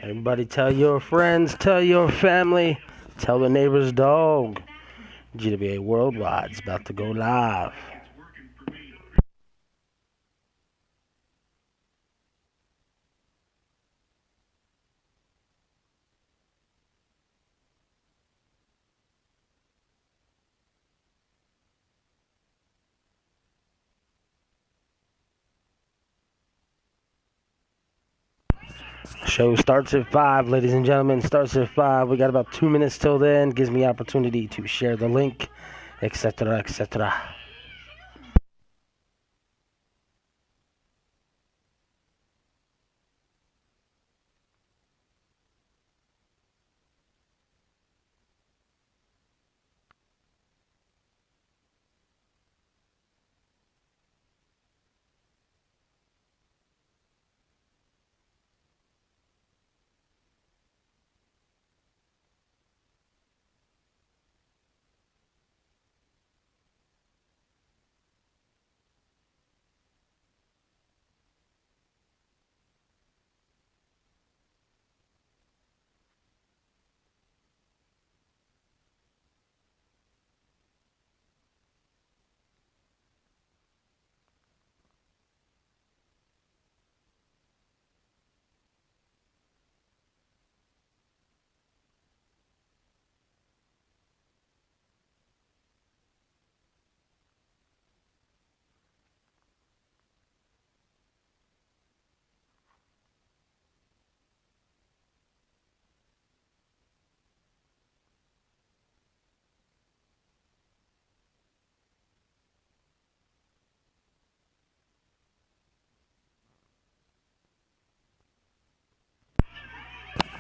Everybody tell your friends, tell your family, tell the neighbor's dog. GWA Worldwide is about to go live. Show starts at 5, ladies and gentlemen. Starts at 5. We got about 2 minutes till then. Gives me opportunity to share the link, etc., etc.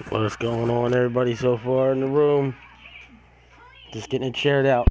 What's going on, everybody, so far in the room? Just getting it shared out.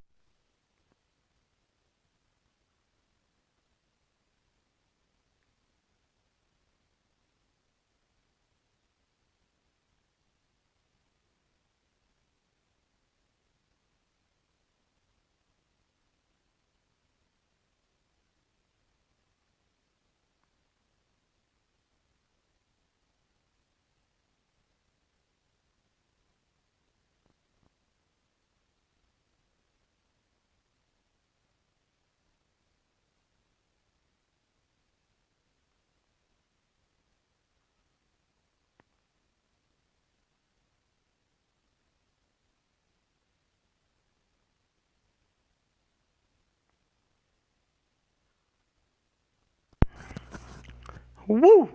Woo!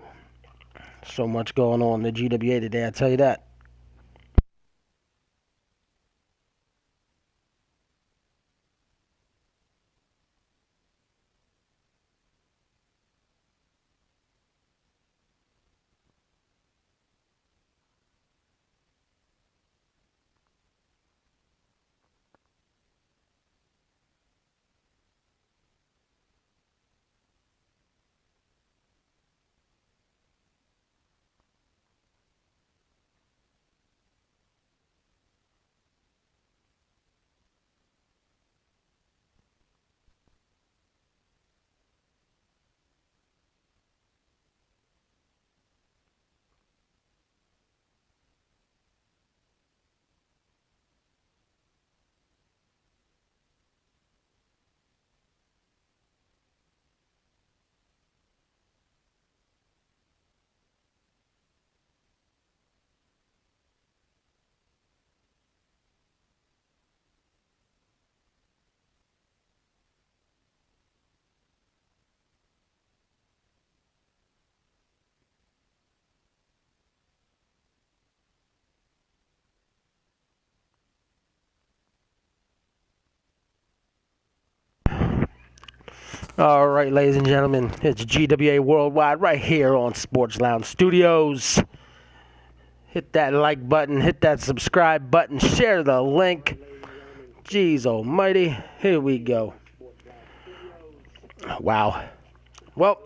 So much going on in the GWA today, I tell you that. All right, ladies and gentlemen, it's GWA Worldwide right here on Sports Lounge Studios. Hit that like button, hit that subscribe button, share the link. Jeez almighty, here we go. Wow. Well,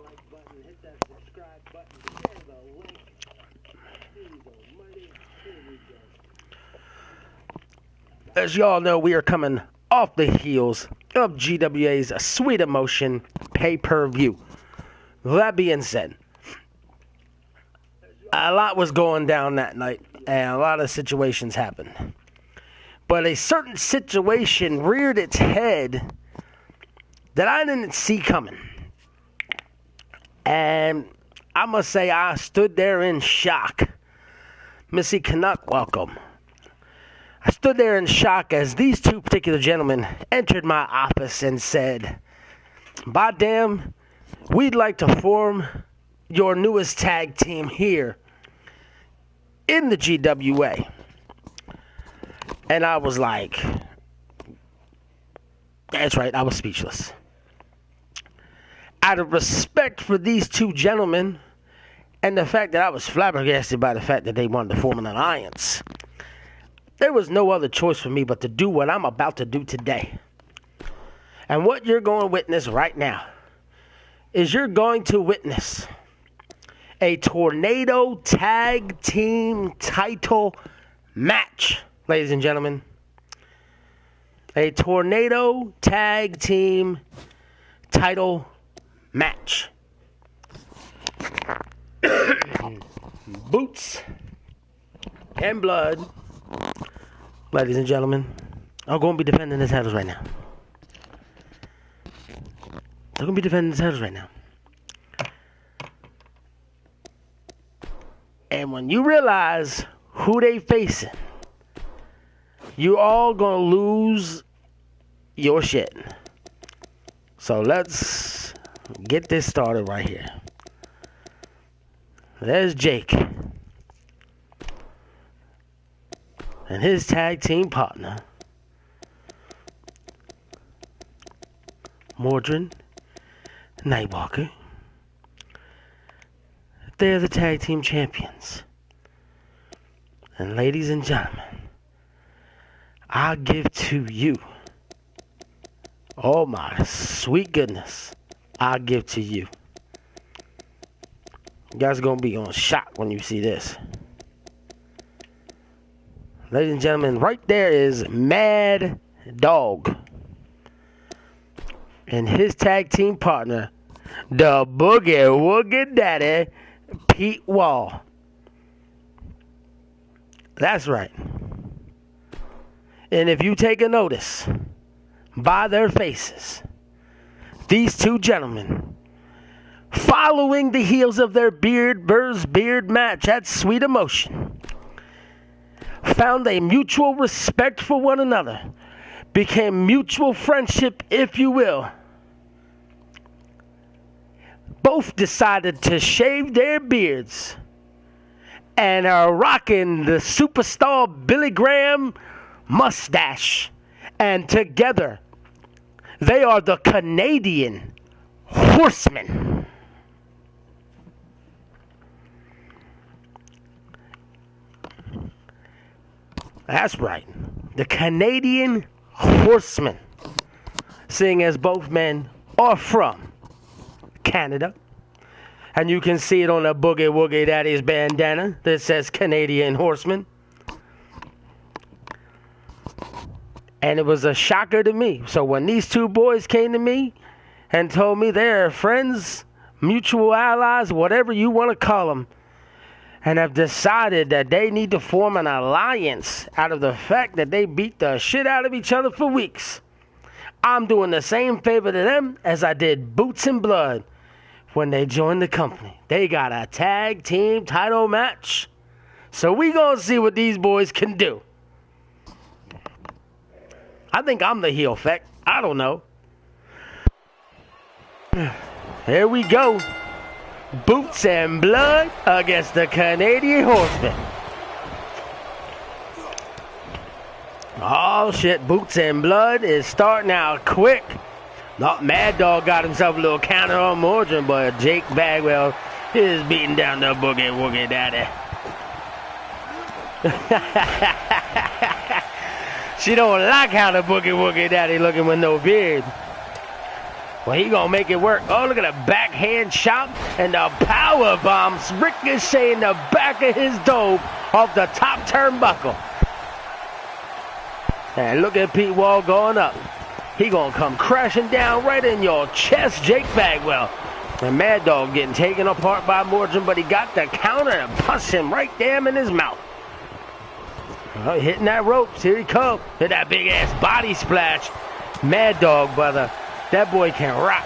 as y'all know, we are coming off the heels of GWA's Sweet Emotion pay-per-view. That being said, a lot was going down that night, and a lot of situations happened. But a certain situation reared its head that I didn't see coming. And I must say, I stood there in shock. Missy Canuck, welcome. I stood there in shock as these two particular gentlemen entered my office and said, "By damn, we'd like to form your newest tag team here in the GWA." And I was like, that's right, I was speechless. Out of respect for these two gentlemen and the fact that I was flabbergasted by the fact that they wanted to form an alliance, there was no other choice for me but to do what I'm about to do today. And what you're going to witness right now is you're going to witness a Tornado Tag Team title match, ladies and gentlemen. A Tornado Tag Team title match. Boots and blood, ladies and gentlemen, are going to be defending the titles right now. They're going to be defending the titles right now. And when you realize who they facing, you all going to lose your shit. So let's get this started right here. There's Jake and his tag team partner, Mordrin Nightwalker. They're the tag team champions. And ladies and gentlemen, I give to you, oh my sweet goodness, I give to you. You guys are going to be on shock when you see this. Ladies and gentlemen, right there is Mad Dog and his tag team partner, the Boogie Woogie Daddy, Pete Wall. That's right. And if you take a notice by their faces, these two gentlemen, following the heels of their beard versus beard match at Sweet Emotion, found a mutual respect for one another, became mutual friendship, if you will. Both decided to shave their beards and are rocking the superstar Billy Graham mustache. And together, they are the Canadian Horsemen. That's right. The Canadian Horsemen. Seeing as both men are from Canada. And you can see it on the Boogie Woogie Daddy's bandana that says Canadian Horsemen. And it was a shocker to me. So when these two boys came to me and told me they're friends, mutual allies, whatever you want to call them, and have decided that they need to form an alliance out of the fact that they beat the shit out of each other for weeks, I'm doing the same favor to them as I did Boots and Blood when they joined the company. They got a tag team title match. So we gonna see what these boys can do. I think I'm the heel fact. I don't know. Here we go. Boots and Blood against the Canadian Horsemen. Oh shit, Boots and Blood is starting out quick. Not Mad Dog got himself a little counter on Mordrin, but Jake Bagwell is beating down the Boogie Woogie Daddy. She don't like how the Boogie Woogie Daddy looking with no beard. Well, he gonna make it work. Oh, look at the backhand shot and the power bombs ricochet in the back of his dome off the top turnbuckle. And look at Pete Wall going up. He gonna come crashing down right in your chest, Jake Bagwell. And Mad Dog getting taken apart by Morgan, but he got the counter and punched him right damn in his mouth. Oh, hitting that ropes. Here he comes. Hit that big ass body splash. Mad Dog, brother. That boy can rock.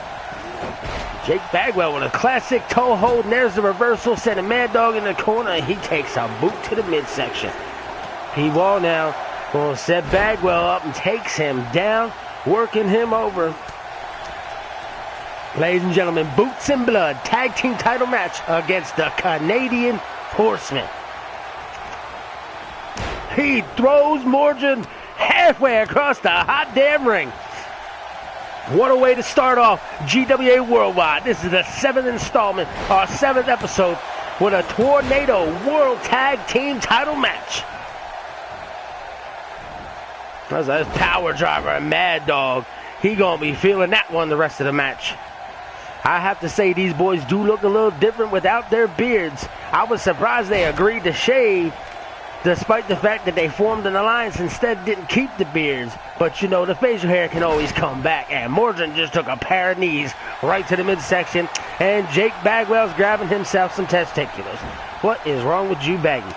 Jake Bagwell with a classic toe hold. And there's the reversal. Sending Mad Dog in the corner. And he takes a boot to the midsection. Pete Wall now going to set Bagwell up and takes him down. Working him over. Ladies and gentlemen, Boots and Blood tag team title match against the Canadian Horseman. He throws Morgan halfway across the hot damn ring. What a way to start off GWA Worldwide. This is the 7th installment, or 7th episode, with a Tornado World Tag Team title match. That's a power driver, a Mad Dog. He gonna be feeling that one the rest of the match. I have to say, these boys do look a little different without their beards. I was surprised they agreed to shave, despite the fact that they formed an alliance instead didn't keep the beards. But you know, the facial hair can always come back. And Morgan just took a pair of knees right to the midsection. And Jake Bagwell's grabbing himself some testiculars. What is wrong with you, Baggy?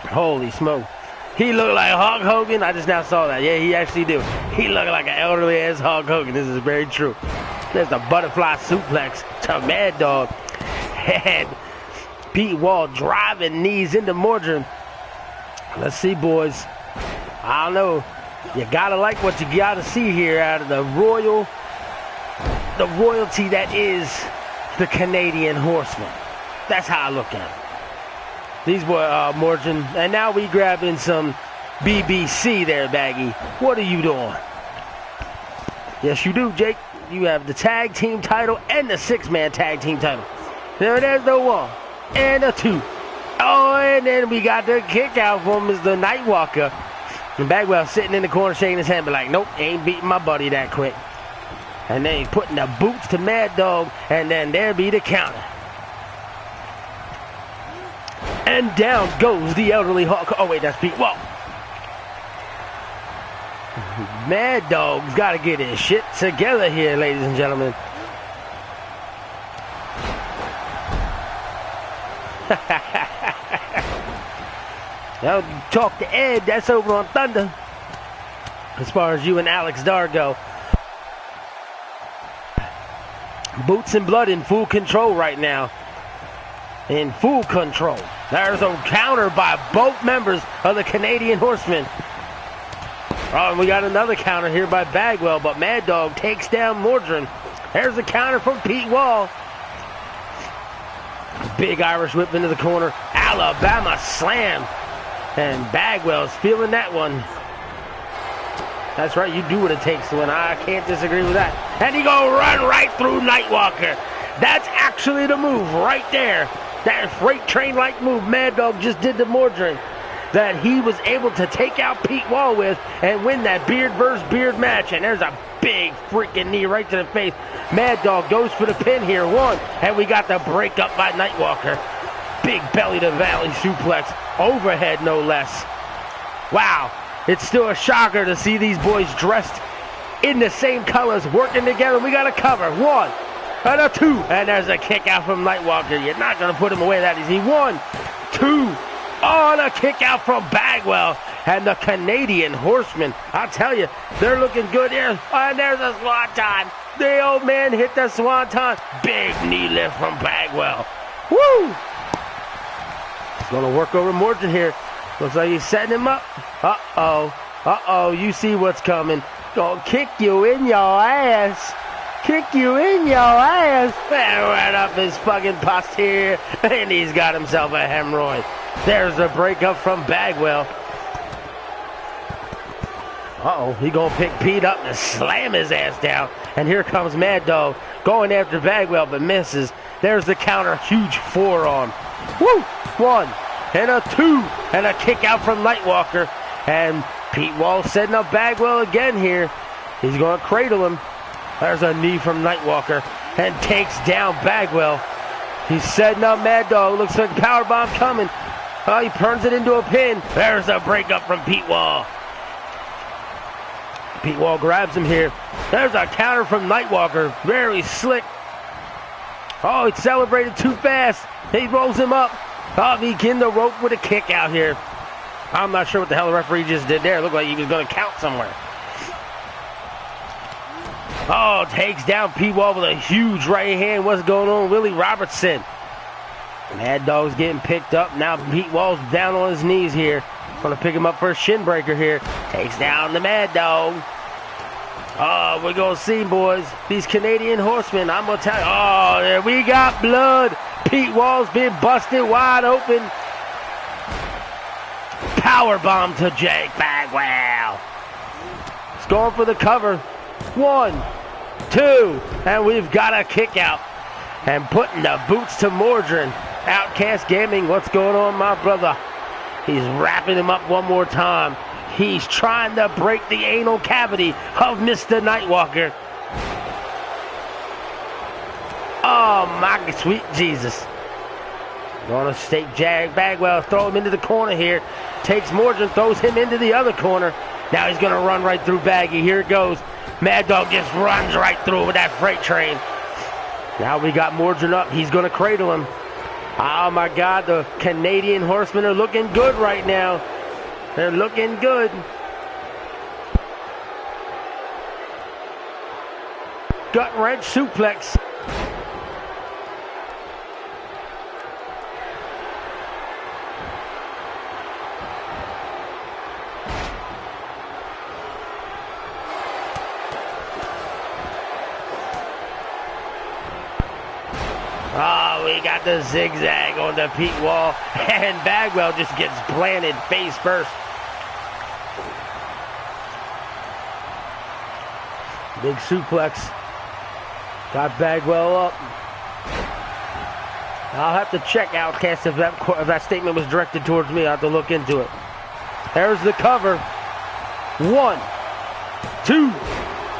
Holy smoke. He looked like Hulk Hogan. I just now saw that. Yeah, he actually do. He looked like an elderly ass Hulk Hogan. This is very true. There's the butterfly suplex to Mad Dog. And Pete Wall driving knees into Morgan. Let's see, boys. I don't know. You gotta like what you gotta see here out of the royalty that is the Canadian Horseman. That's how I look at it. These boys, Morgan, and now we grabbing some BBC there, Baggy. What are you doing? Yes, you do, Jake. You have the tag team title and the 6-man tag team title. There's the 1 and the 2. Oh, and then we got the kick out from Mr. Nightwalker. And Bagwell sitting in the corner shaking his head, but like, nope, ain't beating my buddy that quick. And then he's putting the boots to Mad Dog, and then there be the counter. And down goes the elderly Hulk. Oh, wait, that's Pete Wall. Mad Dog's got to get his shit together here, ladies and gentlemen. Now, talk to Ed. That's over on Thunder. As far as you and Alex Dar go. Boots and Blood in full control right now. In full control. There's a counter by both members of the Canadian Horsemen. Oh, and we got another counter here by Bagwell, but Mad Dog takes down Morgan. There's a counter from Pete Wall. Big Irish whip into the corner. Alabama slam. And Bagwell's feeling that one. That's right, you do what it takes to win. I can't disagree with that. And he gonna run right through Nightwalker. That's actually the move right there. That freight train-like move Mad Dog just did to Morgan, that he was able to take out Pete Wall with and win that beard versus beard match. And there's a big freaking knee right to the face. Mad Dog goes for the pin here. 1, and we got the breakup by Nightwalker. Big belly to valley suplex. Overhead, no less. Wow. It's still a shocker to see these boys dressed in the same colors, working together. We got a cover. 1 and a 2. And there's a kick out from Nightwalker. You're not going to put him away that easy. 1, 2. On a kick out from Bagwell. And the Canadian Horsemen, I tell you, they're looking good here. And there's a swanton. The old man hit the swanton. Big knee lift from Bagwell. Woo! He's going to work over Morgan here. Looks like he's setting him up. Uh-oh. Uh-oh. You see what's coming. Gonna kick you in your ass. Kick you in your ass. And right up his fucking posterior. And he's got himself a hemorrhoid. There's a breakup from Bagwell. Uh-oh. He gonna pick Pete up and slam his ass down. And here comes Mad Dog going after Bagwell but misses. There's the counter. Huge forearm. Woo! 1 and a 2 and a kick out from Nightwalker. And Pete Wall setting up Bagwell again here. He's going to cradle him. There's a knee from Nightwalker and takes down Bagwell. He's setting up Mad Dog. Looks like a powerbomb coming. Oh, he turns it into a pin. There's a breakup from Pete Wall. Pete Wall grabs him here. There's a counter from Nightwalker. Very slick. Oh, he celebrated too fast. He rolls him up. Oh, he getting the rope with a kick out here. I'm not sure what the hell the referee just did there. It looked like he was going to count somewhere. Oh, takes down Pete Wall with a huge right hand. What's going on, Willie Robertson? Mad Dog's getting picked up. Now Pete Wall's down on his knees here. Going to pick him up for a shin breaker here. Takes down the Mad Dog. Oh, we're going to see, boys. These Canadian horsemen, I'm going to tell you. Oh, there we got blood. Pete Wall's been busted wide open. Powerbomb to Jake Bagwell. He's going for the cover. 1, 2, and we've got a kick out. And putting the boots to Mordrin. Outcast Gaming, what's going on, my brother? He's wrapping him up one more time. He's trying to break the anal cavity of Mr. Nightwalker. Oh, my sweet Jesus. Gonna stake Jag Bagwell, throw him into the corner here. Takes Mordrin, throws him into the other corner. Now he's gonna run right through Baggy. Here it goes. Mad Dog just runs right through with that freight train. Now we got Mordrin up. He's gonna cradle him. Oh my God, the Canadian Horsemen are looking good right now. They're looking good. Gut wrench suplex. Oh, we got the zigzag on the Pete Wall, and Bagwell just gets planted face first. Big suplex. Got Bagwell up. I'll have to check Outcast if that statement was directed towards me. I'll have to look into it. There's the cover. 1, 2.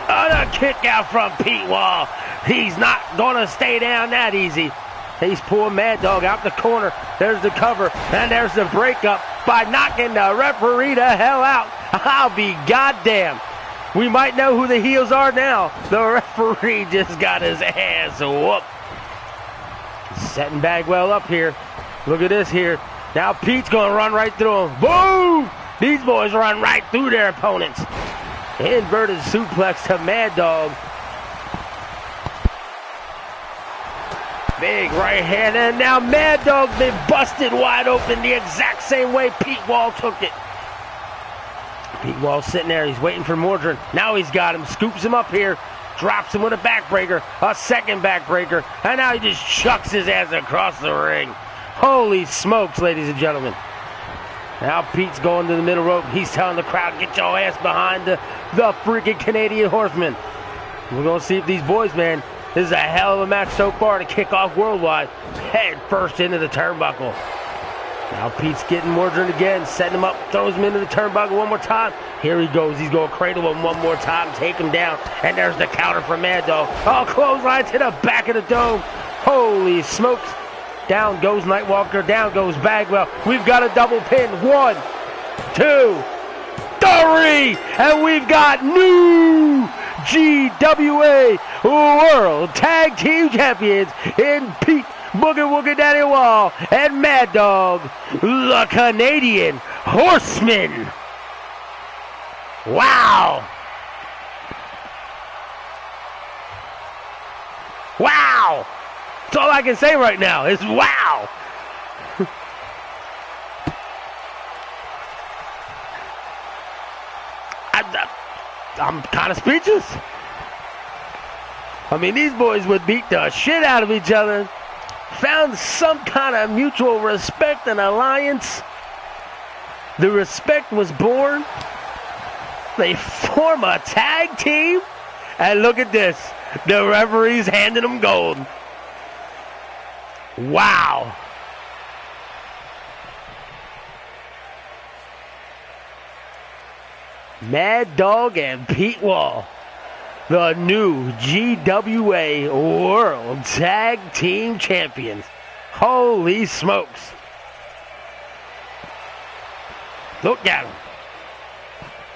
A kick out from Pete Wall. He's not going to stay down that easy. He's pulling Mad Dog out the corner. There's the cover. And there's the breakup by knocking the referee the hell out. I'll be goddamn. We might know who the heels are now. The referee just got his ass whooped. Setting Bagwell up here. Look at this here. Now Pete's going to run right through him. Boom! These boys run right through their opponents. Inverted suplex to Mad Dog. Big right hand, and now Mad Dog's been busted wide open the exact same way Pete Wall took it. Pete Wall's sitting there, he's waiting for Mordrin. Now he's got him, scoops him up here, drops him with a backbreaker, a second backbreaker, and now he just chucks his ass across the ring. Holy smokes, ladies and gentlemen. Now Pete's going to the middle rope. He's telling the crowd, get your ass behind the freaking Canadian Horsemen. We're going to see if these boys, man, this is a hell of a match so far to kick off Worldwide. Head first into the turnbuckle. Now Pete's getting Mordrin again, setting him up, throws him into the turnbuckle one more time. Here he goes. He's going to cradle him one more time, take him down. And there's the counter from Mad Dog. Oh, clothesline to the back of the dome. Holy smokes. Down goes Nightwalker, down goes Bagwell. We've got a double pin. 1, 2, 3. And we've got new GWA World Tag Team Champions in Pete Boogie Woogie Daddy Wall and Mad Dog, the Canadian Horsemen. Wow. Wow. That's all I can say right now is wow. I'm kind of speechless. I mean, these boys would beat the shit out of each other. Found some kind of mutual respect and alliance. The respect was born. They form a tag team. And look at this. The referee's handing them gold. Wow. Mad Dog and Pete Wall, the new GWA World Tag Team Champions. Holy smokes. Look at them.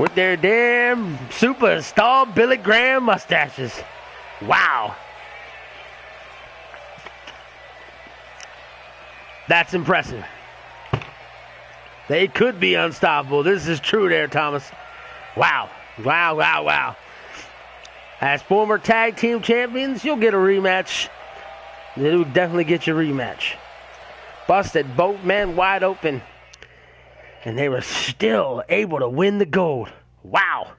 with their damn superstar Billy Graham mustaches. Wow. That's impressive. They could be unstoppable. This is true there, Thomas. Wow. Wow, wow, wow. As former tag team champions, you'll get a rematch. You'll definitely get your rematch. Busted both men wide open. And they were still able to win the gold. Wow.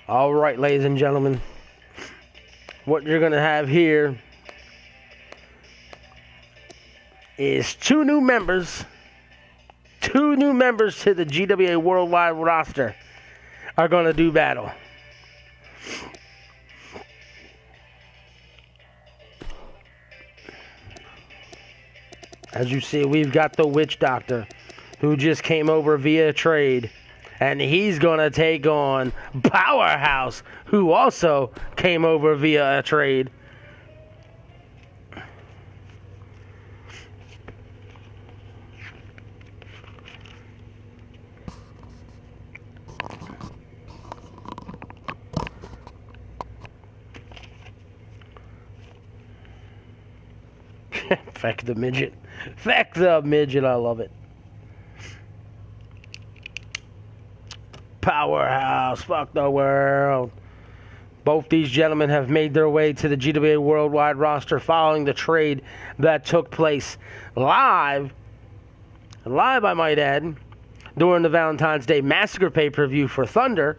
All right, ladies and gentlemen, what you're going to have here is two new members to the GWA Worldwide roster are going to do battle. As you see, we've got the Witch Doctor, who just came over via trade. And he's going to take on Powerhouse, who also came over via a trade. Feck the midget. Feck the midget, I love it. Powerhouse, fuck the world. Both these gentlemen have made their way to the GWA Worldwide roster following the trade that took place live, I might add, during the Valentine's Day Massacre pay-per-view for Thunder.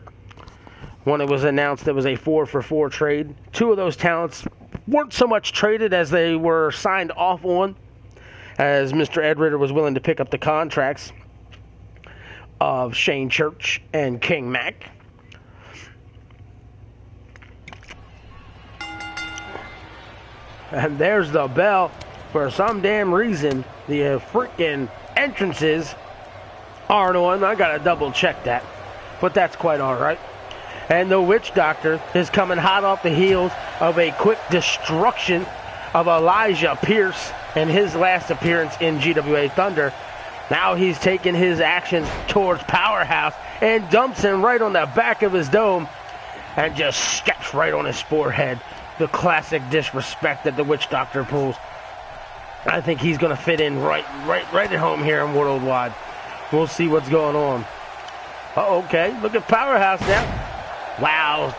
When it was announced it was a 4-for-4 trade. Two of those talents weren't so much traded as they were signed off on, as Mr. Ed Ritter was willing to pick up the contracts of Shane Church and King Mac. And there's the bell. For some damn reason, the freaking entrances aren't on. I gotta double check that, but that's quite alright. And the Witch Doctor is coming hot off the heels of a quick destruction of Elijah Pierce in his last appearance in GWA Thunder. Now he's taking his actions towards Powerhouse and dumps him right on the back of his dome and just steps right on his forehead. The classic disrespect that the Witch Doctor pulls. I think he's going to fit in right at home here in Worldwide. We'll see what's going on. Oh, okay. Look at Powerhouse now. Wow.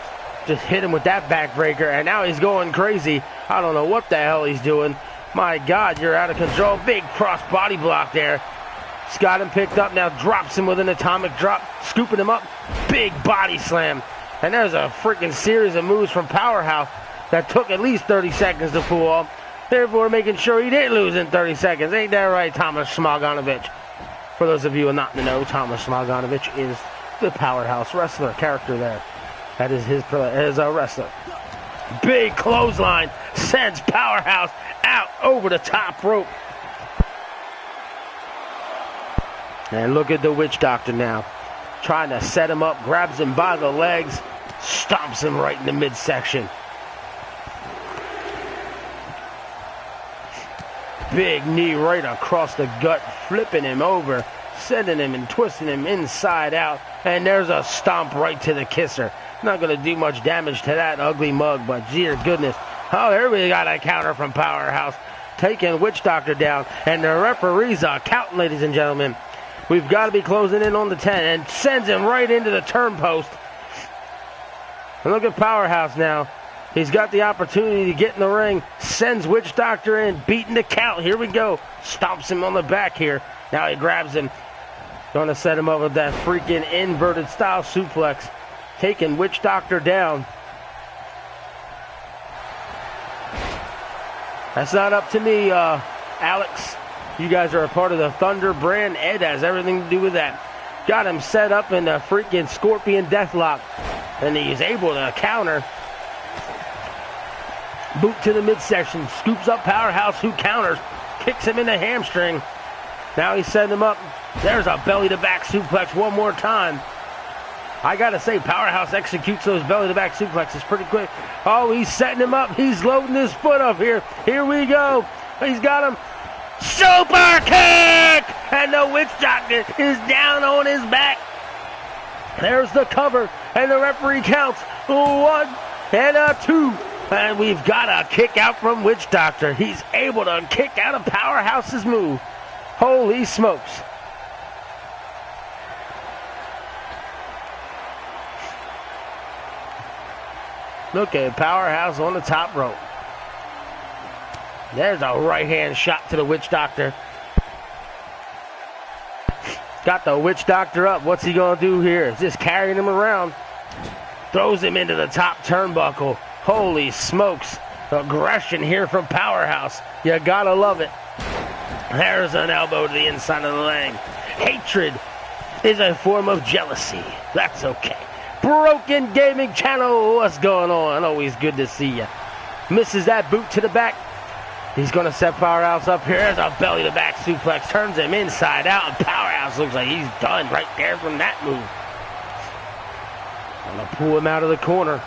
Just hit him with that backbreaker, and now he's going crazy. I don't know what the hell he's doing. My God, you're out of control. Big cross body block there. He's got him picked up now, drops him with an atomic drop, scooping him up. Big body slam. And there's a freaking series of moves from Powerhouse that took at least 30 seconds to pull off. Therefore, making sure he didn't lose in 30 seconds. Ain't that right, Thomas Smoganovich? For those of you who are not in the know, Thomas Smoganovich is the Powerhouse wrestler character there. That is his as a wrestler. Big clothesline sends Powerhouse out over the top rope. And look at the Witch Doctor now. Trying to set him up, grabs him by the legs, stomps him right in the midsection. Big knee right across the gut, flipping him over, sending him and twisting him inside out. And there's a stomp right to the kisser. Not going to do much damage to that ugly mug, but dear goodness. Oh, here we got a counter from Powerhouse, taking Witch Doctor down. And the referee's counting, ladies and gentlemen. We've got to be closing in on the 10, and sends him right into the turn post. And look at Powerhouse now. He's got the opportunity to get in the ring. Sends Witch Doctor in, beating the count. Here we go. Stomps him on the back here. Now he grabs him. Going to set him up with that freaking inverted style suplex. Taking Witch Doctor down. That's not up to me, Alex. You guys are a part of the Thunder brand. Ed has everything to do with that. Got him set up in the freaking Scorpion Deathlock. And he's able to counter. Boot to the midsection. Scoops up Powerhouse, who counters. Kicks him in the hamstring. Now he's setting him up. There's a belly-to-back suplex one more time. I got to say, Powerhouse executes those belly-to-back suplexes pretty quick. Oh, he's setting him up. He's loading his foot up here. Here we go. He's got him. Super kick! And the Witch Doctor is down on his back. There's the cover, and the referee counts 1 and a 2. And we've got a kick out from Witch Doctor. He's able to kick out of Powerhouse's move. Holy smokes. Look at Powerhouse on the top rope. There's a right-hand shot to the Witch Doctor. Got the Witch Doctor up. What's he going to do here? Just carrying him around. Throws him into the top turnbuckle. Holy smokes. Aggression here from Powerhouse. You got to love it. There's an elbow to the inside of the leg. Hatred is a form of jealousy. That's okay. Broken Gaming Channel, what's going on? Always good to see you. Misses that boot to the back. He's going to set Powerhouse up here. There's a belly-to-back suplex. Turns him inside out, and Powerhouse looks like he's done right there from that move. Going to pull him out of the corner.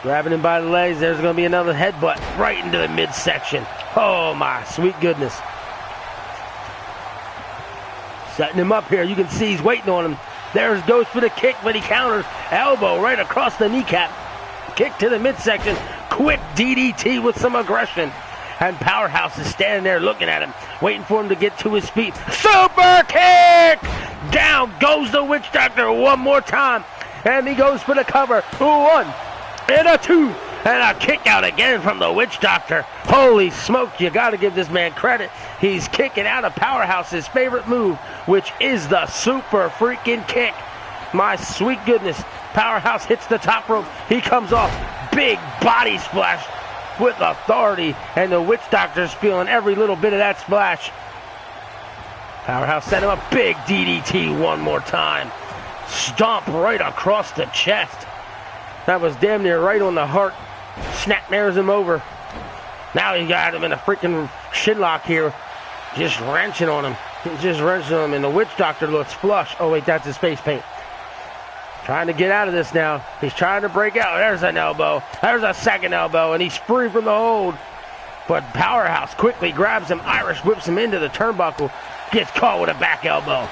Grabbing him by the legs. There's going to be another headbutt right into the midsection. Oh, my sweet goodness. Setting him up here. You can see he's waiting on him. There goes for the kick, but he counters. Elbow right across the kneecap. Kick to the midsection. Quick DDT with some aggression. And Powerhouse is standing there looking at him, waiting for him to get to his feet. Super kick! Down goes the Witch Doctor one more time. And he goes for the cover. 1 and a 2. And a kick out again from the Witch Doctor. Holy smoke, you got to give this man credit. He's kicking out of Powerhouse's favorite move, which is the super freaking kick. My sweet goodness. Powerhouse hits the top rope. He comes off. Big body splash with authority. And the Witch Doctor's feeling every little bit of that splash. Powerhouse set him up. Big DDT one more time. Stomp right across the chest. That was damn near right on the heart. Snap nares him over. Now he got him in a freaking shinlock here. Just wrenching on him. He's just wrenching on him. And the Witch Doctor looks flush. Oh, wait, that's his face paint. Trying to get out of this now. He's trying to break out. There's an elbow. There's a second elbow. And he's free from the hold. But Powerhouse quickly grabs him. Irish whips him into the turnbuckle. Gets caught with a back elbow.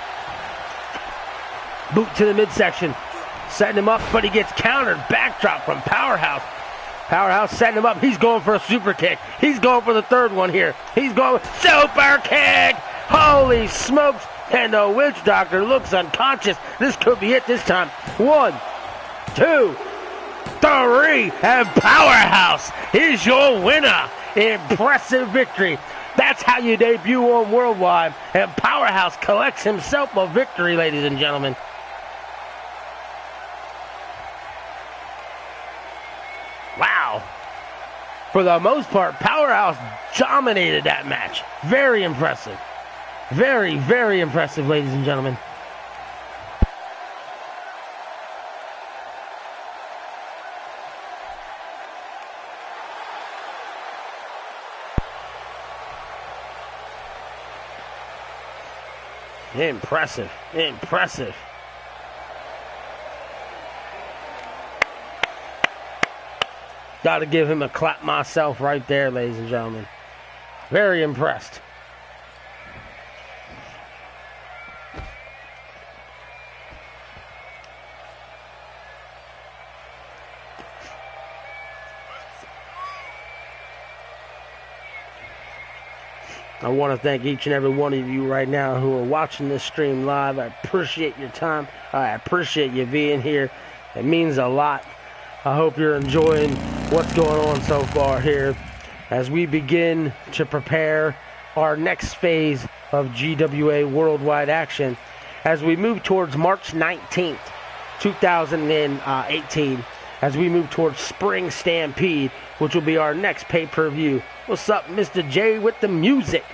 Boot to the midsection. Setting him up, but he gets countered. Backdrop from Powerhouse. Powerhouse setting him up. He's going for a super kick. He's going for the third one here. He's going super kick. Holy smokes. And the Witch Doctor looks unconscious. This could be it this time. 1, 2, 3. And Powerhouse is your winner. Impressive victory. That's how you debut on Worldwide. And Powerhouse collects himself a victory, ladies and gentlemen. Wow. For the most part, Powerhouse dominated that match. Very impressive. Very, very impressive, ladies and gentlemen. Impressive. Impressive. Got to give him a clap myself right there, ladies and gentlemen. Very impressed. I want to thank each and every one of you right now who are watching this stream live. I appreciate your time. I appreciate you being here. It means a lot. I hope you're enjoying what's going on so far here as we begin to prepare our next phase of GWA Worldwide action as we move towards March 19th, 2018, as we move towards Spring Stampede, which will be our next pay-per-view. What's up, Mr. J with the music?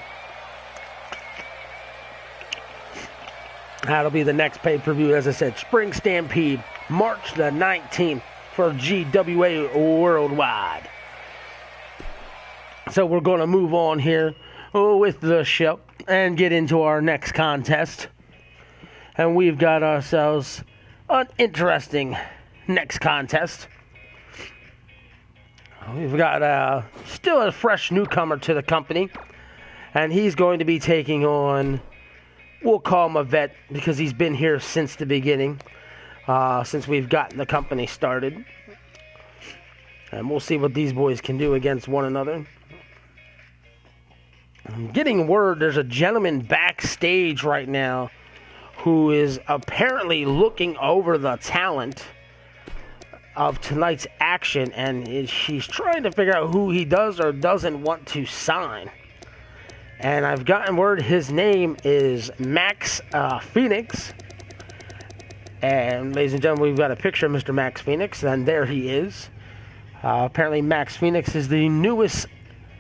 That'll be the next pay-per-view, as I said, Spring Stampede, March the 19th for GWA Worldwide. So we're going to move on here with the show and get into our next contest. And we've got ourselves an interesting next contest. We've got still a fresh newcomer to the company, and he's going to be taking on, we'll call him a vet because he's been here since the beginning, since we've gotten the company started. And we'll see what these boys can do against one another. I'm getting word there's a gentleman backstage right now who is apparently looking over the talent of tonight's action, and she's trying to figure out who he does or doesn't want to sign. And I've gotten word his name is Max Phoenix. And ladies and gentlemen, we've got a picture of Mr. Max Phoenix, and there he is. Apparently Max Phoenix is the newest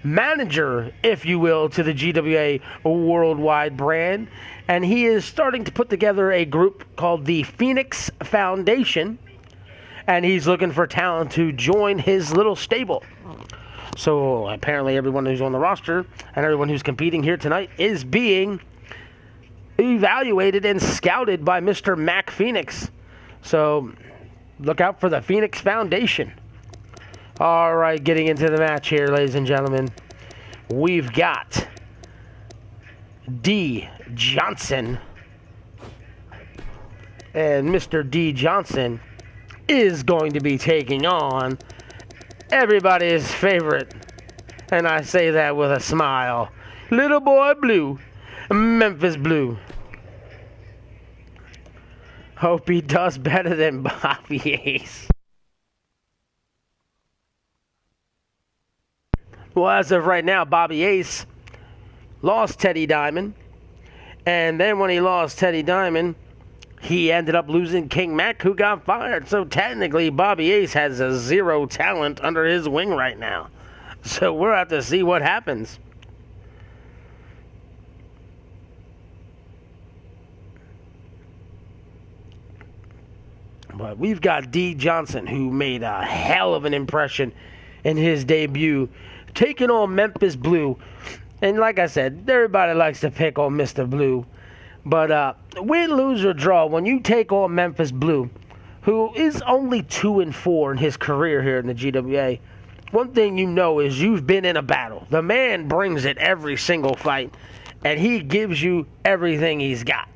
manager, if you will, to the GWA Worldwide brand. And he is starting to put together a group called the Phoenix Foundation. And he's looking for talent to join his little stable. So apparently everyone who's on the roster and everyone who's competing here tonight is being evaluated and scouted by Mr. Mac Phoenix. So look out for the Phoenix Foundation. All right, getting into the match here, ladies and gentlemen. We've got D. Johnson. And Mr. D. Johnson is going to be taking on everybody's favorite, and I say that with a smile, Little Boy Blue, Memphis Blue. Hope he does better than Bobby Ace. Well, as of right now, Bobby Ace lost Teddy Diamond, and then when he lost Teddy Diamond, he ended up losing King Mac, who got fired. So technically, Bobby Ace has a zero talent under his wing right now. So we'll have to see what happens. But we've got D. Johnson, who made a hell of an impression in his debut, taking on Memphis Blue. And like I said, everybody likes to pick on Mr. Blue. But win, lose, or draw, when you take on Memphis Blue, who is only 2-4 in his career here in the GWA, one thing you know is you've been in a battle. The man brings it every single fight, and he gives you everything he's got.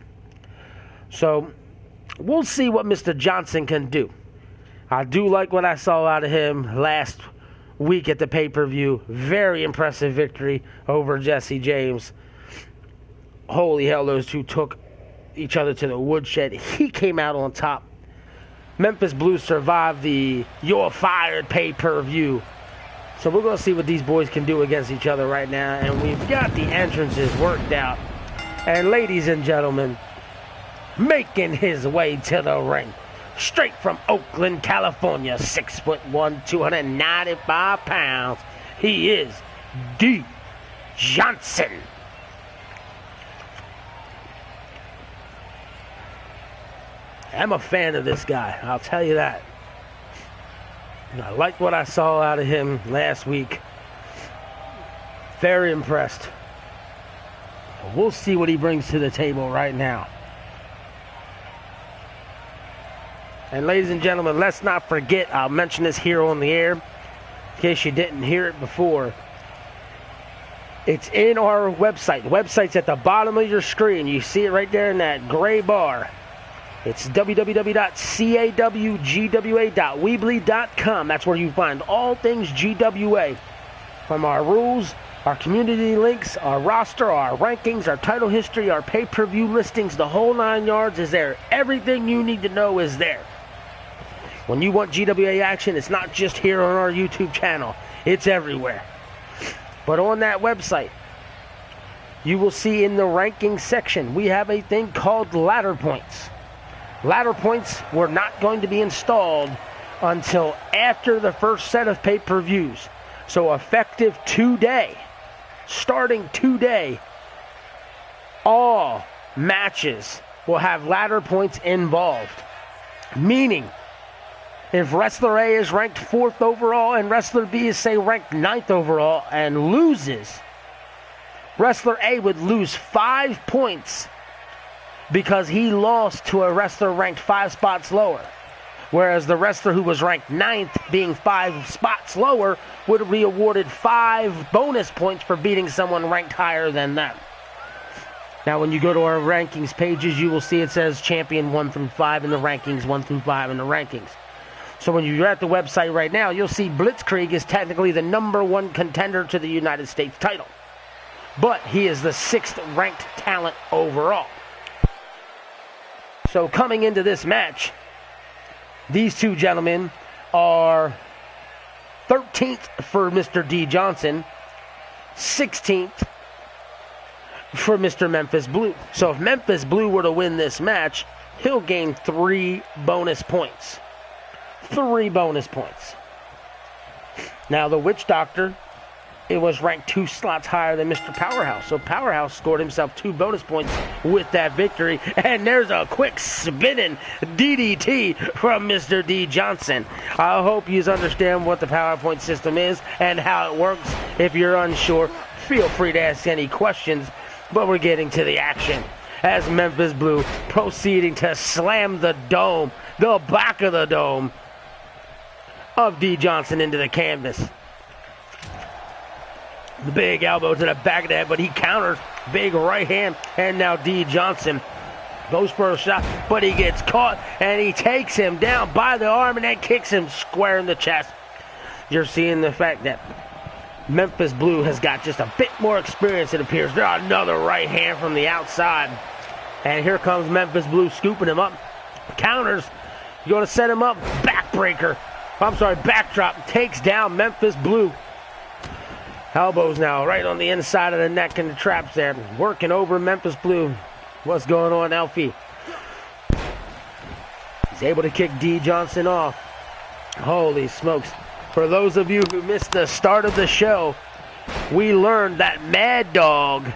So we'll see what Mr. Johnson can do. I do like what I saw out of him last week at the pay-per-view. Very impressive victory over Jesse James. Holy hell, those two took each other to the woodshed. He came out on top. Memphis Blue survived the You're Fired pay-per-view. So we're going to see what these boys can do against each other right now. And we've got the entrances worked out. And ladies and gentlemen, making his way to the ring, straight from Oakland, California, 6'1", 295 pounds, he is D. Johnson. I'm a fan of this guy, I'll tell you that. I like what I saw out of him last week. Very impressed. We'll see what he brings to the table right now. And ladies and gentlemen, let's not forget, I'll mention this here on the air, in case you didn't hear it before. It's in our website. The website's at the bottom of your screen. You see it right there in that gray bar. It's www.cawgwa.weebly.com. That's where you find all things GWA. From our rules, our community links, our roster, our rankings, our title history, our pay-per-view listings, the whole 9 yards is there. Everything you need to know is there. When you want GWA action, it's not just here on our YouTube channel. It's everywhere. But on that website, you will see in the ranking section, we have a thing called ladder points. Ladder points were not going to be installed until after the first set of pay-per-views. So effective today, starting today, all matches will have ladder points involved. Meaning, if Wrestler A is ranked 4th overall and Wrestler B is, say, ranked 9th overall and loses, Wrestler A would lose 5 points because he lost to a wrestler ranked 5 spots lower. Whereas the wrestler who was ranked 9th, being 5 spots lower, would be awarded 5 bonus points for beating someone ranked higher than them. Now, when you go to our rankings pages, you will see it says champion 1 through 5 in the rankings, 1 through 5 in the rankings. So when you're at the website right now, you'll see Blitzkrieg is technically the #1 contender to the United States title. But he is the 6th ranked talent overall. So coming into this match, these two gentlemen are 13th for Mr. D. Johnson, 16th for Mr. Memphis Blue. So if Memphis Blue were to win this match, he'll gain 3 bonus points. 3 bonus points. Now the Witch Doctor, it was ranked 2 slots higher than Mr. Powerhouse. So Powerhouse scored himself 2 bonus points with that victory. And there's a quick spinning DDT from Mr. D. Johnson. I hope you understand what the PowerPoint system is and how it works. If you're unsure, feel free to ask any questions. But we're getting to the action as Memphis Blue proceeding to slam the dome, the back of the dome of D. Johnson into the canvas. The big elbow to the back of the head, but he counters. Big right hand, and now D. Johnson goes for a shot, but he gets caught, and he takes him down by the arm and then kicks him square in the chest. You're seeing the fact that Memphis Blue has got just a bit more experience, it appears. There another right hand from the outside. And here comes Memphis Blue scooping him up. Counters. You're going to set him up. Backbreaker. Backdrop. Takes down Memphis Blue. Elbows now right on the inside of the neck and the traps there. Working over Memphis Blue. What's going on, Alfie? He's able to kick D. Johnson off. Holy smokes. For those of you who missed the start of the show, we learned that Mad Dog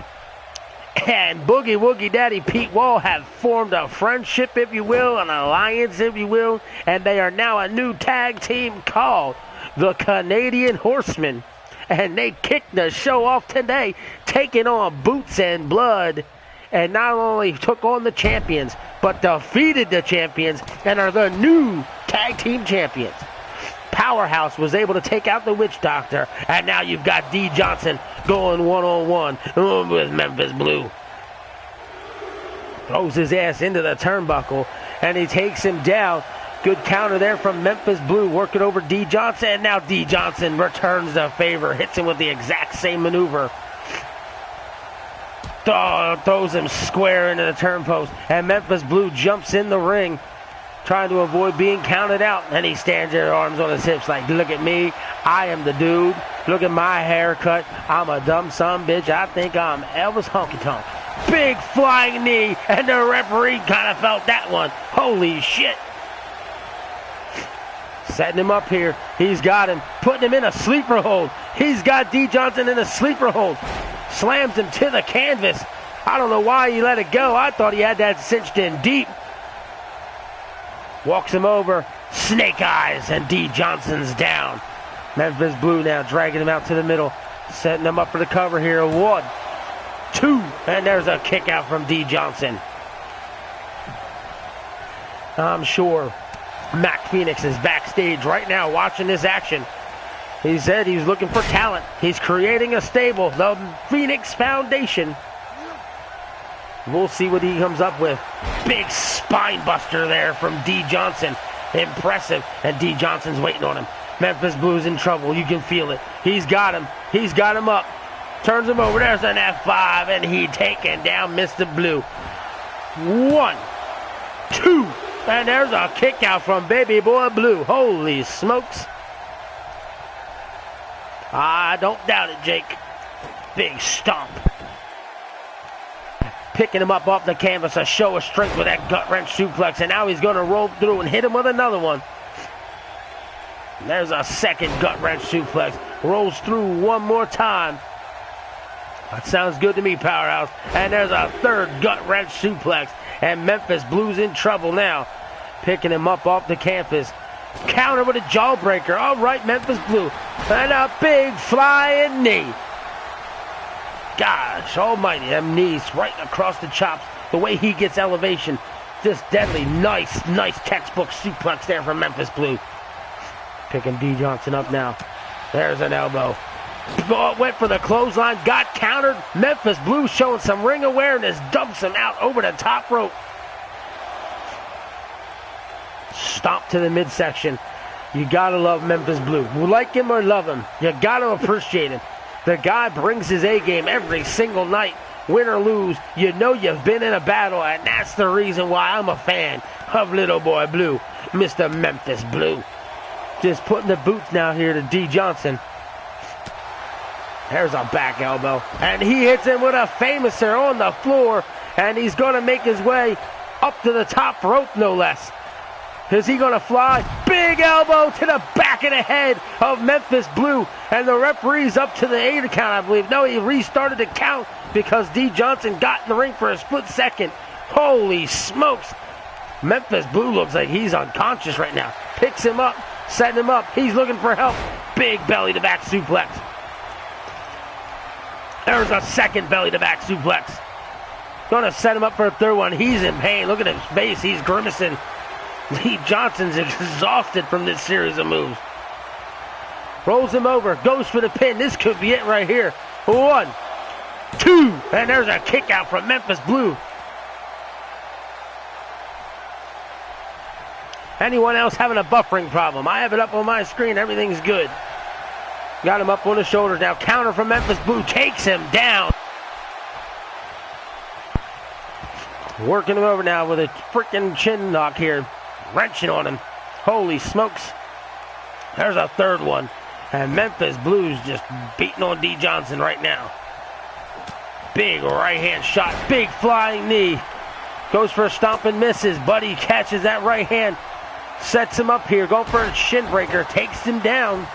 and Boogie Woogie Daddy Pete Wall have formed a friendship, if you will, an alliance, if you will, and they are now a new tag team called the Canadian Horsemen. And they kicked the show off today, taking on Boots and Blood, and not only took on the champions, but defeated the champions and are the new tag team champions. Powerhouse was able to take out the Witch Doctor, and now you've got D. Johnson going one-on-one with Memphis Blue. Throws his ass into the turnbuckle, and he takes him down. Good counter there from Memphis Blue, working over D. Johnson, and now D. Johnson returns the favor, hits him with the exact same maneuver. Throws him square into the turnpost, and Memphis Blue jumps in the ring, trying to avoid being counted out, and he stands there, arms on his hips like, look at me, I am the dude, look at my haircut, I'm a dumb son bitch, I think I'm Elvis Honky Tonk. Big flying knee, and the referee kind of felt that one. Holy shit. Setting him up here, he's got him, putting him in a sleeper hold. He's got D. Johnson in a sleeper hold. Slams him to the canvas. I don't know why he let it go, I thought he had that cinched in deep. Walks him over, snake eyes, and D. Johnson's down. Memphis Blue now dragging him out to the middle, setting him up for the cover here. 1, 2, and there's a kick out from D. Johnson. I'm sure Mac Phoenix is backstage right now watching this action. He said he's looking for talent. He's creating a stable, the Phoenix Foundation. We'll see what he comes up with. Big spine buster there from D. Johnson. Impressive. And D. Johnson's waiting on him. Memphis Blue's in trouble. You can feel it. He's got him. He's got him up. Turns him over. There's an F5. And he taking down Mr. Blue. 1, 2. And there's a kick out from Baby Boy Blue. Holy smokes. I don't doubt it, Jake. Big stomp. Picking him up off the canvas, a show of strength with that gut-wrench suplex, and now he's going to roll through and hit him with another one. And there's a second gut-wrench suplex. Rolls through one more time. That sounds good to me, Powerhouse. And there's a third gut-wrench suplex. And Memphis Blues in trouble now. Picking him up off the canvas. Counter with a jawbreaker. All right, Memphis Blue. And a big flying knee. Gosh almighty, them knees right across the chops. The way he gets elevation. Just deadly. Nice textbook suplex there from Memphis Blue. Picking D. Johnson up now. There's an elbow. Went for the clothesline. Got countered. Memphis Blue showing some ring awareness. Dumps him out over the top rope. Stomp to the midsection. You gotta love Memphis Blue. Like him or love him, you gotta appreciate him. The guy brings his A game every single night. Win or lose, you know you've been in a battle, and that's the reason why I'm a fan of Little Boy Blue, Mr. Memphis Blue. Just putting the boots now here to D. Johnson. There's a back elbow, and he hits him with a famouser on the floor, and he's gonna make his way up to the top rope, no less. Is he going to fly? Big elbow to the back of the head of Memphis Blue. And the referee's up to the 8 count, I believe. No, he restarted the count because D. Johnson got in the ring for a split second. Holy smokes. Memphis Blue looks like he's unconscious right now. Picks him up, setting him up. He's looking for help. Big belly-to-back suplex. There's a second belly-to-back suplex. Going to set him up for a third one. He's in pain. Look at his face. He's grimacing. Lee Johnson's exhausted from this series of moves. Rolls him over, goes for the pin. This could be it right here. 1, 2, and there's a kick out from Memphis Blue. Anyone else having a buffering problem? I have it up on my screen. Everything's good. Got him up on the shoulders now. Counter from Memphis Blue. Takes him down. Working him over now with a freaking chin knock here. Wrenching on him. Holy smokes. There's a third one. And Memphis Blues just beating on D. Johnson right now. Big right hand shot. Big flying knee. Goes for a stomp and misses. Buddy catches that right hand. Sets him up here. Going for a shin breaker. Takes him down.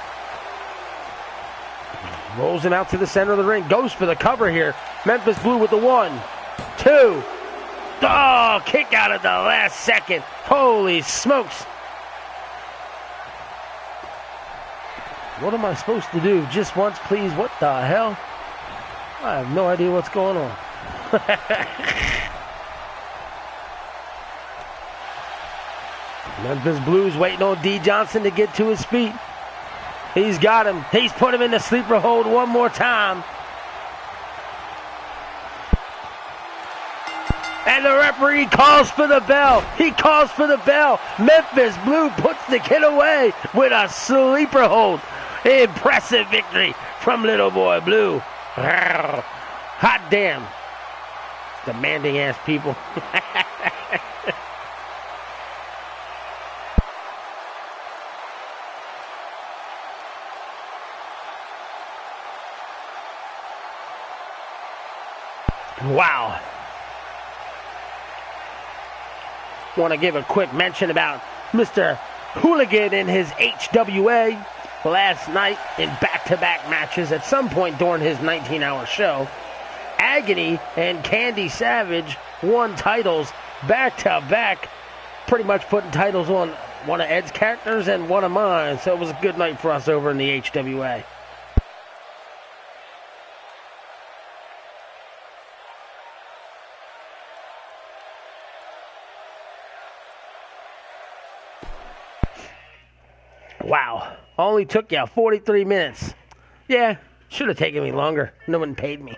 Rolls him out to the center of the ring. Goes for the cover here. Memphis Blue with the 1, 2. Oh, kick out at the last second. Holy smokes. What am I supposed to do? Just once, please? What the hell? I have no idea what's going on. Memphis Blues waiting on D. Johnson to get to his feet. He's got him. He's put him in the sleeper hold one more time. And the referee calls for the bell. He calls for the bell. Memphis Blue puts the kid away with a sleeper hold. Impressive victory from Little Boy Blue. Hot damn. Demanding ass people. Wow. Want to give a quick mention about Mr. Hooligan and his HWA last night in back-to-back matches at some point during his 19-hour show. Agony and Candy Savage won titles back-to-back, pretty much putting titles on one of Ed's characters and one of mine, so it was a good night for us over in the HWA. Wow, only took you 43 minutes. Yeah, should have taken me longer. No one paid me.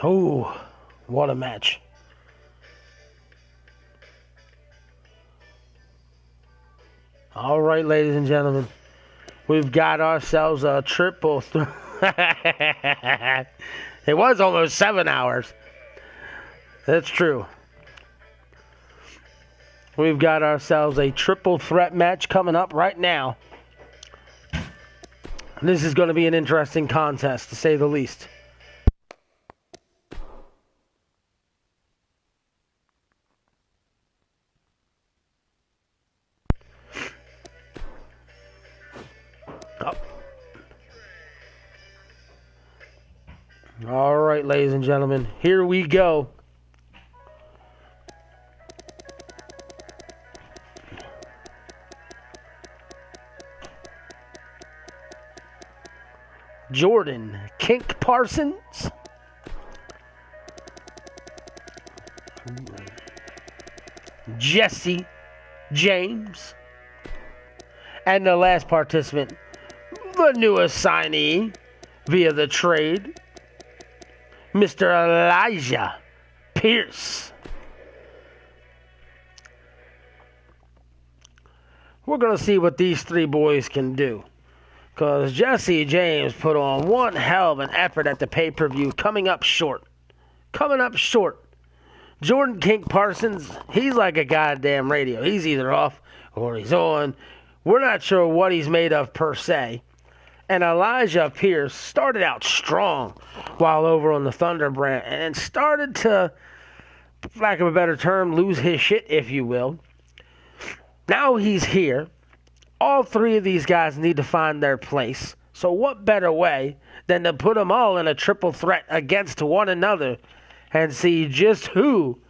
Oh, what a match. All right, ladies and gentlemen. We've got ourselves a triple threat. It was almost 7 hours. That's true. We've got ourselves a triple threat match coming up right now. This is going to be an interesting contest, to say the least. All right, ladies and gentlemen, here we go. Jordan Kink Parsons. Jesse James. And the last participant, the newest signee via the trade, Mr. Elijah Pierce. We're going to see what these three boys can do. Because Jesse James put on one hell of an effort at the pay-per-view, coming up short. Jordan Kink Parsons, he's like a goddamn radio. He's either off or he's on. We're not sure what he's made of per se. And Elijah Pierce started out strong while over on the Thunder brand and started to, for lack of a better term, lose his shit, if you will. Now he's here. All three of these guys need to find their place. So what better way than to put them all in a triple threat against one another and see just who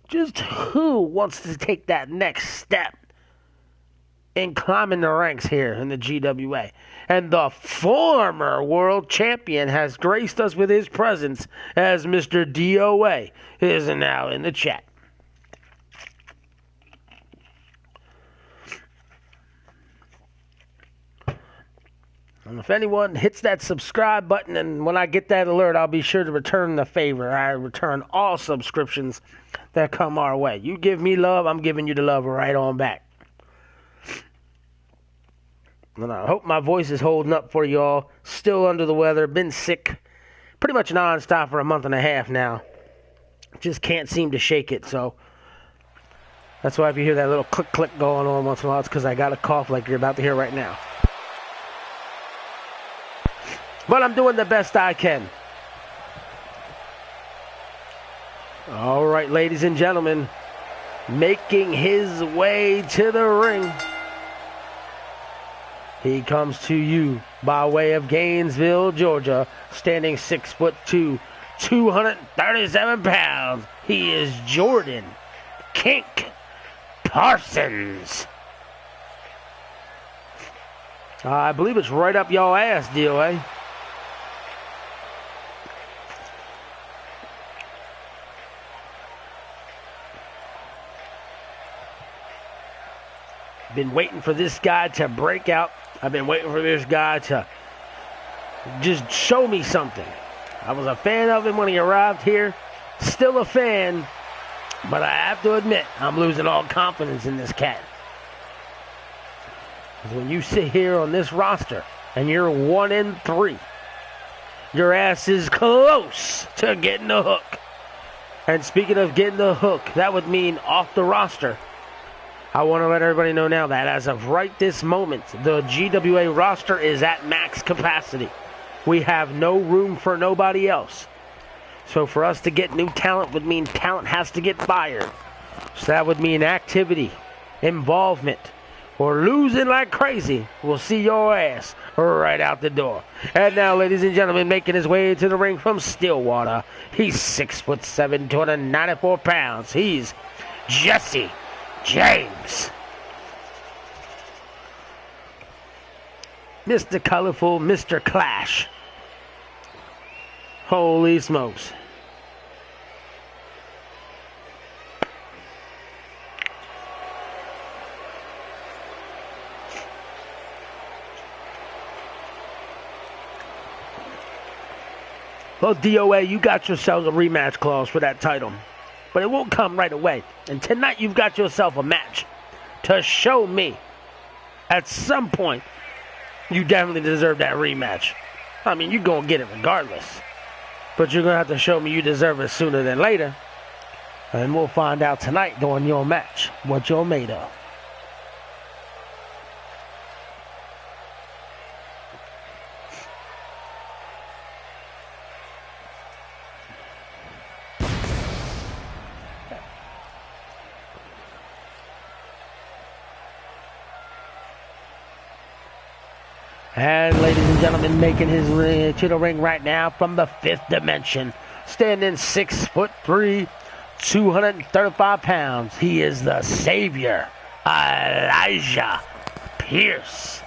wants to take that next step in climbing the ranks here in the GWA. And the former world champion has graced us with his presence as Mr. DOA is now in the chat. And if anyone hits that subscribe button, and when I get that alert, I'll be sure to return the favor. I return all subscriptions that come our way. You give me love, I'm giving you the love right on back. And I hope my voice is holding up for you all. Still under the weather, been sick pretty much nonstop for a month and a half now. Just can't seem to shake it, so that's why if you hear that little click going on once in a while, it's because I got a cough like you're about to hear right now. But I'm doing the best I can. All right, ladies and gentlemen, making his way to the ring. He comes to you by way of Gainesville, Georgia, standing 6'2", 237 pounds. He is Jordan Kink Parsons. I believe it's right up y'all ass, DOA. Been waiting for this guy to break out. I've been waiting for this guy to just show me something. I was a fan of him when he arrived here. Still a fan, but I have to admit, I'm losing all confidence in this cat. Because when you sit here on this roster and you're 1-3, your ass is close to getting the hook. And speaking of getting the hook, that would mean off the roster. I want to let everybody know now that as of right this moment, the GWA roster is at max capacity. We have no room for nobody else. So for us to get new talent would mean talent has to get fired. So that would mean activity, involvement, or losing like crazy. We'll see your ass right out the door. And now, ladies and gentlemen, making his way to the ring from Stillwater. He's 6'7", 294 pounds. He's Jesse James. Mr. Colorful, Mr. Clash. Holy smokes. Well, DOA, you got yourselves a rematch clause for that title. But it won't come right away. And tonight you've got yourself a match to show me at some point you definitely deserve that rematch. I mean, you're going to get it regardless. But you're going to have to show me you deserve it sooner than later. And we'll find out tonight during your match what you're made of. And ladies and gentlemen, making his way to the ring right now from the fifth dimension, standing 6'3", 235 pounds. He is the Savior, Elijah Pierce.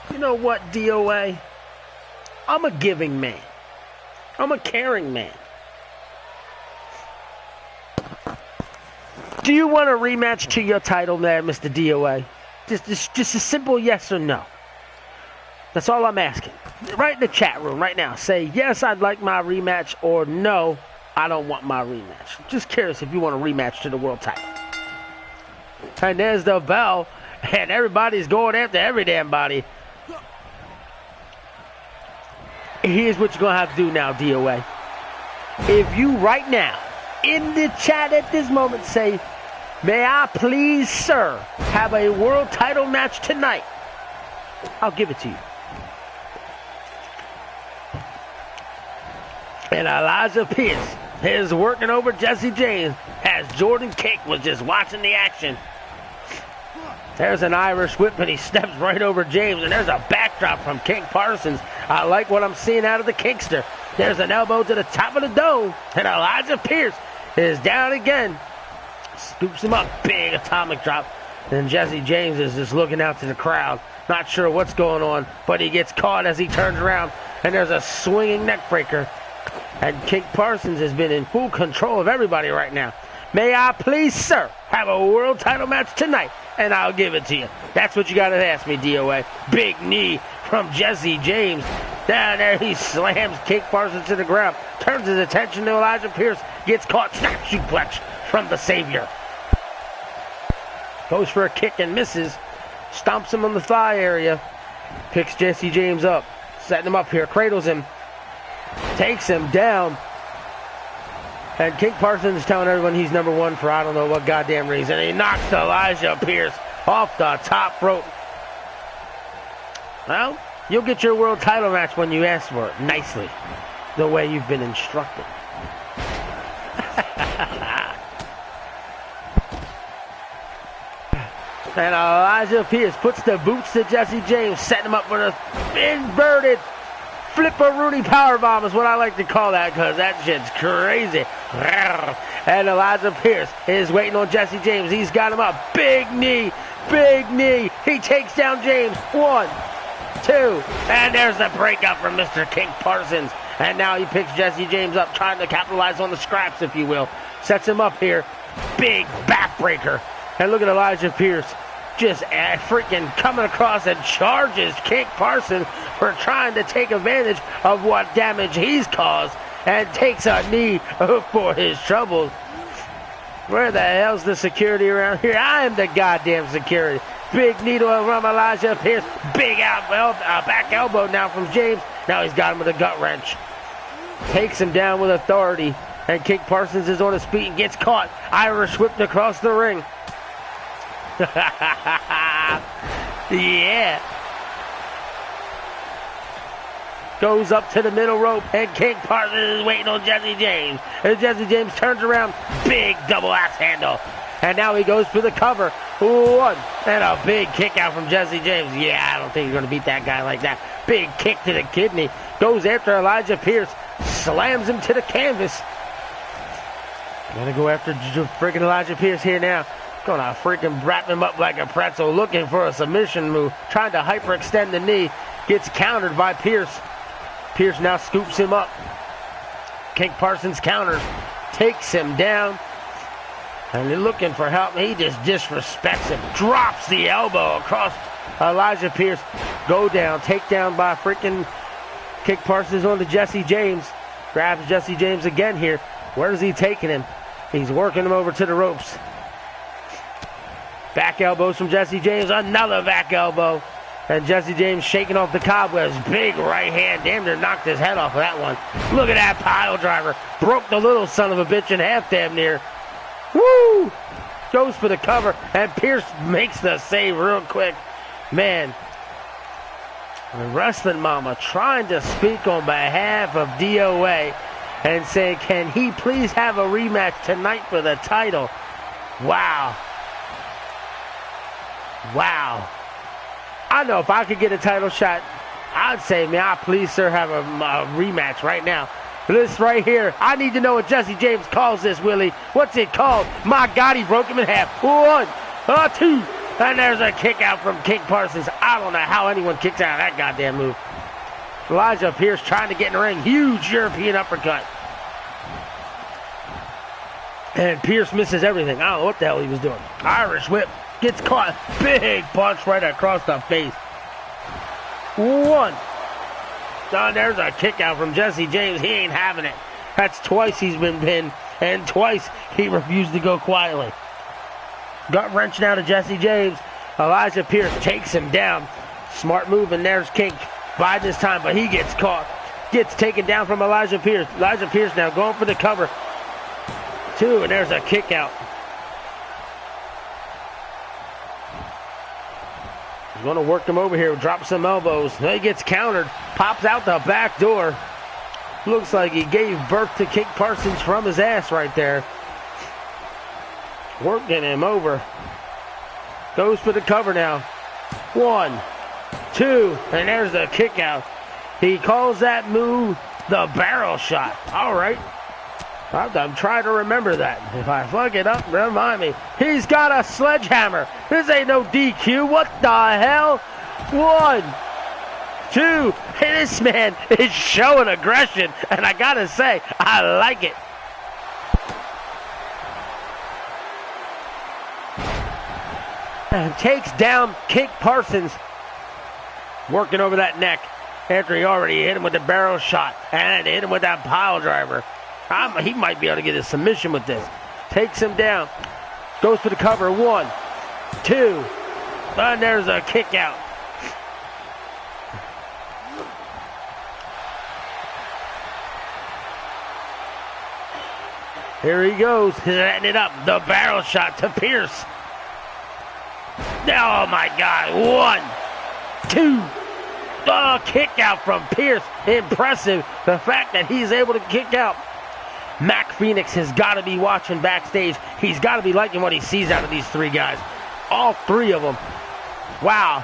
You know what, DOA? I'm a giving man. I'm a caring man. Do you want a rematch to your title there, Mr. DOA? Just a simple yes or no. That's all I'm asking. Right in the chat room right now. Say, yes, I'd like my rematch, or no, I don't want my rematch. Just curious if you want a rematch to the world title. And there's the bell, and everybody's going after every damn body. Here's what you're going to have to do now, DOA. If you right now, in the chat at this moment, say, may I please, sir, have a world title match tonight, I'll give it to you. And Elijah Pierce is working over Jesse James as Jordan Cake was just watching the action. There's an Irish whip, and he steps right over James, and there's a backdrop from King Parsons. I like what I'm seeing out of the Kinkster. There's an elbow to the top of the dome, and Elijah Pierce is down again. Scoops him up, big atomic drop. And Jesse James is just looking out to the crowd, not sure what's going on, but he gets caught as he turns around, and there's a swinging neck breaker. And King Parsons has been in full control of everybody right now. May I please, sir, have a world title match tonight, and I'll give it to you. That's what you got to ask me, DOA. Big knee from Jesse James. Down there, he slams King Parsons to the ground, turns his attention to Elijah Pierce, gets caught, snap suplex from the Savior. Goes for a kick and misses, stomps him on the thigh area, picks Jesse James up, setting him up here, cradles him, takes him down. And King Parsons is telling everyone he's number one for I don't know what goddamn reason. He knocks Elijah Pierce off the top rope. Well, you'll get your world title match when you ask for it, nicely, the way you've been instructed. And Elijah Pierce puts the boots to Jesse James, setting him up for the inverted flipperoonie powerbomb is what I like to call that, because that shit's crazy. And Elijah Pierce is waiting on Jesse James. He's got him up. Big knee. Big knee. He takes down James. 1, 2. And there's the breakup from Mr. King Parsons. And now he picks Jesse James up, trying to capitalize on the scraps, if you will. Sets him up here. Big backbreaker. And look at Elijah Pierce. Just freaking coming across and charges King Parsons for trying to take advantage of what damage he's caused and takes a knee for his troubles. Where the hell's the security around here? I am the goddamn security. Big needle from Elijah Pierce. Big back elbow now from James. Now he's got him with a gut wrench. Takes him down with authority. And King Parsons is on his feet and gets caught. Irish whipped across the ring. Yeah. Goes up to the middle rope, and King Parsons is waiting on Jesse James. And Jesse James turns around, big double axe handle. And now he goes for the cover. 1, and a big kick out from Jesse James. Yeah, I don't think he's going to beat that guy like that. Big kick to the kidney. Goes after Elijah Pierce, slams him to the canvas. Gonna go after freaking Elijah Pierce here now. Gonna freaking wrap him up like a pretzel, looking for a submission move, trying to hyperextend the knee. Gets countered by Pierce. Pierce now scoops him up. King Parsons counters, takes him down, and they're looking for help. He just disrespects him, drops the elbow across Elijah Pierce. Go down, take down by freaking King Parsons on to Jesse James. Grabs Jesse James again here. Where's he taking him? He's working him over to the ropes. Back elbows from Jesse James, another back elbow. And Jesse James shaking off the cobwebs. Big right hand. Damn near knocked his head off of that one. Look at that pile driver. Broke the little son of a bitch in half damn near. Woo! Goes for the cover. And Pierce makes the save real quick. Man. Wrestling Mama trying to speak on behalf of DOA. And say, can he please have a rematch tonight for the title? Wow. Wow. I know if I could get a title shot, I'd say, may I please, sir, have a rematch right now. This right here, I need to know what Jesse James calls this, Willie. What's it called? My God, he broke him in half. 1, 2, and there's a kick out from King Parsons. I don't know how anyone kicks out of that goddamn move. Elijah Pierce trying to get in the ring. Huge European uppercut. And Pierce misses everything. I don't know what the hell he was doing. Irish whip. Gets caught. Big punch right across the face. 1. Oh, there's a kick out from Jesse James. He ain't having it. That's twice he's been pinned. And twice he refused to go quietly. Gut wrench now to Jesse James. Elijah Pierce takes him down. Smart move, and there's King biding his time, but he gets caught. Gets taken down from Elijah Pierce. Elijah Pierce now going for the cover. 2, and there's a kick out. He's going to work him over here, drop some elbows. He gets countered, pops out the back door. Looks like he gave birth to King Parsons from his ass right there. Working him over. Goes for the cover now. 1, 2, and there's the kick out. He calls that move the barrel shot. All right. I'm trying to remember that. If I fuck it up, remind me. He's got a sledgehammer. This ain't no DQ. What the hell? 1, 2. Hey, this man is showing aggression, and I gotta say, I like it. And takes down King Parsons. Working over that neck after he already hit him with the barrel shot and hit him with that pile driver. He might be able to get a submission with this. Takes him down. Goes for the cover. 1, 2. And there's a kick out. Here he goes. Setting it up. The barrel shot to Pierce. Oh my God. 1, 2. Oh, kick out from Pierce. Impressive. The fact that he's able to kick out. Mac Phoenix has got to be watching backstage. He's got to be liking what he sees out of these 3 guys. All 3 of them. Wow.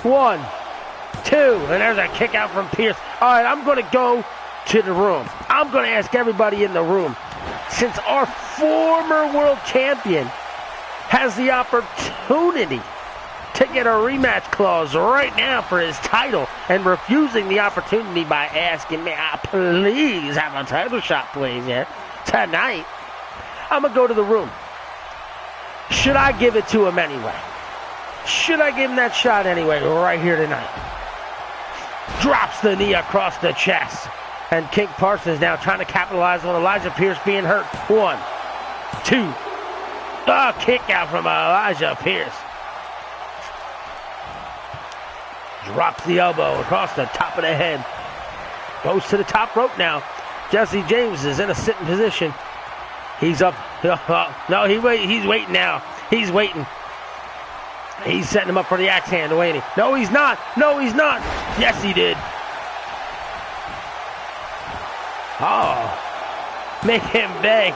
1, 2. And there's a kick out from Pierce. All right, I'm going to go to the room. I'm going to ask everybody in the room. Since our former world champion has the opportunity to get a rematch clause right now for his title and refusing the opportunity by asking me, please have a title shot, please, yeah, tonight. I'm going to go to the room. Should I give it to him anyway? Should I give him that shot anyway right here tonight? Drops the knee across the chest. And King Parsons now trying to capitalize on Elijah Pierce being hurt. 1, 2. Oh, kick out from Elijah Pierce. Drops the elbow across the top of the head. Goes to the top rope now. Jesse James is in a sitting position. He's up. No, he's waiting now. He's waiting. He's setting him up for the axe handle, ain't he? No, he's not. No, he's not. Yes, he did. Oh, make him beg.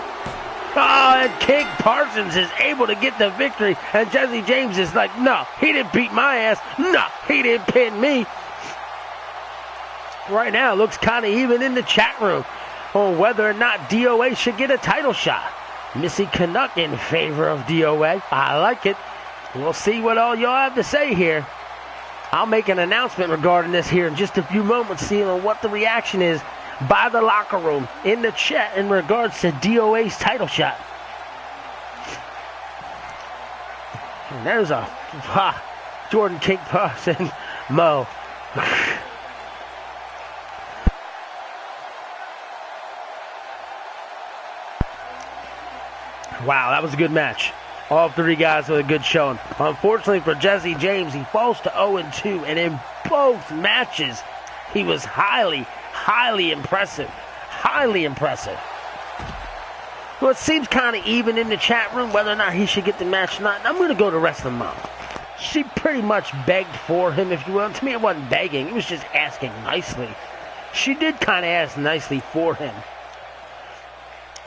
Oh, and King Parsons is able to get the victory. And Jesse James is like, no, he didn't beat my ass. No, he didn't pin me. Right now, it looks kind of even in the chat room on whether or not DOA should get a title shot. Missy Canuck in favor of DOA. I like it. We'll see what all y'all have to say here. I'll make an announcement regarding this here in just a few moments, seeing what the reaction is by the locker room in the chat in regards to DOA's title shot. And there's a Jordan King Parsons, Mo. Wow, that was a good match. All three guys with a good showing. Unfortunately for Jesse James, he falls to 0-2, and in both matches, he was highly, highly impressive. Highly impressive. Well, it seems kind of even in the chat room whether or not he should get the match or not. I'm going to go to Wrestling Mom. She pretty much begged for him, if you will. To me, it wasn't begging. It was just asking nicely. She did kind of ask nicely for him.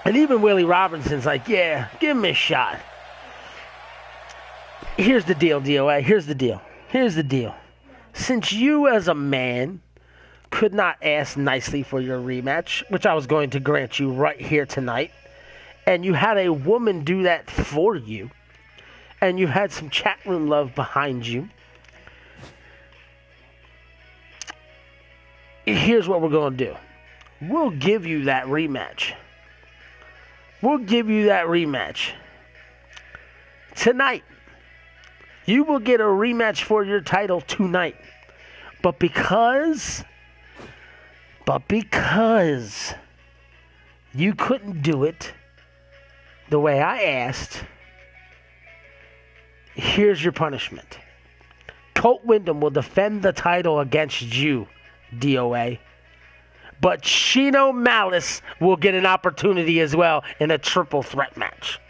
And even Willie Robinson's like, yeah, give him a shot. Here's the deal, DOA. Here's the deal. Here's the deal. Since you as a man could not ask nicely for your rematch, which I was going to grant you right here tonight, and you had a woman do that for you, and you had some chat room love behind you, here's what we're going to do. We'll give you that rematch. We'll give you that rematch. Tonight. You will get a rematch for your title tonight. But because you couldn't do it the way I asked, here's your punishment. Colt Windham will defend the title against you, DOA. But Chino Malice will get an opportunity as well in a triple threat match.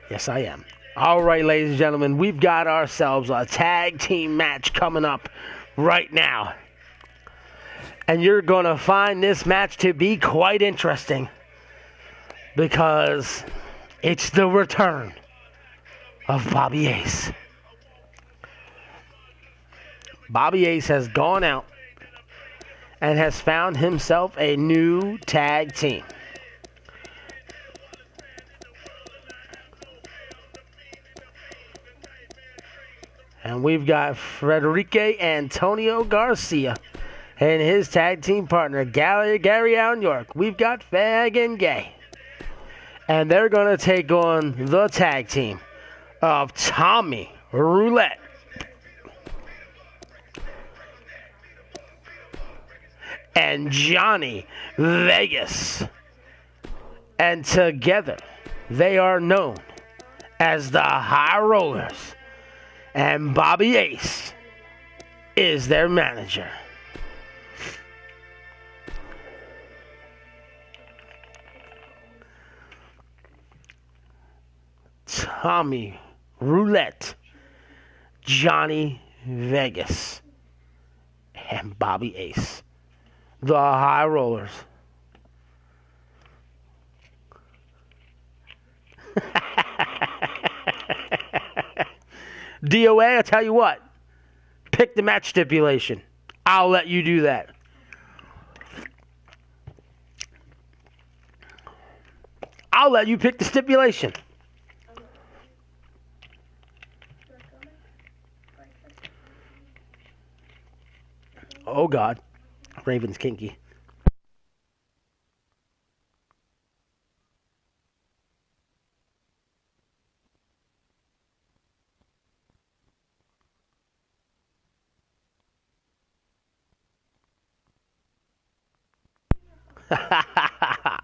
Yes, I am. All right, ladies and gentlemen, we've got ourselves a tag team match coming up right now. And you're going to find this match to be quite interesting because it's the return of Bobby Ace. Bobby Ace has gone out and has found himself a new tag team. And we've got Frederique Antonio Garcia and his tag team partner, Gary Allen York. We've got Fag and Gay. And they're going to take on the tag team of Tommy Roulette and Johnny Vegas. And together, they are known as the High Rollers. And Bobby Ace is their manager. Tommy Roulette, Johnny Vegas, and Bobby Ace, the High Rollers. DOA, I'll tell you what. Pick the match stipulation. I'll let you do that. I'll let you pick the stipulation. Oh, God. Raven's kinky.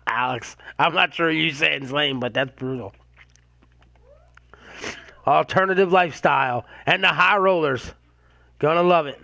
Alex, I'm not sure you saying it's lame, but that's brutal. Alternative lifestyle and the High Rollers. Gonna love it.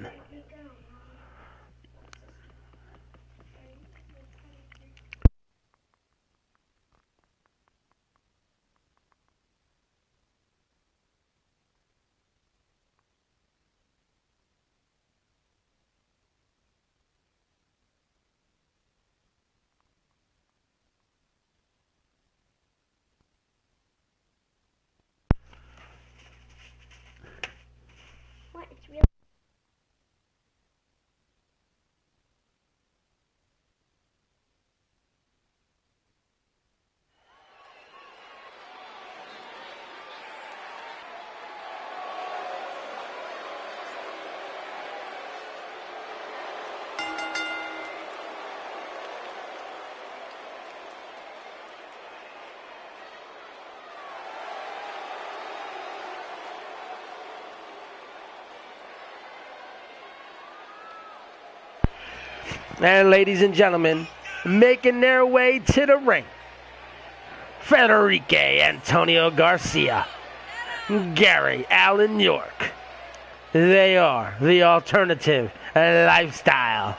And ladies and gentlemen, making their way to the ring, Federico Antonio Garcia, Gary Allen York. They are the Alternative Lifestyle.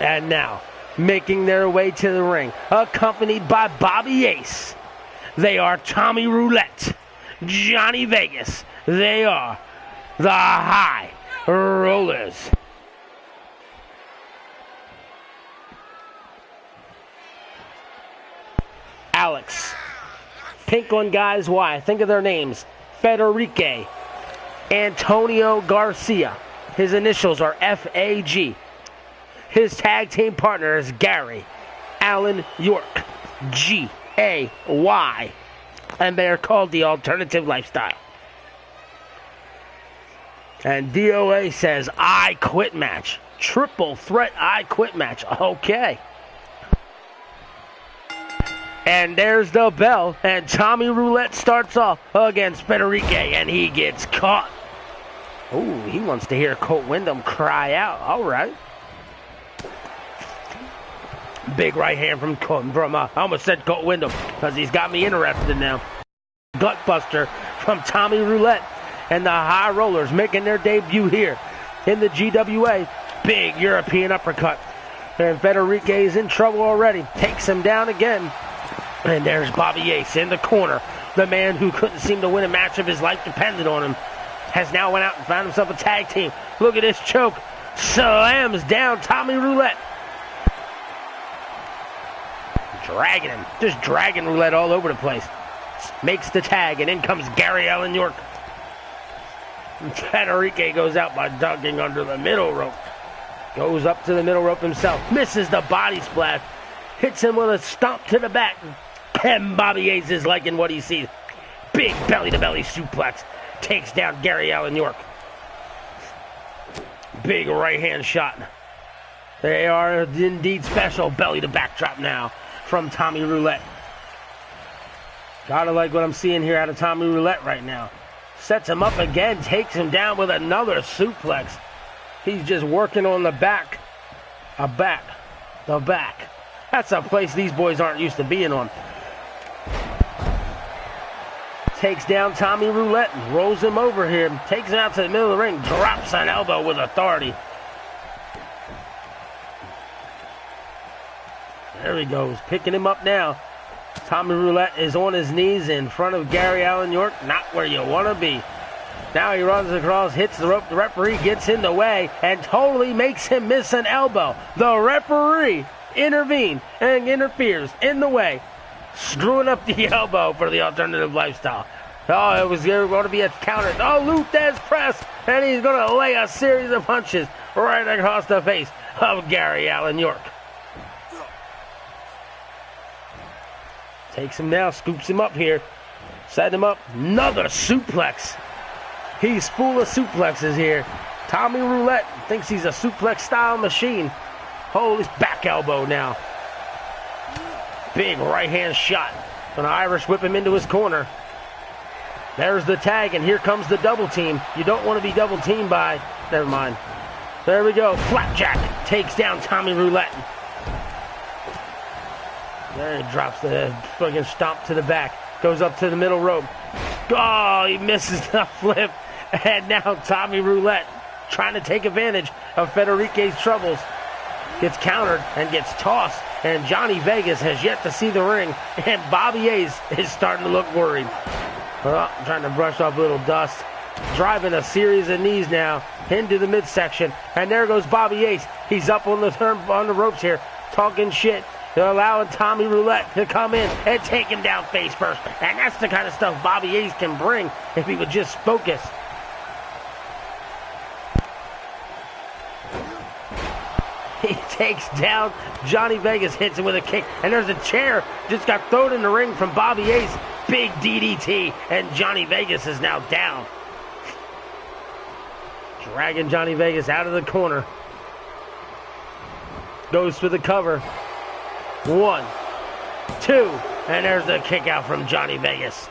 And now, making their way to the ring, accompanied by Bobby Ace, they are Tommy Roulette, Johnny Vegas. They are the High Rollers. Alex. Pink on guys, why? Think of their names. Federico Antonio Garcia. His initials are FAG. His tag team partner is Gary Allen York, GAY, and they are called the Alternative Lifestyle. And DOA says, I quit match. Triple threat I quit match. Okay. And there's the bell, and Tommy Roulette starts off against Federico, and he gets caught. Ooh, he wants to hear Colt Windham cry out. All right. Big right hand I almost said Colt Windham because he's got me interested now. Gutbuster from Tommy Roulette and the High Rollers making their debut here in the GWA. Big European uppercut. And Federico's in trouble already. Takes him down again. And there's Bobby Ace in the corner. The man who couldn't seem to win a match of his life depended on him has now went out and found himself a tag team. Look at this choke. Slams down Tommy Roulette. Dragging him. Just dragging Roulette all over the place. Makes the tag, and in comes Gary Allen York. Federico goes out by ducking under the middle rope. Goes up to the middle rope himself. Misses the body splash. Hits him with a stomp to the back. And Bobby Ace is liking what he sees. Big belly-to-belly suplex. Takes down Gary Allen York. Big right-hand shot. They are indeed special. Belly-to-back drop now from Tommy Roulette. Gotta like what I'm seeing here out of Tommy Roulette right now. Sets him up again, takes him down with another suplex. He's just working on the back. The back. That's a place these boys aren't used to being on. Takes down Tommy Roulette and rolls him over here. Takes him out to the middle of the ring. Drops an elbow with authority. There he goes, picking him up now. Tommy Roulette is on his knees in front of Gary Allen York. Not where you want to be. Now he runs across, hits the rope. The referee gets in the way and totally makes him miss an elbow. The referee intervenes and interferes in the way, screwing up the elbow for the Alternative Lifestyle. Oh, it was going to be a counter. Oh, Luthez press, and he's going to lay a series of punches right across the face of Gary Allen York. Takes him now, scoops him up here. Set him up. Another suplex. He's full of suplexes here. Tommy Roulette thinks he's a suplex-style machine. Holy back elbow now. Big right-hand shot. Gonna Irish whip him into his corner. There's the tag, and here comes the double team. You don't want to be double teamed by... Never mind. There we go. Flapjack takes down Tommy Roulette. There he drops the fucking stomp to the back. Goes up to the middle rope. Oh, he misses the flip. And now Tommy Roulette trying to take advantage of Federico's troubles. Gets countered and gets tossed. And Johnny Vegas has yet to see the ring. And Bobby Ace is starting to look worried. Trying to brush off a little dust. Driving a series of knees now into the midsection. And there goes Bobby Ace. He's up on the ropes here, talking shit. They're allowing Tommy Roulette to come in and take him down face first. And that's the kind of stuff Bobby Ace can bring if he would just focus. He takes down Johnny Vegas, hits him with a kick, and there's a chair just got thrown in the ring from Bobby Ace. Big DDT, and Johnny Vegas is now down. Dragging Johnny Vegas out of the corner. Goes for the cover. 1, 2, and there's the kick out from Johnny Vegas.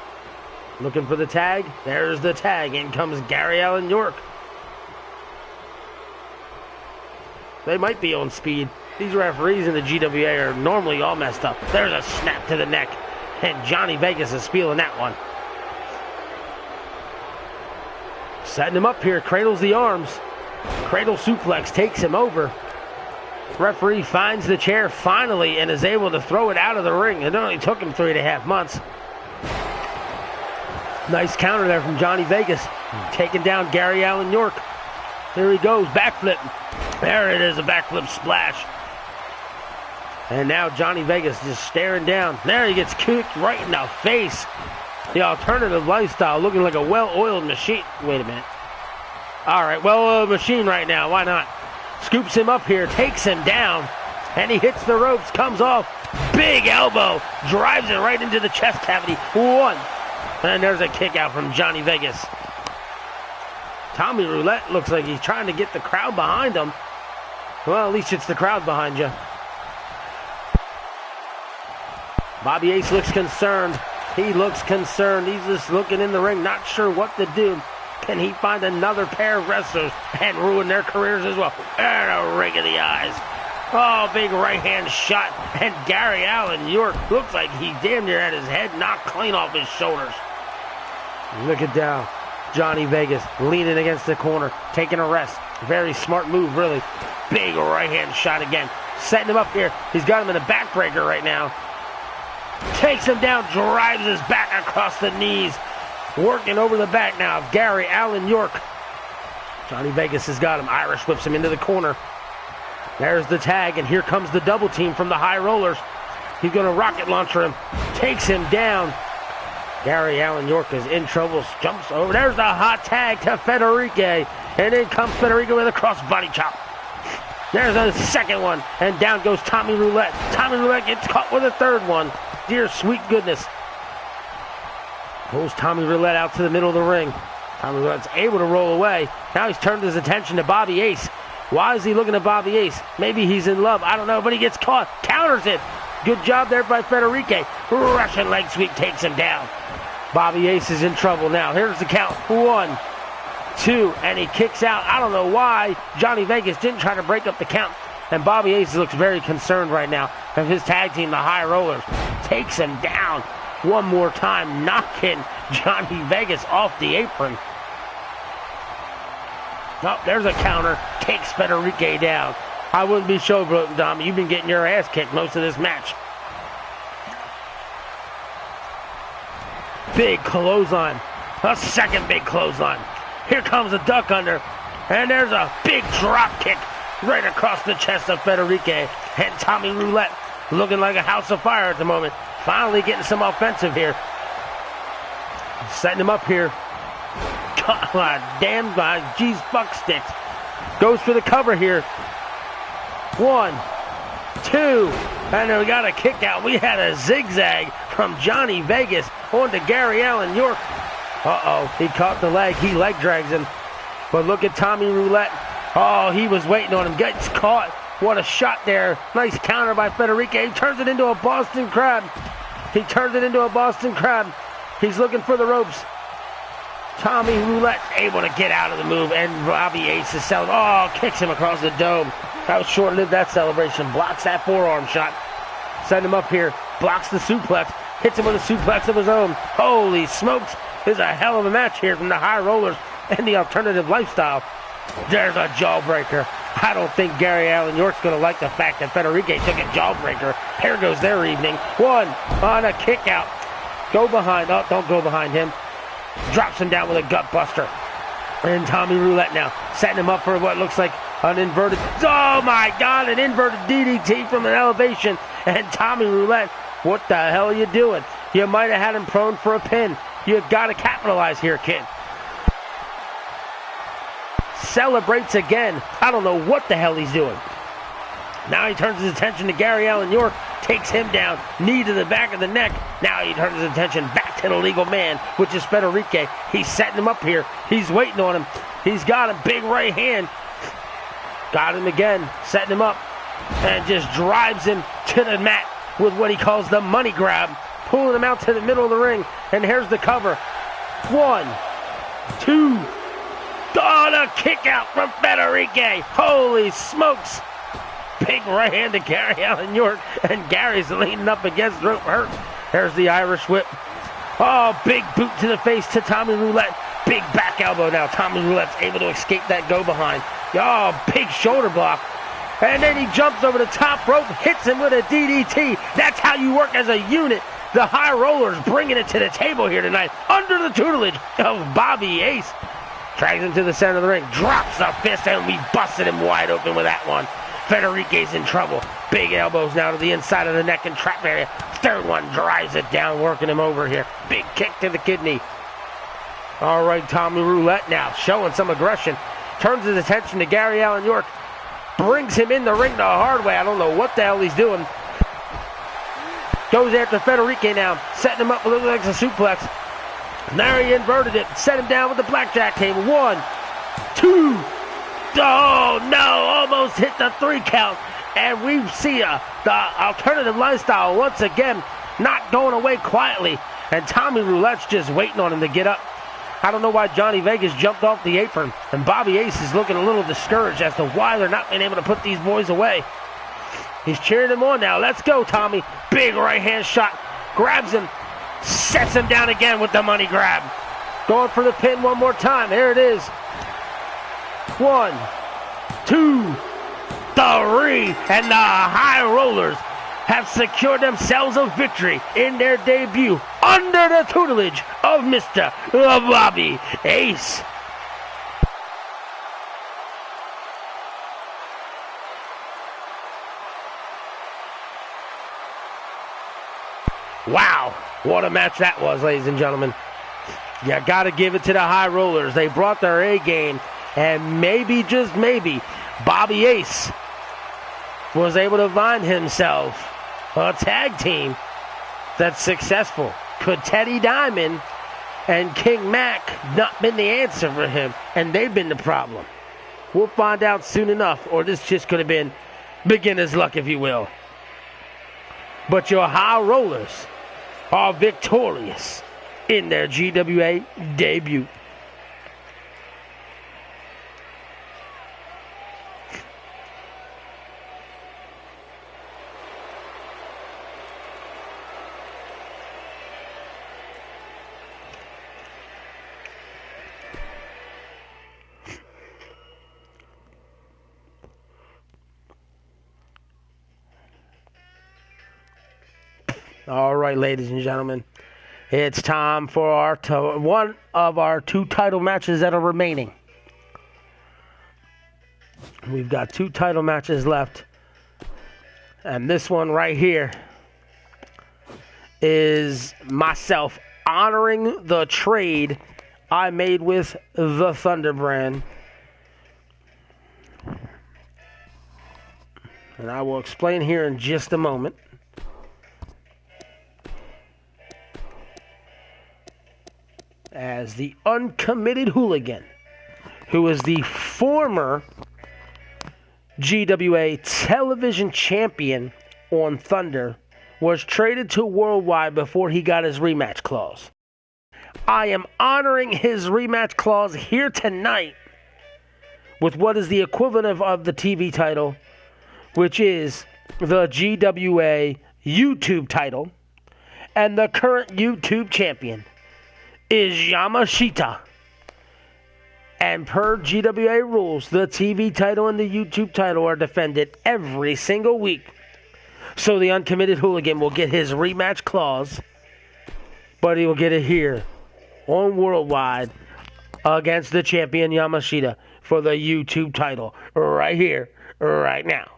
Looking for the tag. There's the tag. In comes Gary Allen York. They might be on speed. These referees in the GWA are normally all messed up. There's a snap to the neck, and Johnny Vegas is feeling that one. Setting him up here, cradles the arms. Cradle suplex takes him over. Referee finds the chair finally and is able to throw it out of the ring. It only took him 3.5 months. Nice counter there from Johnny Vegas. Taking down Gary Allen York. Here he goes, backflip. There it is, a backflip splash. And now Johnny Vegas just staring down. There he gets kicked right in the face. The alternative lifestyle looking like a well-oiled machine. Wait a minute. All right, well-oiled machine right now. Why not? Scoops him up here, takes him down, and he hits the ropes, comes off. Big elbow, drives it right into the chest cavity. 1. And there's a kick out from Johnny Vegas. Tommy Roulette looks like he's trying to get the crowd behind him. Well, at least it's the crowd behind you. Bobby Ace looks concerned. He looks concerned. He's just looking in the ring, not sure what to do. Can he find another pair of wrestlers and ruin their careers as well? And a rig of the eyes. Oh, big right hand shot. And Gary Allen York looks like he damn near had his head knocked clean off his shoulders. Look at down. Johnny Vegas leaning against the corner, taking a rest. Very smart move, really. Big right hand shot again. Setting him up here. He's got him in a backbreaker right now. Takes him down, drives his back across the knees. Working over the back now of Gary Allen York. Johnny Vegas has got him. Irish whips him into the corner. There's the tag, and here comes the double team from the High Rollers. He's going to rocket launcher him. Takes him down. Gary Allen York is in trouble. Jumps over. There's the hot tag to Federico. And in comes Federico with a crossbody chop. There's a second one. And down goes Tommy Roulette. Tommy Roulette gets caught with a third one. Dear sweet goodness. Pulls Tommy Roulette out to the middle of the ring. Tommy Roulette's able to roll away. Now he's turned his attention to Bobby Ace. Why is he looking at Bobby Ace? Maybe he's in love. I don't know, but he gets caught. Counters it. Good job there by Federico. Russian leg sweep takes him down. Bobby Ace is in trouble now. Here's the count. 1, 2, and he kicks out. I don't know why Johnny Vegas didn't try to break up the count. And Bobby Ace looks very concerned right now. And his tag team, the High Rollers, takes him down. One more time, knocking Johnny Vegas off the apron. Oh, there's a counter. Takes Federico down. I wouldn't be showboating, Dom. You've been getting your ass kicked most of this match. Big clothesline. A second big clothesline. Here comes a duck under. And there's a big drop kick right across the chest of Federico. And Tommy Roulette looking like a house of fire at the moment. Finally getting some offensive here. Setting him up here. God damn, geez, fuck sticks. Goes for the cover here. 1, 2, and then we got a kick out. We had a zigzag from Johnny Vegas onto Gary Allen York. Uh-oh, he caught the leg. He leg drags him. But look at Tommy Roulette. Oh, he was waiting on him. Gets caught. What a shot there. Nice counter by Federico. He turns it into a Boston Crab. He turns it into a Boston Crab. He's looking for the ropes. Tommy Roulette able to get out of the move, and Bobby Ace is selling. Oh, kicks him across the dome. That was short-lived, that celebration. Blocks that forearm shot. Send him up here. Blocks the suplex. Hits him with a suplex of his own. Holy smokes. This is a hell of a match here from the High Rollers and the Alternative Lifestyle. There's a jawbreaker. I don't think Gary Allen York's going to like the fact that Federico took a jawbreaker. Here goes their evening. 1 on a kick out. Go behind. Oh, don't go behind him. Drops him down with a gut buster. And Tommy Roulette now setting him up for what looks like an inverted. Oh my God, an inverted DDT from an elevation. And Tommy Roulette, what the hell are you doing? You might have had him prone for a pin. You got to capitalize here, kid. Celebrates again. I don't know what the hell he's doing. Now he turns his attention to Gary Allen York, takes him down, knee to the back of the neck. Now he turns his attention back to the legal man, which is Federico. He's setting him up here. He's waiting on him. He's got a big right hand. Got him again, setting him up, and just drives him to the mat with what he calls the money grab, pulling him out to the middle of the ring. And here's the cover. 1, 2. Oh, the kick out from Federico. Holy smokes. Big right hand to Gary Allen York, and Gary's leaning up against rope hurt. There's the Irish whip. Oh, big boot to the face to Tommy Roulette. Big back elbow now. Tommy Roulette's able to escape that go behind. Oh, big shoulder block. And then he jumps over the top rope, hits him with a DDT. That's how you work as a unit. The High Rollers bringing it to the table here tonight under the tutelage of Bobby Ace. Drags him to the center of the ring, drops the fist, and we busted him wide open with that one. Federico's in trouble. Big elbows now to the inside of the neck and trap area. Third one drives it down, working him over here. Big kick to the kidney. All right, Tommy Roulette now showing some aggression. Turns his attention to Gary Allen York. Brings him in the ring the hard way. I don't know what the hell he's doing. Goes after Federico now, setting him up with a suplex. There he inverted it. Set him down with the blackjack table. 1, 2. Oh, no, almost hit the 3 count. And we see the alternative lifestyle once again not going away quietly. And Tommy Roulette's just waiting on him to get up. I don't know why Johnny Vegas jumped off the apron. And Bobby Ace is looking a little discouraged as to why they're not being able to put these boys away. He's cheering him on now. Let's go, Tommy. Big right hand shot. Grabs him. Sets him down again with the money grab. Going for the pin one more time. Here it is. 1, 2, 3, and the High Rollers have secured themselves a victory in their debut under the tutelage of Mr. Bobby Ace. Wow, what a match that was, ladies and gentlemen. You got to give it to the High Rollers. They brought their A game. And maybe, just maybe, Bobby Ace was able to find himself a tag team that's successful. Could Teddy Diamond and King Mac not been the answer for him? And they've been the problem. We'll find out soon enough, or this just could have been beginner's luck, if you will. But your High Rollers are victorious in their GWA debut. All right, ladies and gentlemen, it's time for one of our 2 title matches that are remaining. We've got 2 title matches left, and this one right here is myself honoring the trade I made with the Thunder brand. And I will explain here in just a moment. As the uncommitted hooligan, who is the former GWA television champion on Thunder, was traded to Worldwide before he got his rematch clause. I am honoring his rematch clause here tonight with what is the equivalent of the TV title, which is the GWA YouTube title, and the current YouTube champion is Yamashita. And per GWA rules, the TV title and the YouTube title are defended every single week. So the uncommitted hooligan will get his rematch clause, but he will get it here on Worldwide against the champion Yamashita for the YouTube title right here, right now.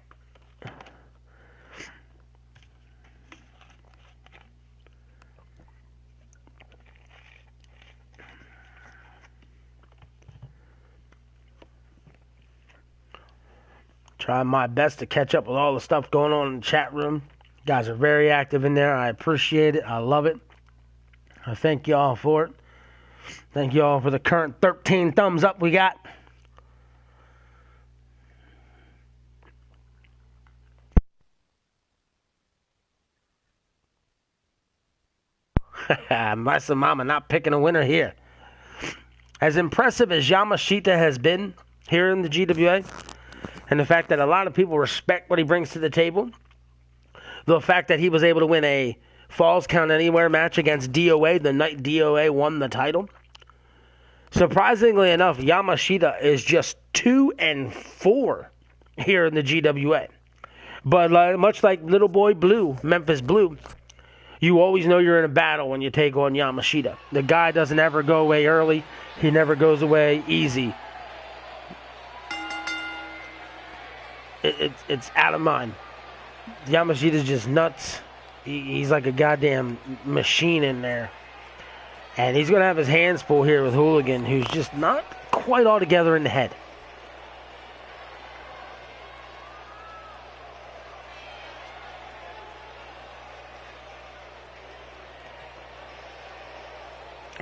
Trying my best to catch up with all the stuff going on in the chat room. You guys are very active in there. I appreciate it. I love it. I thank you all for it. Thank you all for the current 13 thumbs up we got. Masa Mama not picking a winner here. As impressive as Yamashita has been here in the GWA, and the fact that a lot of people respect what he brings to the table, the fact that he was able to win a Falls Count Anywhere match against DOA the night DOA won the title. Surprisingly enough, Yamashita is just 2-4 here in the GWA. But much like Little Boy Blue, Memphis Blue, you always know you're in a battle when you take on Yamashita. The guy doesn't ever go away early. He never goes away easy. It's out of mind. Yamashita's just nuts. He's like a goddamn machine in there. And he's going to have his hands full here with Hooligan, who's just not quite all together in the head.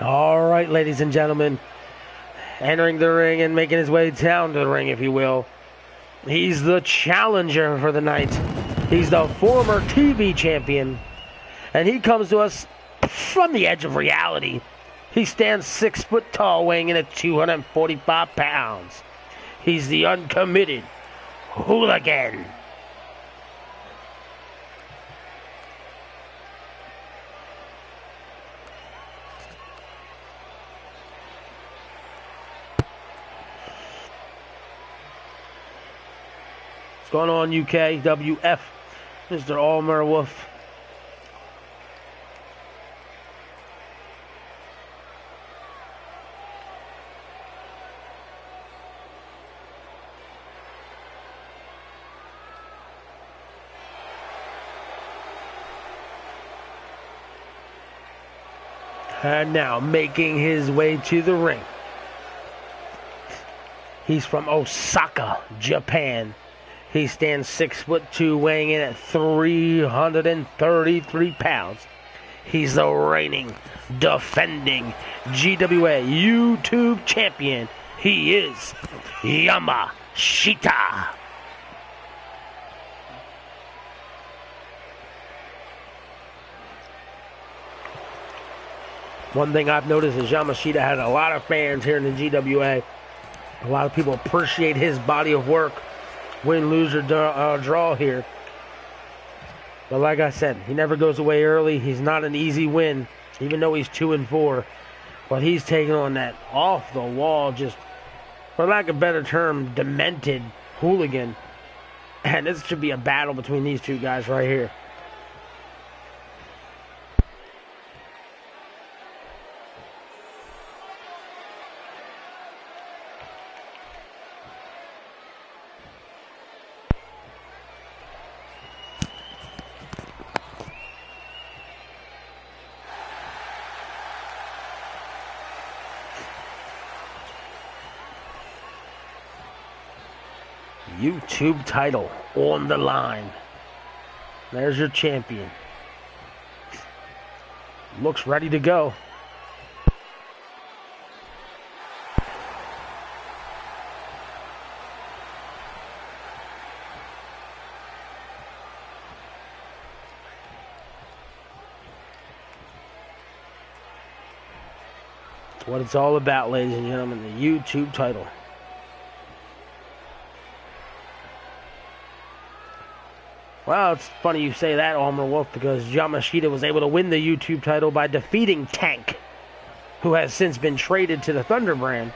All right, ladies and gentlemen, entering the ring and making his way down to the ring, if you will. He's the challenger for the night. He's the former TV champion. And he comes to us from the edge of reality. He stands 6 foot tall, weighing in at 245 pounds. He's the uncommitted Hooligan. What's going on, UKWF? Mr. Almer Wolf. And now making his way to the ring. He's from Osaka, Japan. He stands 6'2", weighing in at 333 pounds. He's the reigning, defending GWA YouTube champion. He is Yamashita. One thing I've noticed is Yamashita has a lot of fans here in the GWA. A lot of people appreciate his body of work. Win, lose, or draw here. But like I said, he never goes away early. He's not an easy win, even though he's 2-4. But he's taking on that off-the-wall, just, for lack of a better term, demented Hooligan. And this should be a battle between these two guys right here. YouTube title on the line. There's your champion. Looks ready to go. That's what it's all about, ladies and gentlemen, the YouTube title. Well, it's funny you say that, Almer Wolf, because Yamashita was able to win the YouTube title by defeating Tank, who has since been traded to the Thunder brand.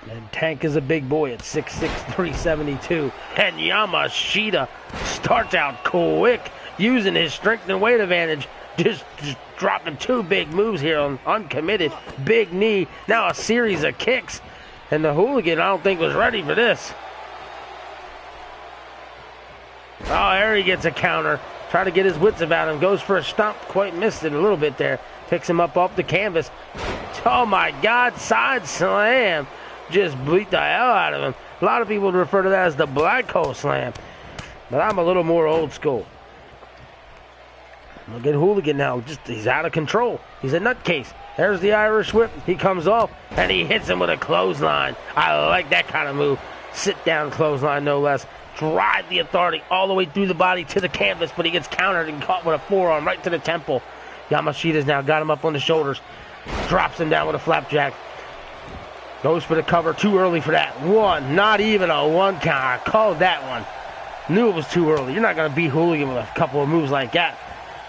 And Tank is a big boy at 6'6", 372. And Yamashita starts out quick, using his strength and weight advantage. Just dropping two big moves here on uncommitted. Big knee, now a series of kicks. And the Hooligan, I don't think, was ready for this. Oh, there he gets a counter. Try to get his wits about him. Goes for a stomp. Quite missed it a little bit there. Picks him up off the canvas. Oh, my God. Side slam. just beat the hell out of him. A lot of people refer to that as the black hole slam, but I'm a little more old school. Look at Hooligan now. He's out of control. He's a nutcase. There's the Irish whip. He comes off, and he hits him with a clothesline. I like that kind of move. Sit-down clothesline, no less. Drive the Authority all the way through the body to the canvas, but he gets countered and caught with a forearm right to the temple. Yamashita's now got him up on the shoulders. Drops him down with a flapjack. Goes for the cover. Too early for that. One. Not even a one count. I called that one. Knew it was too early. You're not going to beat Hooligan with a couple of moves like that.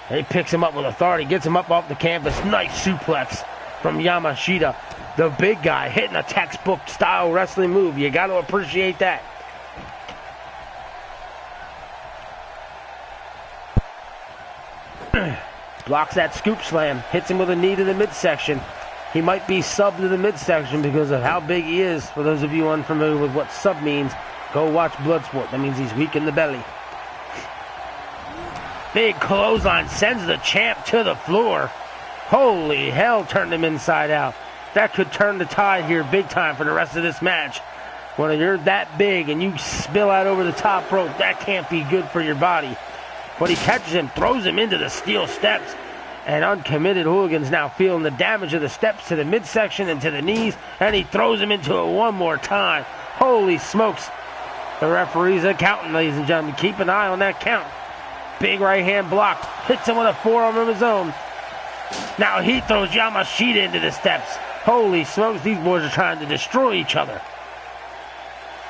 And he picks him up with authority. Gets him up off the canvas. Nice suplex from Yamashita. The big guy hitting a textbook style wrestling move. You got to appreciate that. Blocks that scoop slam. Hits him with a knee to the midsection. He might be subbed to the midsection because of how big he is. For those of you unfamiliar with what sub means, go watch Bloodsport. That means he's weak in the belly. Big clothesline sends the champ to the floor. Holy hell, turned him inside out. That could turn the tide here big time for the rest of this match. When you're that big and you spill out over the top rope, that can't be good for your body. But he catches him, throws him into the steel steps. And Uncommitted Hooligan's now feeling the damage of the steps to the midsection and to the knees. And he throws him into it one more time. Holy smokes. The referee's accounting, ladies and gentlemen. Keep an eye on that count. Big right hand block. Hits him with a forearm of his own. Now he throws Yamashita into the steps. Holy smokes, these boys are trying to destroy each other.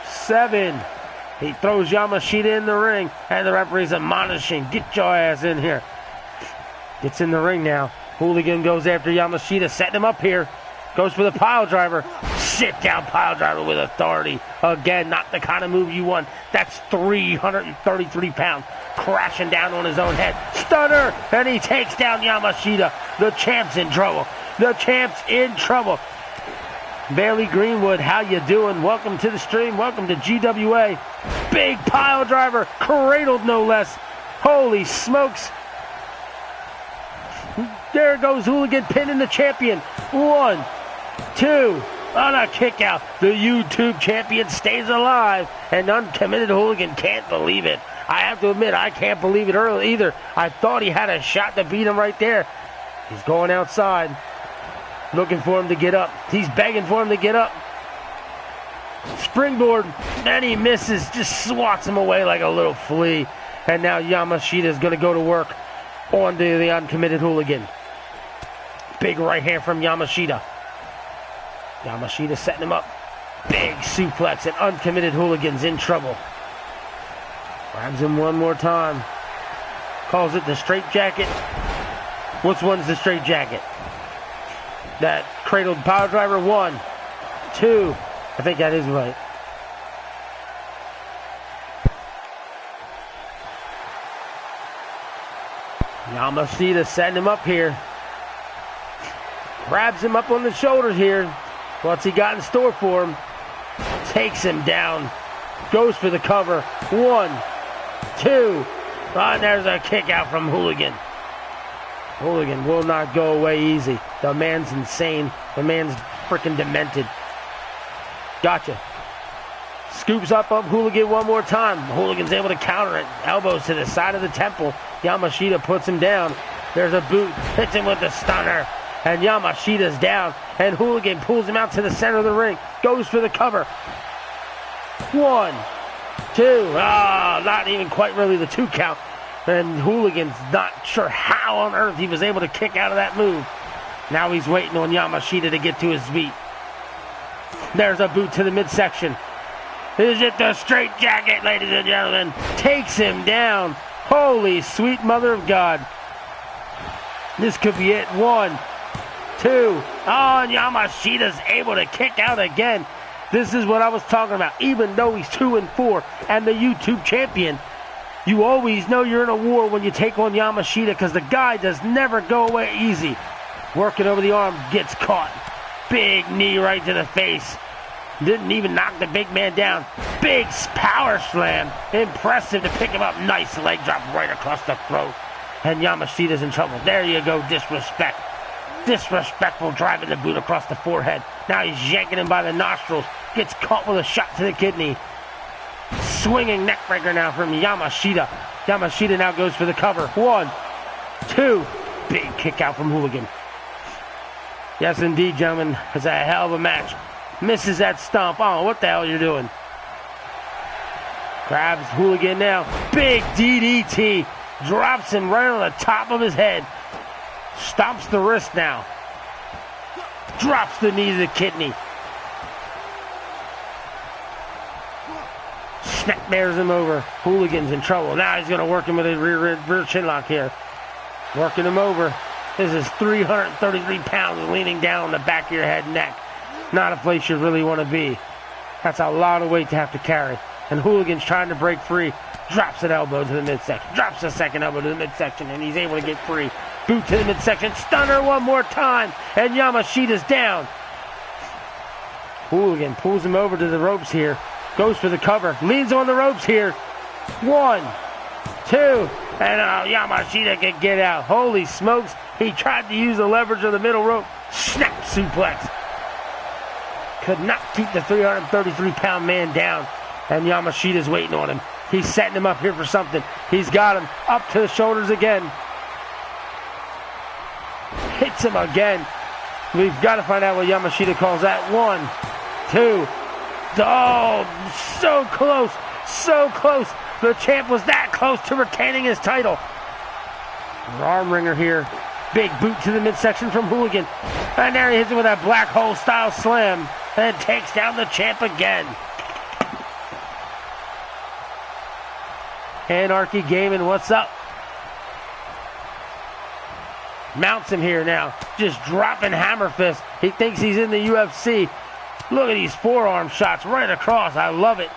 7. He throws Yamashita in the ring, and the referee's admonishing, get your ass in here. Gets in the ring now. Hooligan goes after Yamashita, setting him up here. Goes for the pile driver. Sit down pile driver with authority. Again, not the kind of move you want. That's 333 pounds. Crashing down on his own head. Stunner! And he takes down Yamashita. The champ's in trouble. The champ's in trouble. Bailey Greenwood, how you doing? Welcome to the stream. Welcome to GWA. Big pile driver. Cradled no less. Holy smokes. There goes Hooligan pinning the champion. 1, 2. On a kick out. The YouTube champion stays alive. And Uncommitted Hooligan can't believe it. I have to admit, I can't believe it early either. I thought he had a shot to beat him right there. He's going outside. Looking for him to get up. He's begging for him to get up. Springboard. And he misses. Just swats him away like a little flea. And now Yamashita is going to go to work onto the Uncommitted Hooligan. Big right hand from Yamashita. Yamashita setting him up. Big suplex, and Uncommitted Hooligan's in trouble. Grabs him one more time. Calls it the straight jacket. Which one's the straight jacket? That cradled power driver. 1, 2. I think that is right. Yamashita setting him up here. Grabs him up on the shoulders here. What's he got in store for him? Takes him down. Goes for the cover. 1, 2. And there's a kick out from Hooligan. Hooligan will not go away easy. The man's insane. The man's freaking demented. Gotcha. Scoops up Hooligan one more time. Hooligan's able to counter it. Elbows to the side of the temple. Yamashita puts him down. There's a boot. Hits him with the stunner. And Yamashita's down. And Hooligan pulls him out to the center of the ring. Goes for the cover. 1, 2. Not even quite really the 2 count. And Hooligan's not sure how on earth he was able to kick out of that move. Now he's waiting on Yamashita to get to his feet. There's a boot to the midsection. Is it the straight jacket, ladies and gentlemen? Takes him down. Holy sweet mother of God. This could be it. 1, 2. And Yamashita's able to kick out again. This is what I was talking about. Even though he's 2 and 4 and the YouTube champion, you always know you're in a war when you take on Yamashita because the guy does never go away easy. Working over the arm, gets caught. Big knee right to the face. Didn't even knock the big man down. Big power slam. Impressive to pick him up. Nice leg drop right across the throat. And Yamashita's in trouble. There you go, disrespect. Disrespectful, driving the boot across the forehead. Now he's yanking him by the nostrils. Gets caught with a shot to the kidney. Swinging neckbreaker now from Yamashita. Yamashita now goes for the cover. 1, 2. Big kick out from Hooligan. Yes, indeed, gentlemen. It's a hell of a match. Misses that stomp. Oh, what the hell you're doing? Grabs Hooligan now. Big DDT. Drops him right on the top of his head. Stomps the wrist now. Drops the knee to the kidney. Snap bears him over. Hooligan's in trouble. Now he's going to work him with a rear chin lock here. Working him over. This is 333 pounds leaning down on the back of your head and neck. Not a place you really want to be. That's a lot of weight to have to carry. And Hooligan's trying to break free. Drops an elbow to the midsection. Drops a second elbow to the midsection, and he's able to get free. Boot to the midsection. Stunner one more time. And Yamashita's down. Hooligan pulls him over to the ropes here. Goes for the cover. Leans on the ropes here. 1, 2. And Yamashita can get out. Holy smokes. He tried to use the leverage of the middle rope. Snap suplex. Could not keep the 333-pound man down. And Yamashita's waiting on him. He's setting him up here for something. He's got him up to the shoulders again. Hits him again. We've got to find out what Yamashita calls that. 1, 2. Oh, so close. So close. The champ was that close to retaining his title. Arm wringer here. Big boot to the midsection from Hooligan. And there he hits him with that black hole style slam. And takes down the champ again. Anarchy Gaming, what's up? Mounts him here now. Just dropping hammer fist. He thinks he's in the UFC. Look at these forearm shots right across. I love it.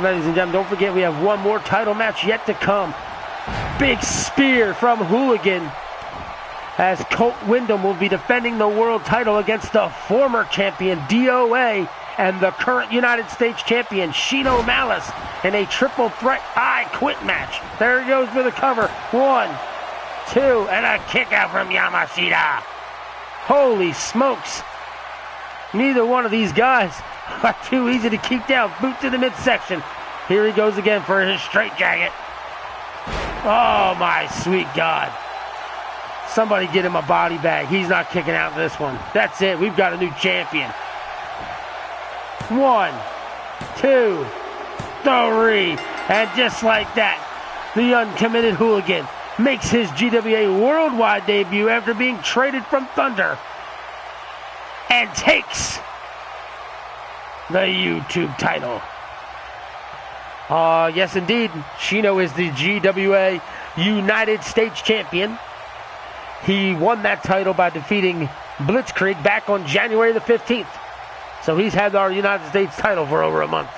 Ladies and gentlemen, don't forget we have one more title match yet to come. Big spear from Hooligan, as Colt Wyndham will be defending the world title against the former champion DOA and the current United States champion Shino Malice in a triple threat I Quit match. There he goes for the cover. 1, 2, and a kick out from Yamashita. Holy smokes. Neither one of these guys are too easy to keep down. Boot to the midsection. Here he goes again for his straitjacket. Oh my sweet God. Somebody get him a body bag. He's not kicking out this one. That's it. We've got a new champion. 1, 2, 3. And just like that, the uncommitted Hooligan makes his GWA Worldwide debut after being traded from Thunder and takes the YouTube title. Yes, indeed. Shino is the GWA United States champion. He won that title by defeating Blitzkrieg back on January the 15th. So he's had our United States title for over a month.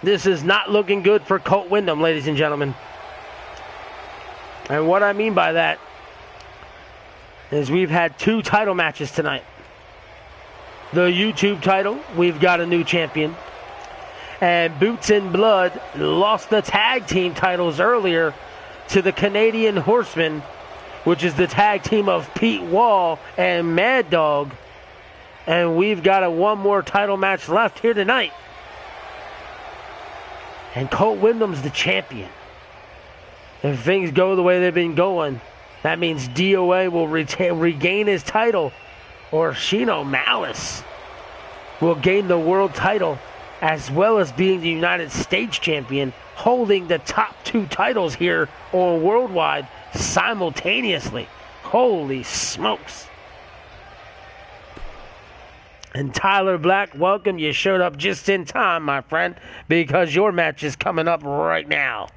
This is not looking good for Colt Wyndham, ladies and gentlemen. And what I mean by that is we've had 2 title matches tonight. The YouTube title, we've got a new champion. And Boots and Blood lost the tag team titles earlier to the Canadian Horsemen, which is the tag team of Pete Wall and Mad Dog. And we've got one more title match left here tonight. And Colt Wyndham's the champion. If things go the way they've been going, that means DOA will regain his title, or Shino Malice will gain the world title, as well as being the United States champion, holding the top 2 titles here on Worldwide simultaneously. Holy smokes. And Tyler Black, welcome. You showed up just in time, my friend, because your match is coming up right now.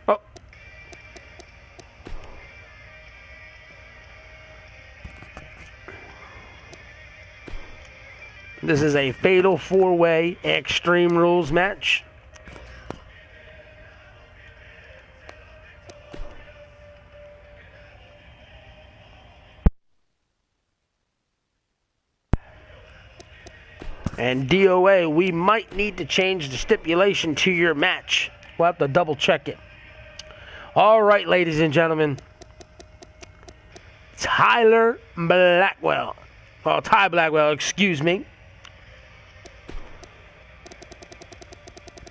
Oh, This is a fatal 4-way Extreme Rules match. And DOA, we might need to change the stipulation to your match. We'll have to double check it. All right, ladies and gentlemen. Ty Blackwell, excuse me.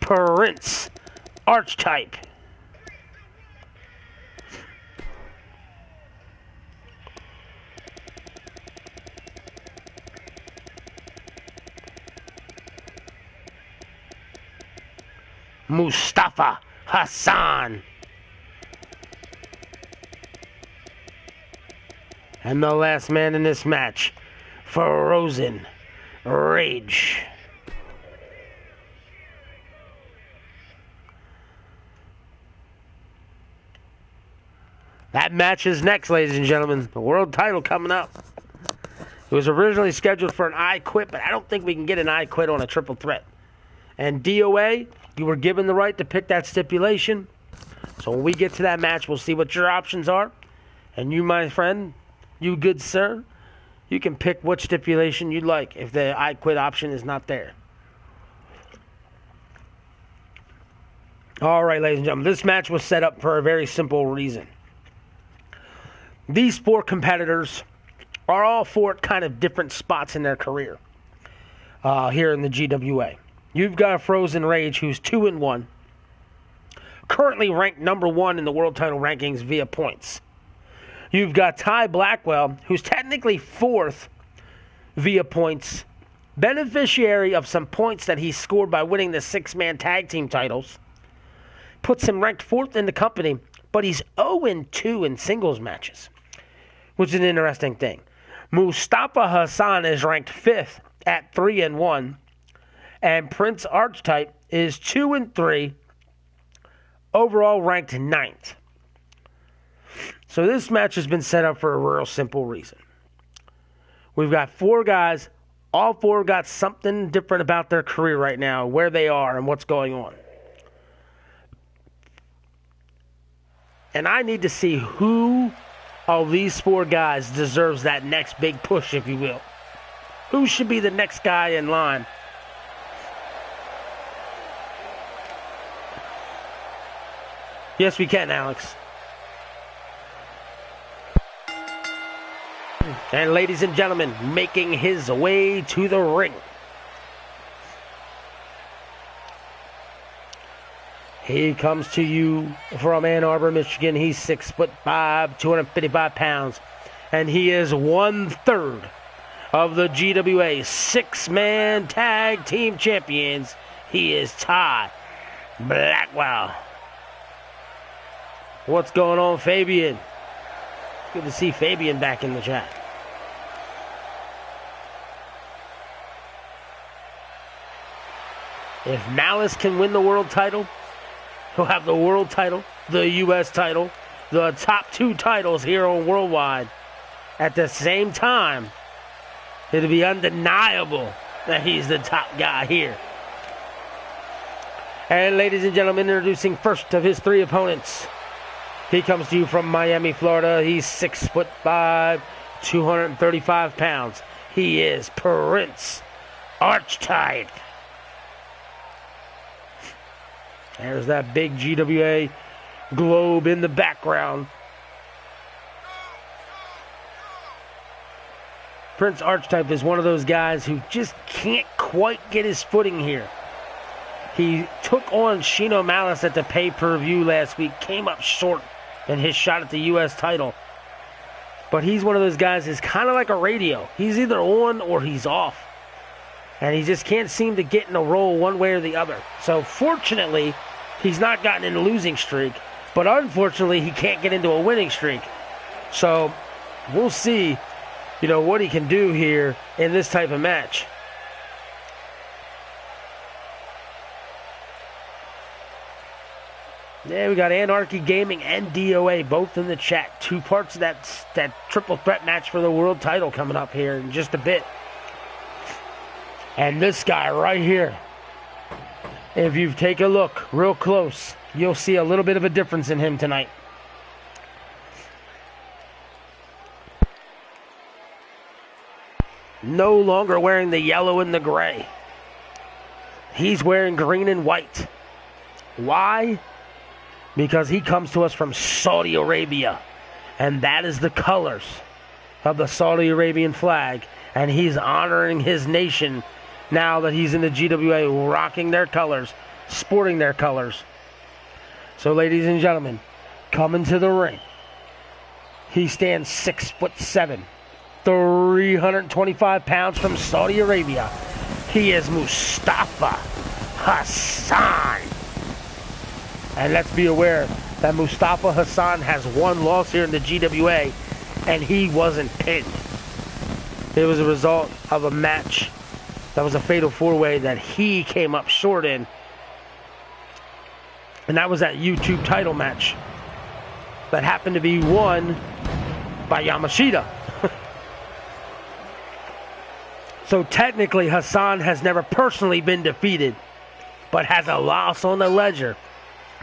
Prince Archetype. Mustafa Hassan. And the last man in this match, Frozen Rage. That match is next, ladies and gentlemen. The world title coming up. It was originally scheduled for an I Quit, but I don't think we can get an I Quit on a triple threat. And DOA, you were given the right to pick that stipulation. So when we get to that match, we'll see what your options are. And you, my friend, you good sir, you can pick what stipulation you'd like if the I Quit option is not there. All right, ladies and gentlemen, this match was set up for a very simple reason. These 4 competitors are all 4 kind of different spots in their career here in the GWA. You've got Frozen Rage, who's 2-1, currently ranked number 1 in the world title rankings via points. You've got Ty Blackwell, who's technically 4th via points, beneficiary of some points that he scored by winning the 6-man tag team titles. Puts him ranked 4th in the company, but he's 0-2 in singles matches, which is an interesting thing. Mustafa Hassan is ranked 5th at 3-1, and Prince Archetype is 2-3, overall ranked 9th. So this match has been set up for a real simple reason. We've got 4 guys. All 4 got something different about their career right now, where they are and what's going on. And I need to see who of these 4 guys deserves that next big push, if you will. Who should be the next guy in line? Yes, we can, Alex. And ladies and gentlemen, making his way to the ring, he comes to you from Ann Arbor, Michigan. He's 6'5", 255 pounds, and he is 1/3 of the GWA 6-man tag team champions. He is Ty Blackwell. What's going on, Fabian? Good to see Fabian back in the chat. If Malice can win the world title, he'll have the world title, the U.S. title, the top 2 titles here on Worldwide. At the same time, it'll be undeniable that he's the top guy here. And ladies and gentlemen, introducing first of his 3 opponents. He comes to you from Miami, Florida. He's 6'5", 235 pounds. He is Prince Archetype. There's that big GWA globe in the background. Prince Archetype is one of those guys who just can't quite get his footing here. He took on Shino Malice at the pay-per-view last week, came up short in his shot at the U.S. title. But he's one of those guys that's kind of like a radio. He's either on or he's off. And he just can't seem to get in a roll one way or the other. So fortunately, he's not gotten in a losing streak. But unfortunately, he can't get into a winning streak. So we'll see, what he can do here in this type of match. Yeah, we got Anarchy Gaming and DOA both in the chat. 2 parts of that triple threat match for the world title coming up here in just a bit. And this guy right here, if you take a look real close, you'll see a little bit of a difference in him tonight. No longer wearing the yellow and the gray. He's wearing green and white. Why? Because he comes to us from Saudi Arabia. And that is the colors of the Saudi Arabian flag. And he's honoring his nation now that he's in the GWA, rocking their colors, sporting their colors. So, ladies and gentlemen, coming to the ring. He stands 6'7", 325 pounds from Saudi Arabia. He is Mustafa Hassan. And let's be aware that Mustafa Hassan has one loss here in the GWA, and he wasn't pinned. It was a result of a match that was a fatal four-way that he came up short in. And that was that YouTube title match that happened to be won by Yamashita. So technically, Hassan has never personally been defeated, but has a loss on the ledger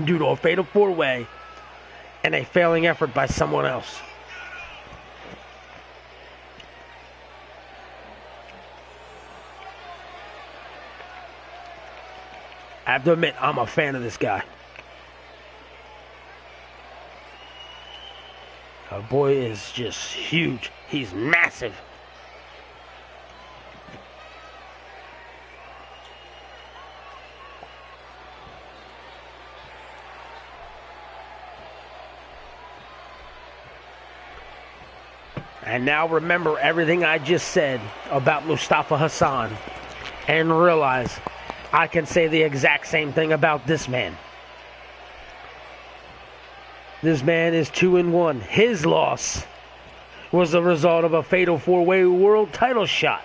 due to a fatal four-way and a failing effort by someone else. I have to admit, I'm a fan of this guy. Our boy is just huge. He's massive. And now remember everything I just said about Mustafa Hassan and realize I can say the exact same thing about this man. This man is 2-1. His loss was the result of a fatal four-way world title shot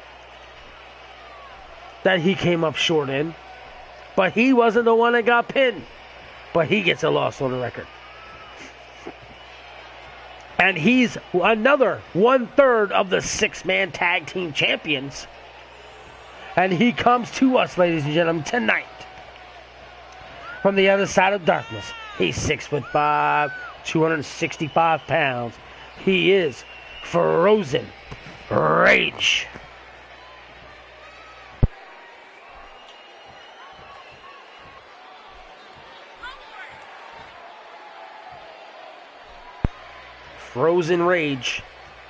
that he came up short in. But he wasn't the one that got pinned. But he gets a loss on the record. And he's another 1/3 of the six-man tag team champions. And he comes to us, ladies and gentlemen, tonight. From the other side of darkness. He's 6'5", 265 pounds. He is Frozen Rage. Frozen Rage,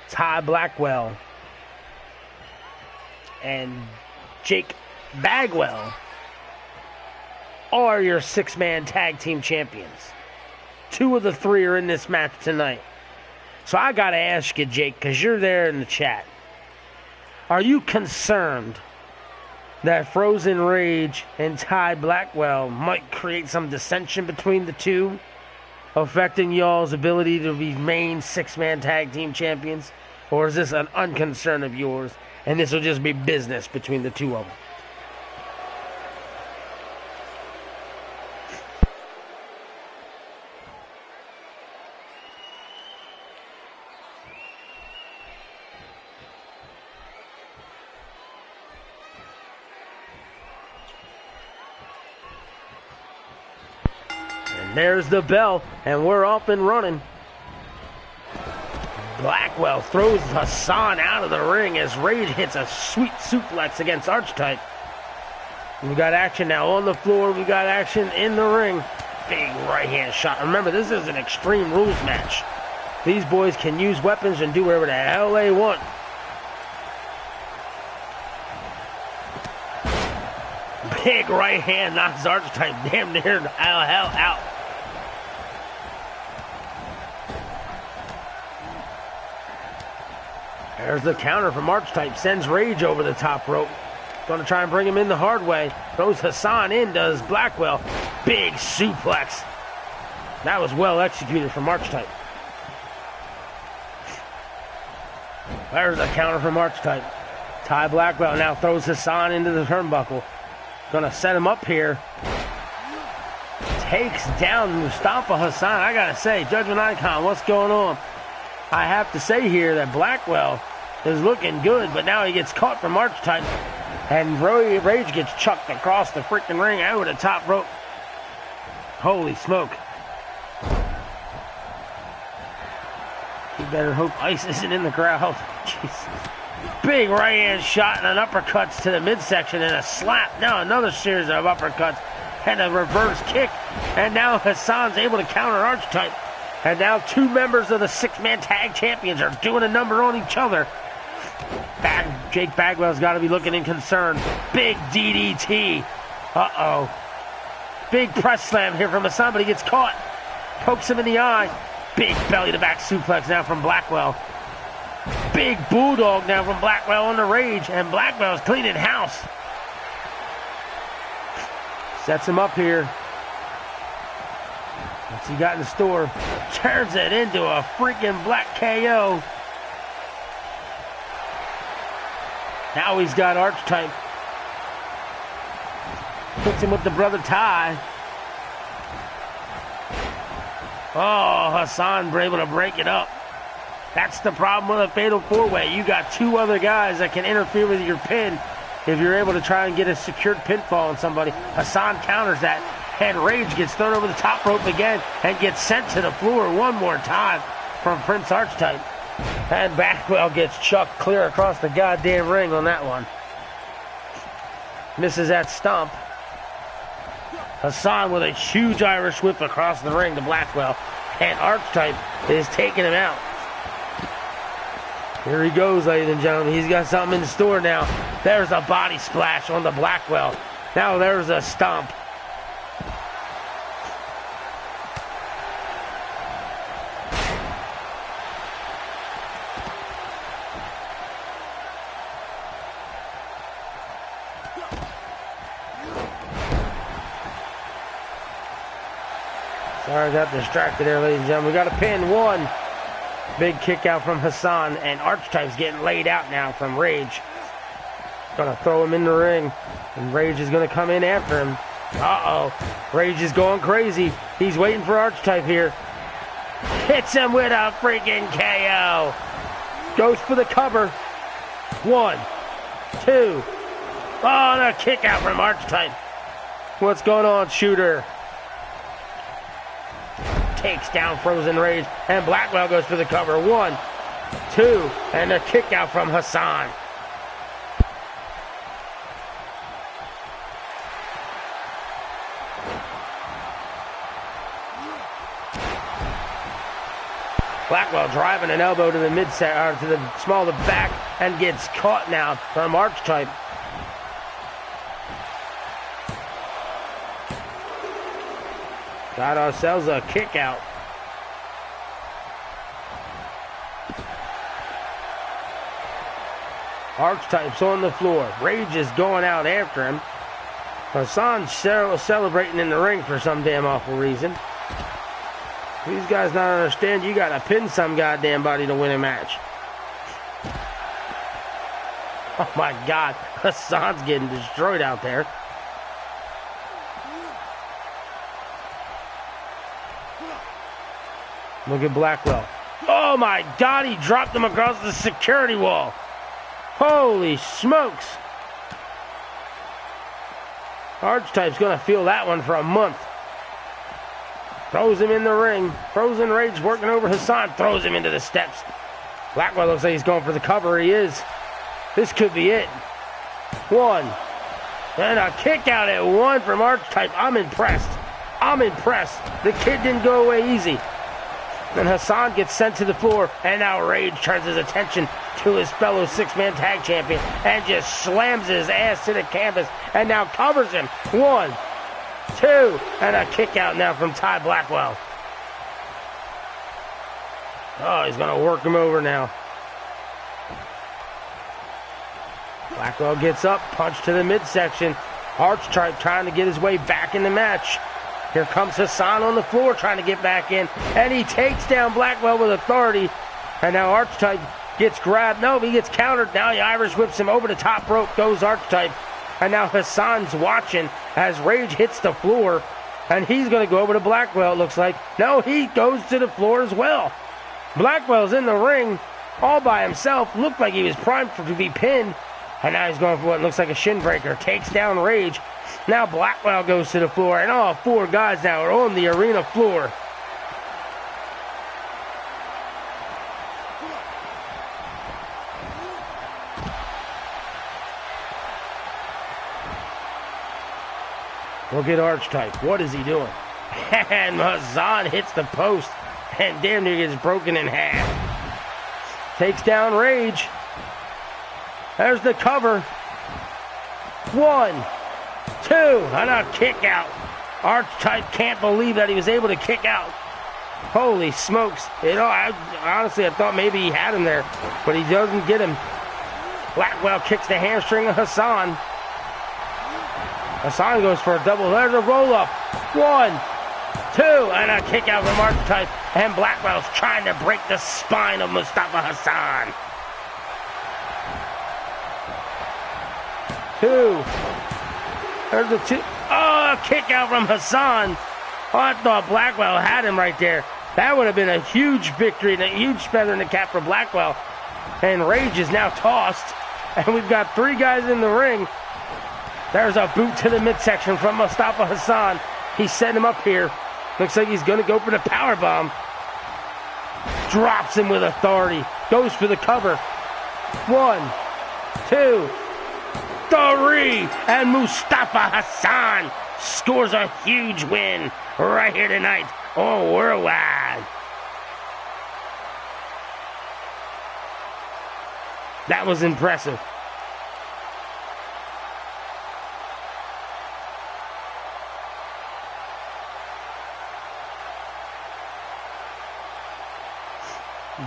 Ty Blackwell, and Jake Bagwell are your six-man tag team champions. 2 of the 3 are in this match tonight. So I got to ask you, Jake, because you're there in the chat. Are you concerned that Frozen Rage and Ty Blackwell might create some dissension between the two, affecting y'all's ability to remain six-man tag team champions? Or is this an unconcern of yours, and this will just be business between the two of them? There's the bell, and we're up and running. Blackwell throws Hassan out of the ring as Rage hits a sweet suplex against Archetype. We got action now on the floor. We got action in the ring. Big right-hand shot. Remember, this is an Extreme Rules match. These boys can use weapons and do whatever the hell they want. Big right hand knocks Archetype damn near the hell out. There's the counter from Archetype. Sends Rage over the top rope. Going to try and bring him in the hard way. Throws Hassan in, does Blackwell. Big suplex. That was well executed from Archetype. There's the counter from Archetype. Ty Blackwell now throws Hassan into the turnbuckle. Going to set him up here. Takes down Mustafa Hassan. I got to say, Judgment Icon, what's going on? I have to say here that Blackwell is looking good, but now he gets caught from Archetype. And Rage gets chucked across the freaking ring over the top rope. Holy smoke. You better hope Ice isn't in the crowd. Jesus. Big right hand shot and an uppercuts to the midsection and a slap. Now another series of uppercuts and a reverse kick. And now Hassan's able to counter Archetype. And now two members of the six-man tag champions are doing a number on each other. Jake Bagwell's got to be looking in concern. Big DDT. Uh-oh. Big press slam here from Hassan, but he gets caught. Pokes him in the eye. Big belly-to-back suplex now from Blackwell. Big bulldog now from Blackwell on the Rage, and Blackwell's cleaning house. Sets him up here. What's he got in the store? Turns it into a freaking black KO. Now he's got Archetype. Puts him with the brother tie. Oh, Hassan able to break it up. That's the problem with a fatal four-way. You got two other guys that can interfere with your pin if you're able to try and get a secured pinfall on somebody. Hassan counters that, and Rage gets thrown over the top rope again and gets sent to the floor one more time from Prince Archetype. And Bagwell gets chucked clear across the goddamn ring on that one. Misses that stomp. Hassan with a huge Irish whip across the ring to Blackwell. And Archetype is taking him out. Here he goes, ladies and gentlemen. He's got something in store now. There's a body splash on the Blackwell. Now there's a stomp. Sorry, I got distracted there, ladies and gentlemen. We got a pin, one. Big kick out from Hassan, and Archetype's getting laid out now from Rage. Gonna throw him in the ring, and Rage is gonna come in after him. Uh-oh. Rage is going crazy. He's waiting for Archetype here. Hits him with a freaking KO. Goes for the cover. 1, 2. Oh, the kick out from Archetype. What's going on, Shooter? Takes down Frozen Rage, and Blackwell goes for the cover. 1, 2, and a kick out from Hassan. Blackwell driving an elbow to the to the small of the back and gets caught now from Archetype. Got ourselves a kick out. Archetype's on the floor. Rage is going out after him. Hassan's celebrating in the ring for some damn awful reason. These guys not understand you gotta pin some goddamn body to win a match. Oh my God, Hassan's getting destroyed out there. Look at Blackwell. Oh my God, he dropped him across the security wall. Holy smokes. Archetype's gonna feel that one for a month. Throws him in the ring. Frozen Rage working over Hassan. Throws him into the steps. Blackwell looks like he's going for the cover. He is. This could be it. 1. And a kick out at 1 from Archetype. I'm impressed. I'm impressed. The kid didn't go away easy. Then Hassan gets sent to the floor, and now Rage turns his attention to his fellow six-man tag champion and just slams his ass to the canvas and now covers him. 1, 2, and a kick out now from Ty Blackwell. Oh, he's going to work him over now. Blackwell gets up, punch to the midsection. Archetype trying to get his way back in the match. Here comes Hassan on the floor trying to get back in, and he takes down Blackwell with authority. And now Archetype gets grabbed. No, he gets countered. Now he Irish whips him over the top rope. Goes Archetype. And now Hassan's watching as Rage hits the floor, and he's going to go over to Blackwell, it looks like. No, he goes to the floor as well. Blackwell's in the ring all by himself. Looked like he was primed to be pinned. And now he's going for what looks like a shin breaker. Takes down Rage. Now Blackwell goes to the floor, and all 4 guys now are on the arena floor. Look at Archetype. What is he doing? And Hassan hits the post and damn near gets broken in half. Takes down Rage. There's the cover. 1, 2, and a kick out. Archetype can't believe that he was able to kick out. Holy smokes. Honestly, I thought maybe he had him there, but he doesn't get him. Blackwell kicks the hamstring of Hassan. Hassan goes for a double. There's a roll-up. 1, 2, and a kick out from Archetype. And Blackwell's trying to break the spine of Mustafa Hassan. 2. There's the 2. Oh, a kick out from Hassan. Oh, I thought Blackwell had him right there. That would have been a huge victory and a huge feather in the cap for Blackwell. And Rage is now tossed. And we've got 3 guys in the ring. There's a boot to the midsection from Mustafa Hassan. He's setting him up here. Looks like he's going to go for the powerbomb. Drops him with authority. Goes for the cover. 1, 2, 3. And Mustafa Hassan scores a huge win right here tonight on Worldwide. That was impressive.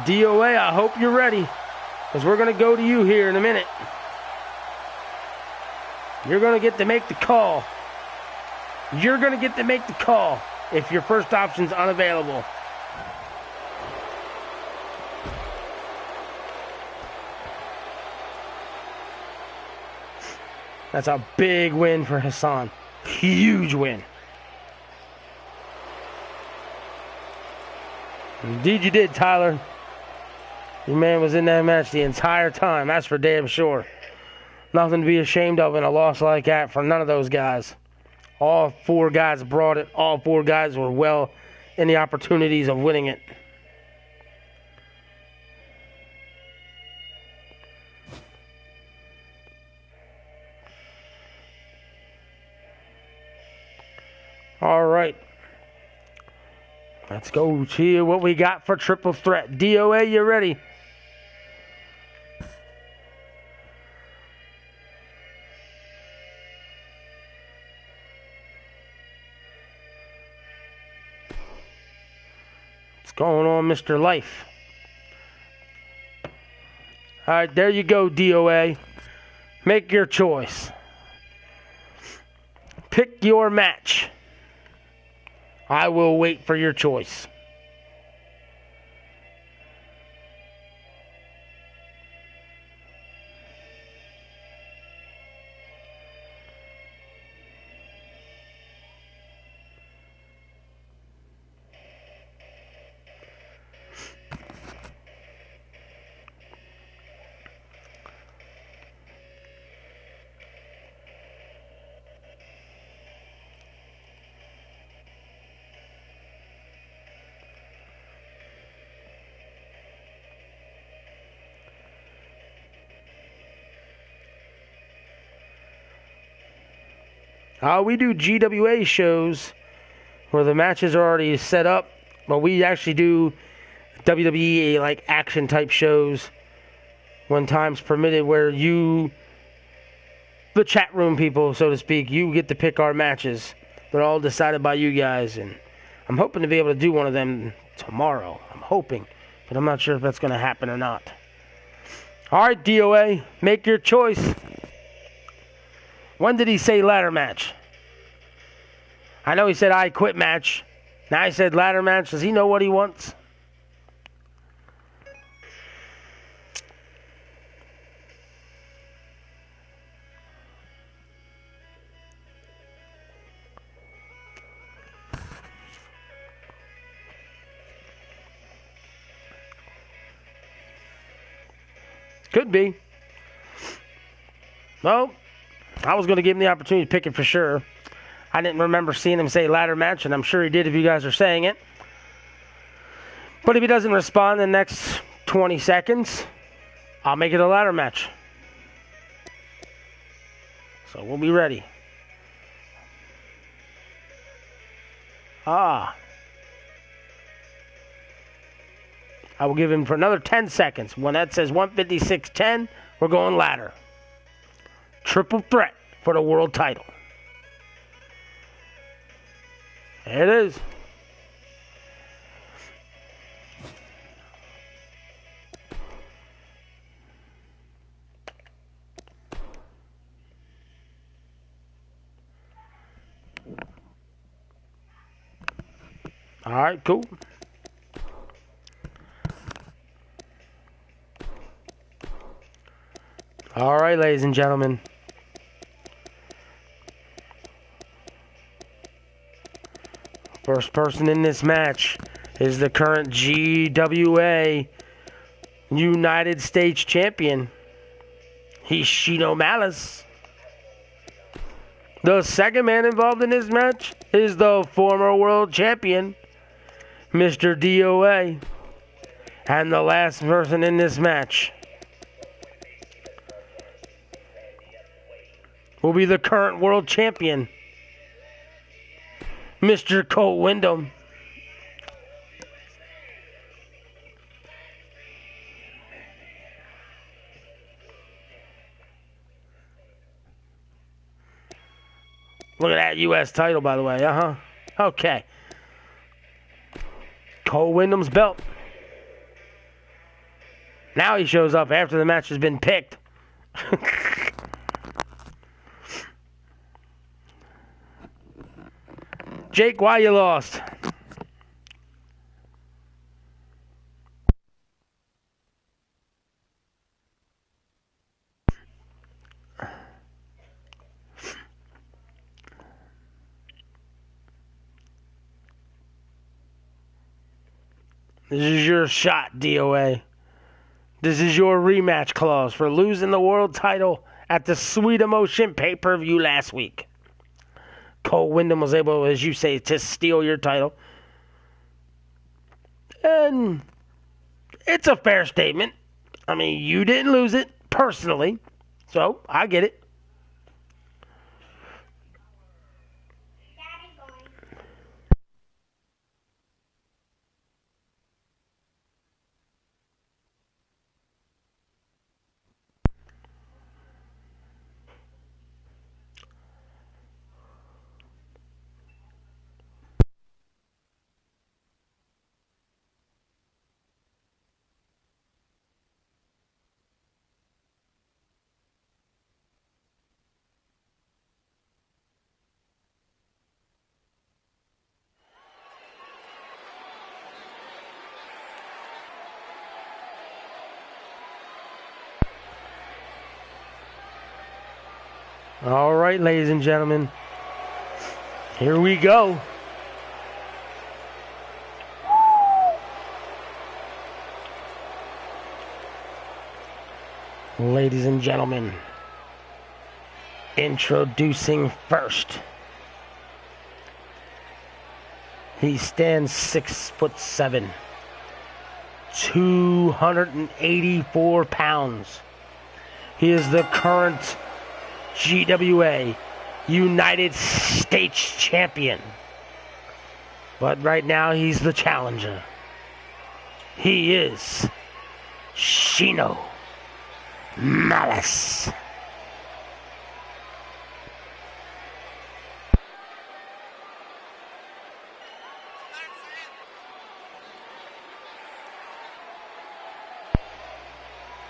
DOA, I hope you're ready, because we're going to go to you here in a minute. You're going to get to make the call. You're going to get to make the call if your first option's unavailable. That's a big win for Hassan. Huge win. Indeed you did, Tyler. Your man was in that match the entire time. That's for damn sure. Nothing to be ashamed of in a loss like that for none of those guys. All 4 guys brought it. All 4 guys were well in the opportunities of winning it. All right. Let's go see what we got for Triple Threat. DOA, you ready? What's going on, Mr. Life? All right, there you go, DOA. Make your choice. Pick your match. I will wait for your choice. We do GWA shows where the matches are already set up, but we actually do WWE like action type shows when time's permitted, where you, the chat room people, so to speak, you get to pick our matches. They're all decided by you guys, and I'm hoping to be able to do one of them tomorrow. I'm hoping, but I'm not sure if that's going to happen or not. All right, DOA, make your choice. When did he say ladder match? I know he said I quit match. Now he said ladder match. Does he know what he wants? Could be. Well, I was going to give him the opportunity to pick it for sure. I didn't remember seeing him say ladder match, and I'm sure he did if you guys are saying it. But if he doesn't respond in the next 20 seconds, I'll make it a ladder match. So we'll be ready. I will give him for another 10 seconds. When that says 156.10, we're going ladder. Triple threat for the world title. There it is. All right, cool. All right, ladies and gentlemen. First person in this match is the current GWA United States Champion, Hishino Malice. The second man involved in this match is the former world champion, Mr. DOA. And the last person in this match will be the current world champion, Mr. Cole Wyndham. Look at that U.S. title, by the way. Okay. Cole Wyndham's belt. Now he shows up after the match has been picked. Jake, why you lost? This is your shot, DOA. This is your rematch clause for losing the world title at the Sweet Emotion pay-per-view last week. Cole Wyndham was able, as you say, to steal your title. And it's a fair statement. I mean, you didn't lose it personally, so I get it. All right, ladies and gentlemen, here we go. Ladies and gentlemen, introducing first. He stands 6'7", 284 pounds. He is the current GWA United States Champion. But right now he's the challenger. He is Hishino Malice.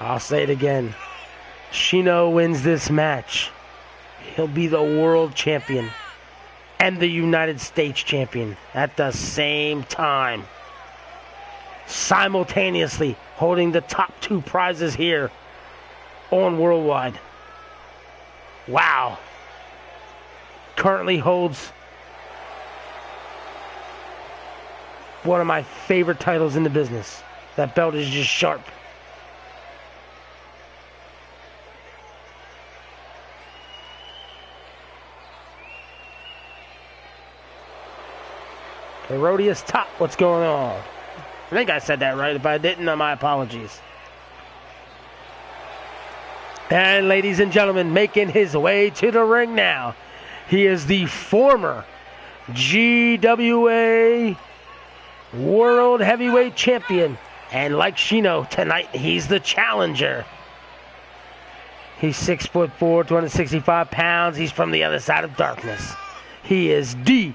I'll say it again. Hishino wins this match. He'll be the world champion and the United States champion at the same time. Simultaneously holding the top two prizes here on Worldwide. Wow. Currently holds one of my favorite titles in the business. That belt is just sharp. Herodias Top, what's going on? I think I said that right. If I didn't, my apologies. And ladies and gentlemen, making his way to the ring now, he is the former GWA World Heavyweight Champion. And like Shino, tonight he's the challenger. He's 6'4", 265 pounds. He's from the other side of darkness. He is DOA.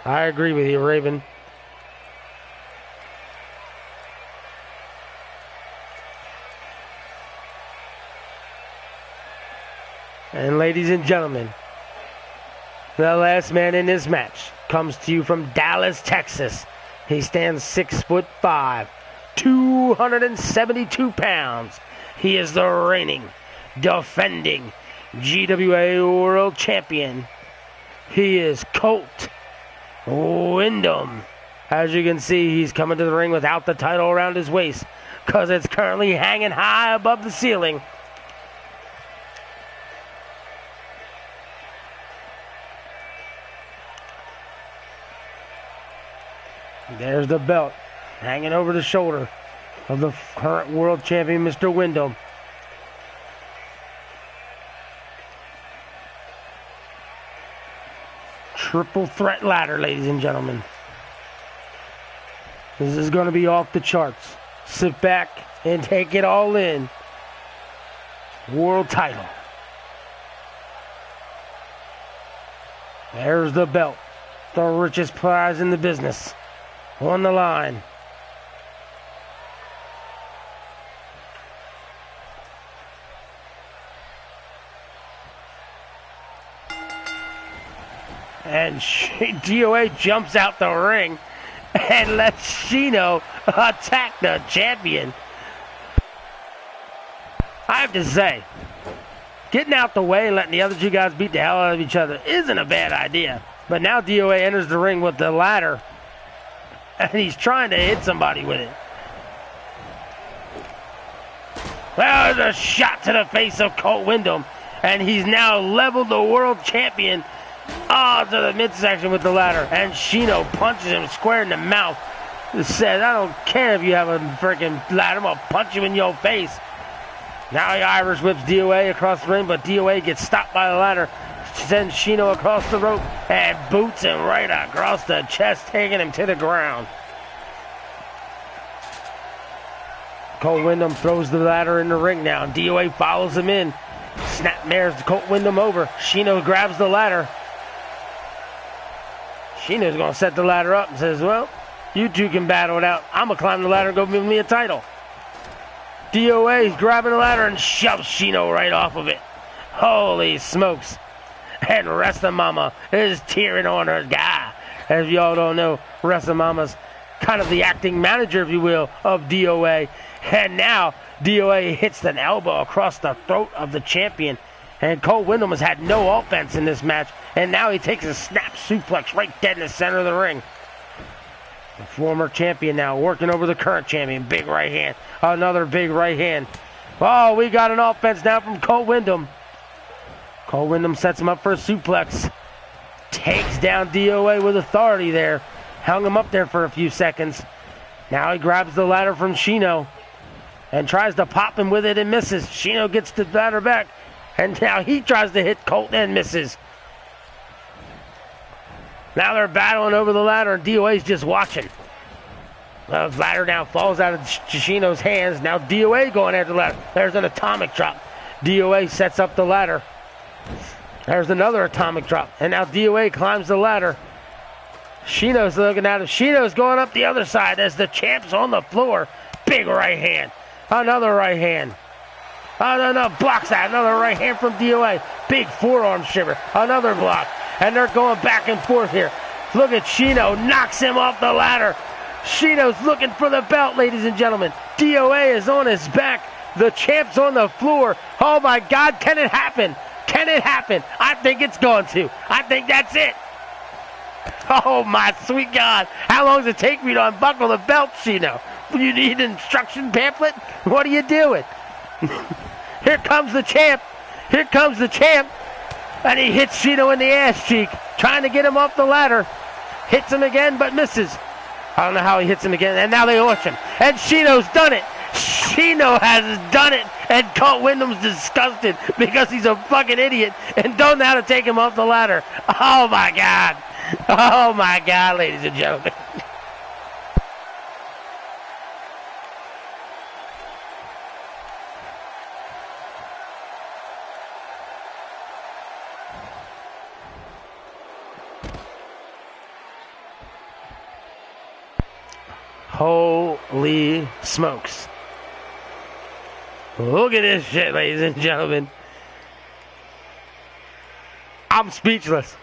I agree with you, Raven. And ladies and gentlemen, the last man in this match comes to you from Dallas, Texas. He stands 6'5", 272 pounds. He is the reigning, defending GWA World Champion. He is Colt Windham. As you can see, he's coming to the ring without the title around his waist because it's currently hanging high above the ceiling. There's the belt hanging over the shoulder of the current world champion, Mr. Windham. Triple threat ladder, ladies and gentlemen. This is going to be off the charts. Sit back and take it all in. World title. There's the belt. The richest prize in the business. On the line. And DOA jumps out the ring and lets Shino attack the champion. I have to say, getting out the way and letting the other two guys beat the hell out of each other isn't a bad idea. But now DOA enters the ring with the ladder, and he's trying to hit somebody with it. Well, there's a shot to the face of Colt Windham, and he's now leveled the world champion to the midsection with the ladder, and Shino punches him square in the mouth. He says, I don't care if you have a freaking ladder, I'm going to punch you in your face. Now he Irish whips DOA across the ring, but DOA gets stopped by the ladder, sends Shino across the rope, and boots him right across the chest, taking him to the ground. Colt Windham throws the ladder in the ring now, and DOA follows him in. Snapmares Colt Windham over. Shino grabs the ladder. Shino's going to set the ladder up and says, well, you two can battle it out. I'm going to climb the ladder and go give me a title. DOA is grabbing the ladder and shoves Shino right off of it. Holy smokes. And Resta Mama is tearing on her guy. As you all don't know, Resta Mama's kind of the acting manager, if you will, of DOA. And now DOA hits an elbow across the throat of the champion. And Colt Windham has had no offense in this match. And now he takes a snap suplex right dead in the center of the ring. The former champion now working over the current champion. Big right hand. Another big right hand. Oh, we got an offense now from Colt Windham. Colt Windham sets him up for a suplex. Takes down DOA with authority there. Hung him up there for a few seconds. Now he grabs the ladder from Shino and tries to pop him with it and misses. Shino gets the ladder back. And now he tries to hit Colt and misses. Now they're battling over the ladder and DOA's just watching. The ladder now falls out of Shino's hands. Now DOA going after the ladder. There's an atomic drop. DOA sets up the ladder. There's another atomic drop. And now DOA climbs the ladder. Shino's looking at him. Shino's going up the other side as the champ's on the floor. Big right hand. Another right hand. Oh, no, blocks that. Another right hand from DOA. Big forearm shiver. Another block. And they're going back and forth here. Look at Shino. Knocks him off the ladder. Shino's looking for the belt, ladies and gentlemen. DOA is on his back. The champ's on the floor. Oh, my God. Can it happen? Can it happen? I think it's going to. I think that's it. Oh, my sweet God. How long does it take me to unbuckle the belt, Shino? You need an instruction pamphlet? What are you doing? Here comes the champ. Here comes the champ. And he hits Shino in the ass cheek, trying to get him off the ladder. Hits him again, but misses. I don't know how he hits him again. And now they launch him. And Shino's done it. Shino has done it. And Colt Wyndham's disgusted because he's a fucking idiot and don't know how to take him off the ladder. Oh, my God. Oh, my God, ladies and gentlemen. Holy smokes. Look at this shit, ladies and gentlemen. I'm speechless.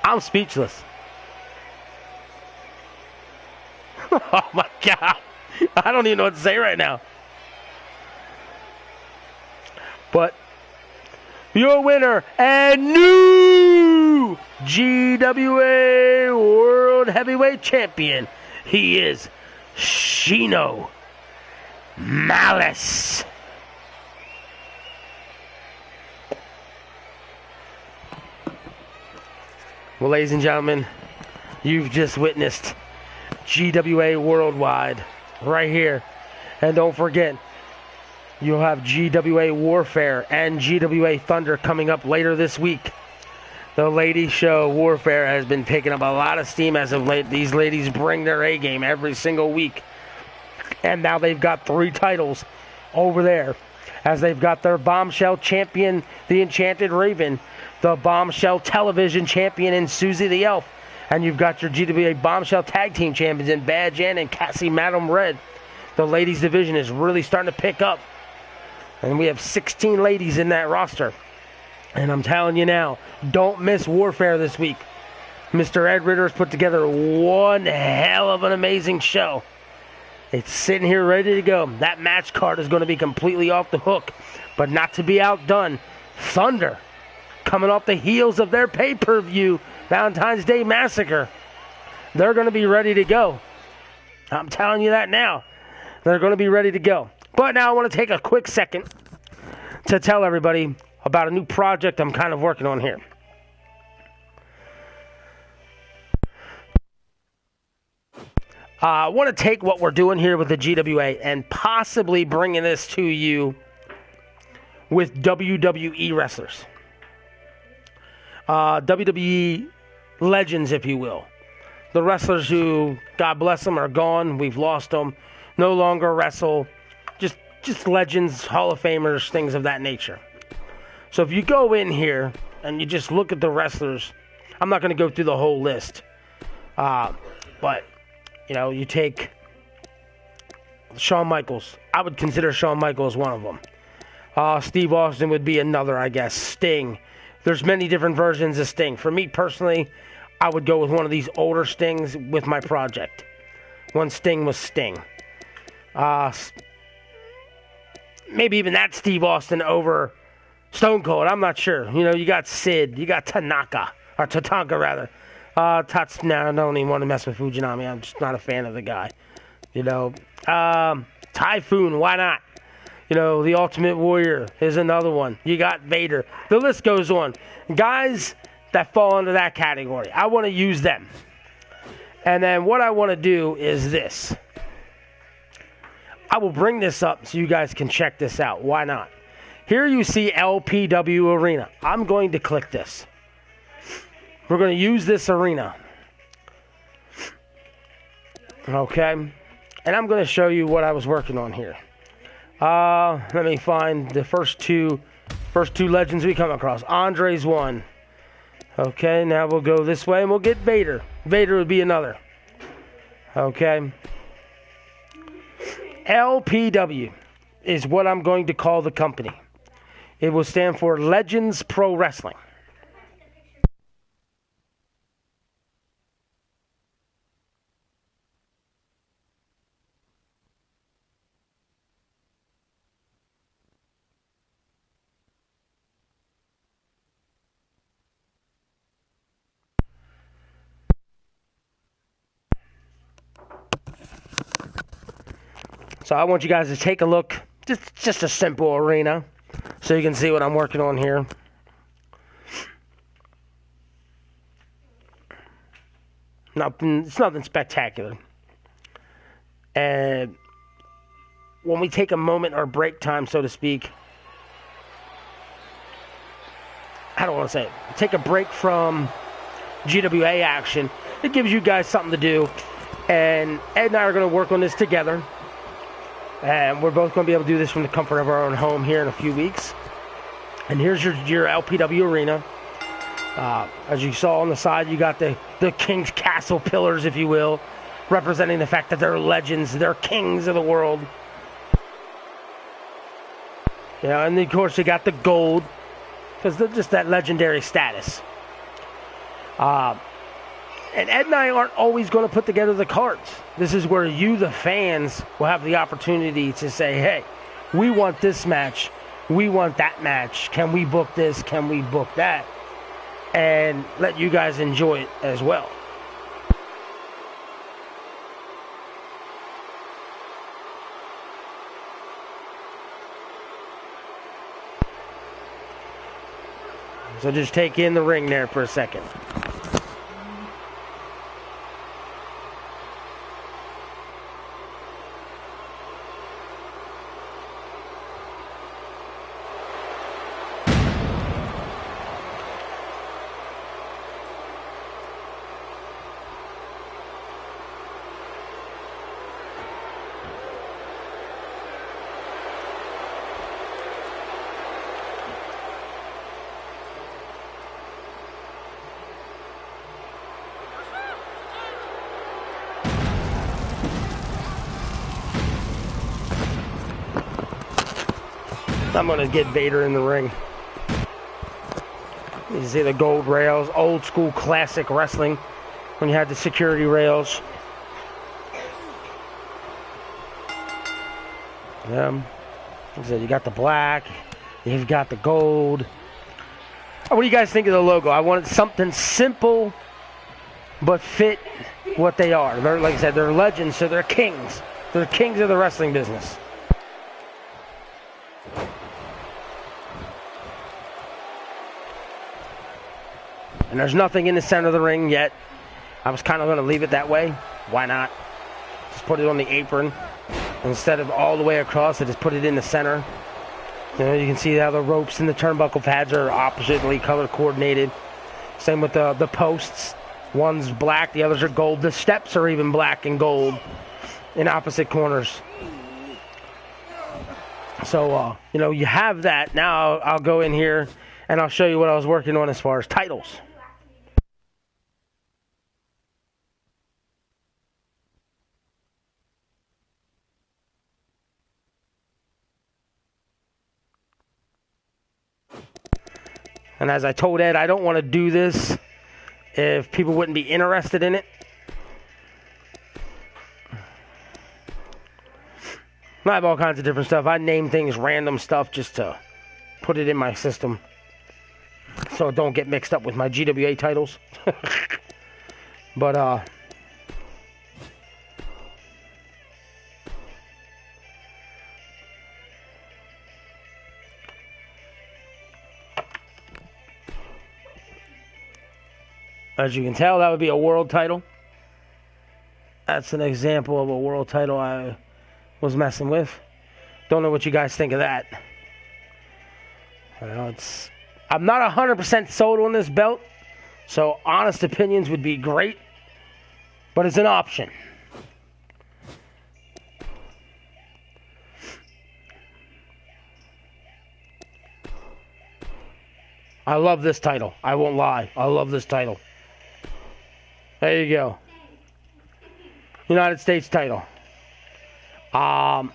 I'm speechless. Oh, my God. I don't even know what to say right now. But your winner and new GWA World Heavyweight Champion, he is Shino Malice. Well, ladies and gentlemen, you've just witnessed GWA Worldwide right here. And don't forget, you'll have GWA Warfare and GWA Thunder coming up later this week. The ladies show Warfare has been picking up a lot of steam as of late. These ladies bring their A game every single week. And now they've got 3 titles over there, as they've got their Bombshell champion, the Enchanted Raven, the Bombshell television champion in Susie the Elf, and you've got your GWA Bombshell tag team champions in Bad Jan and Cassie Madam Red. The ladies division is really starting to pick up, and we have 16 ladies in that roster. And I'm telling you now, don't miss Warfare this week. Mr. Ed Ritter has put together one hell of an amazing show. It's sitting here ready to go. That match card is going to be completely off the hook, but not to be outdone. Thunder, coming off the heels of their pay-per-view Valentine's Day Massacre. They're going to be ready to go. I'm telling you that now. They're going to be ready to go. But now I want to take a quick second to tell everybody about a new project I'm kind of working on here. I want to take what we're doing here with the GWA and possibly bringing this to you with WWE wrestlers. WWE legends, if you will. The wrestlers who, God bless them, are gone. We've lost them. No longer wrestle. Just legends, Hall of Famers, things of that nature. So if you go in here and you just look at the wrestlers, I'm not going to go through the whole list. But, you know, you take Shawn Michaels. I would consider Shawn Michaels one of them. Steve Austin would be another, I guess. Sting. There's many different versions of Sting. For me personally, I would go with one of these older Stings with my project. When Sting was Sting. Maybe even that Steve Austin over Stone Cold. I'm not sure. You know, you got Sid. You got Tatanka, rather. I don't even want to mess with Fujinami. I'm just not a fan of the guy. You know, Typhoon, why not? You know, the Ultimate Warrior is another one. You got Vader. The list goes on. Guys that fall under that category, I want to use them. And then what I want to do is this. I will bring this up so you guys can check this out. Why not? Here you see LPW Arena. I'm going to click this. We're going to use this arena. Okay? And I'm going to show you what I was working on here. Let me find the first two legends we come across. Andre's one. Okay, now we'll go this way and we'll get Vader. Vader would be another. Okay. LPW is what I'm going to call the company. It will stand for Legends Pro Wrestling. So I want you guys to take a look. Just a simple arena, so you can see what I'm working on here. It's nothing spectacular. And when we take a moment or break time, so to speak, I don't want to say it. Take a break from GWA action. It gives you guys something to do. And Ed and I are going to work on this together. And we're both going to be able to do this from the comfort of our own home here in a few weeks. And here's your LPW arena. As you saw on the side, you got the King's Castle pillars, if you will, representing the fact that they're legends, they're kings of the world. Yeah, and of course you got the gold, because they're just that legendary status. And Ed and I aren't always going to put together the cards. This is where you, the fans, will have the opportunity to say, hey, we want this match. We want that match. Can we book this? Can we book that? And let you guys enjoy it as well. So just take in the ring there for a second. I'm going to get Vader in the ring. You see the gold rails, old school classic wrestling when you had the security rails. Like I said, you got the black, you've got the gold. What do you guys think of the logo? I wanted something simple but fit what they are. They're, like I said, they're legends, so they're kings. They're kings of the wrestling business. And there's nothing in the center of the ring yet. I was kind of going to leave it that way. Why not? Just put it on the apron. Instead of all the way across, I just put it in the center. You know, you can see how the ropes and the turnbuckle pads are oppositely color coordinated. Same with the posts. One's black, the others are gold. The steps are even black and gold in opposite corners. So, you know, you have that. Now I'll go in here and I'll show you what I was working on as far as titles. And as I told Ed, I don't want to do this if people wouldn't be interested in it. I have all kinds of different stuff. I name things random stuff just to put it in my system so it don't get mixed up with my GWA titles. But, as you can tell, that would be a world title. That's an example of a world title I was messing with. Don't know what you guys think of that. I'm not 100% sold on this belt, so honest opinions would be great, but it's an option. I love this title. I won't lie. I love this title. There you go. United States title. I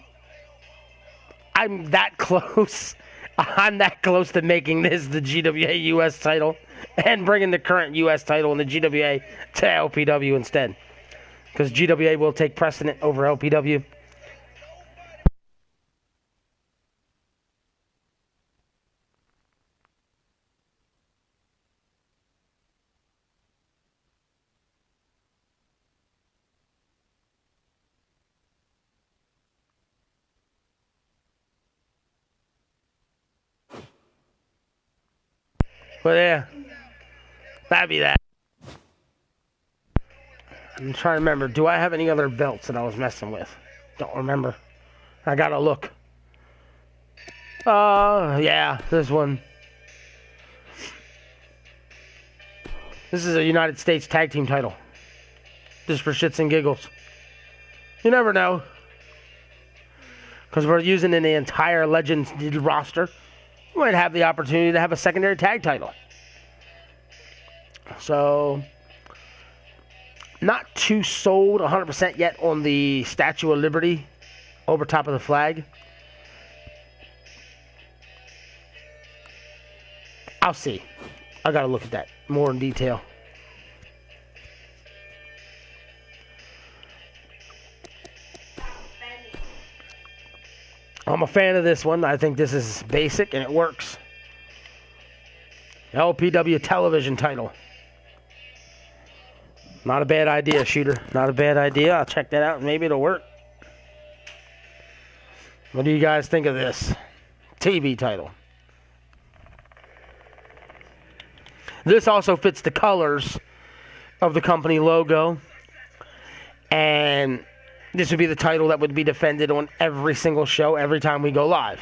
I'm that close. I'm that close to making this the GWA US title and bringing the current US title in the GWA to LPW instead. Because GWA will take precedent over LPW. But yeah, that'd be that. I'm trying to remember. Do I have any other belts that I was messing with? Don't remember. I gotta look. Yeah, this one. This is a United States Tag Team title. Just for shits and giggles. You never know. Because we're using in the entire Legends roster. We might have the opportunity to have a secondary tag title. So, not too sold 100% yet on the Statue of Liberty over top of the flag. I'll see. I gotta look at that more in detail. I'm a fan of this one. I think this is basic and it works. LPW television title. Not a bad idea, Shooter. Not a bad idea. I'll check that out and maybe it'll work. What do you guys think of this? TV title. This also fits the colors of the company logo. And this would be the title that would be defended on every single show every time we go live.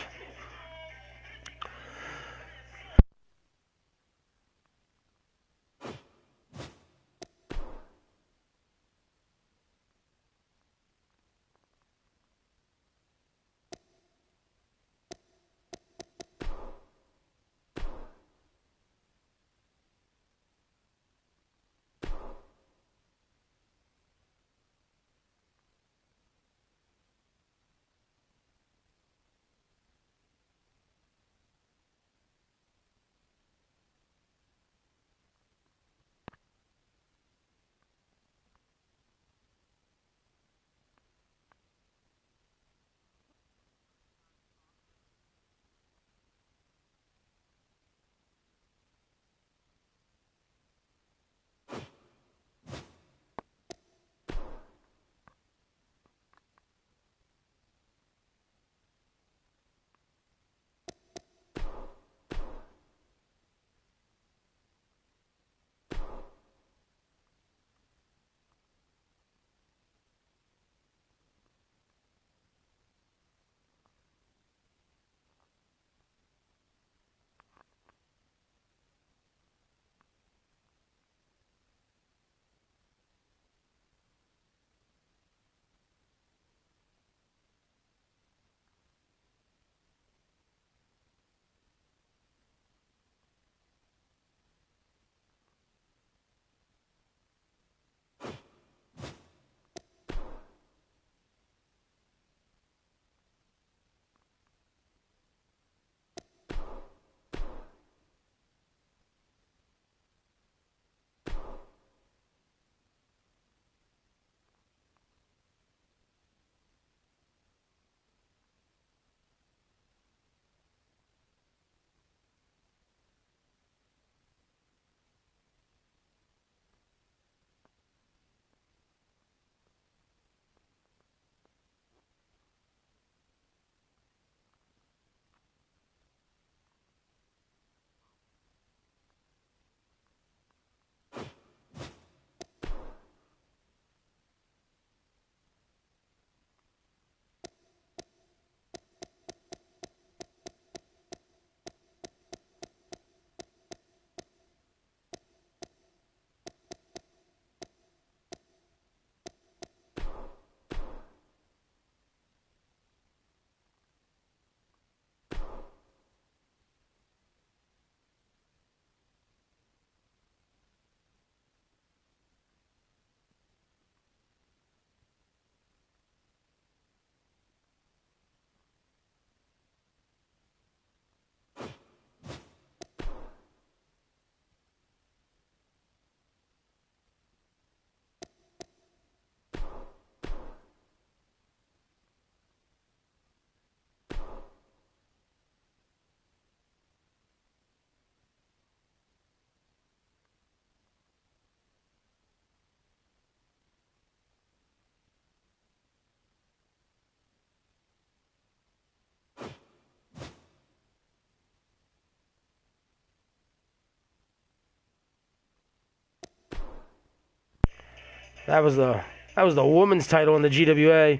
That was the women's title in the GWA.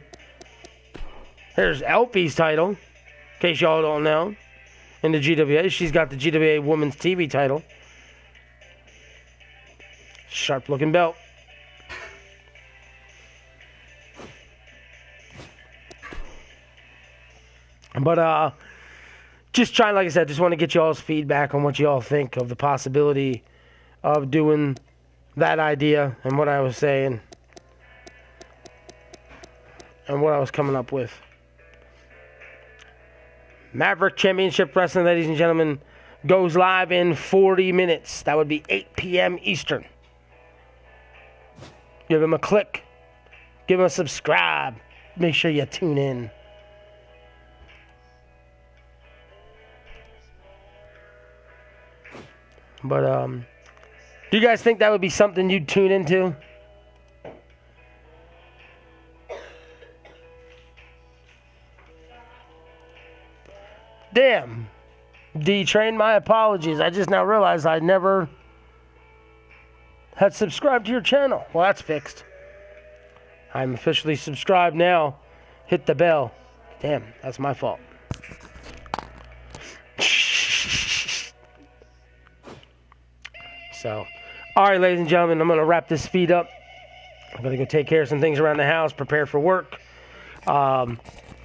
Here's Elfie's title, in case y'all don't know. In the GWA, she's got the GWA Women's TV title. Sharp looking belt. But just trying, like I said, just want to get y'all's feedback on what y'all think of the possibility of doing that idea and what I was saying and what I was coming up with. Maverick Championship Wrestling, ladies and gentlemen, goes live in 40 minutes. That would be 8 p.m. Eastern. Give him a click. Give him a subscribe. Make sure you tune in. But, do you guys think that would be something you'd tune into? Damn. D-Train, my apologies. I just now realized I never had subscribed to your channel. Well, that's fixed. I'm officially subscribed now. Hit the bell. Damn, that's my fault. So, all right, ladies and gentlemen, I'm going to wrap this feed up. I'm going to go take care of some things around the house, prepare for work.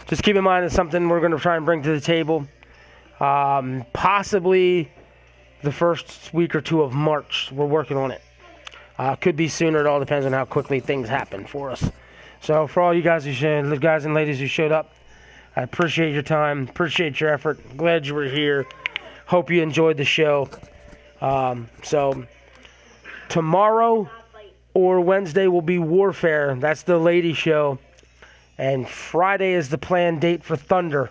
Just keep in mind it's something we're going to try and bring to the table. Possibly the first week or two of March. We're working on it. Could be sooner. It all depends on how quickly things happen for us. So for all you guys guys and ladies who showed up, I appreciate your time. Appreciate your effort. Glad you were here. Hope you enjoyed the show. So tomorrow or Wednesday will be Warfare. That's the lady show. And Friday is the planned date for Thunder.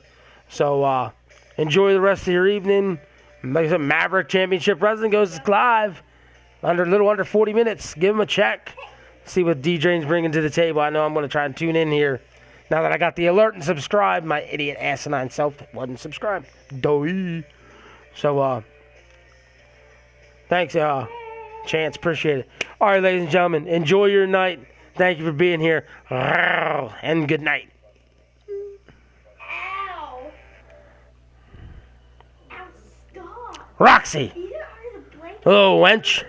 So enjoy the rest of your evening. Like I said, Maverick Championship Wrestling goes live. A little under 40 minutes. Give him a check. See what D-Drain's bringing to the table. I know I'm going to try and tune in here. Now that I got the alert and subscribed, my idiot asinine self wasn't subscribed. Doy. So, thanks, Chance. Appreciate it. All right, ladies and gentlemen, enjoy your night. Thank you for being here. And good night. Ow. Ow, stop. Roxy. You didn't hurt the blanket. Hello, wench.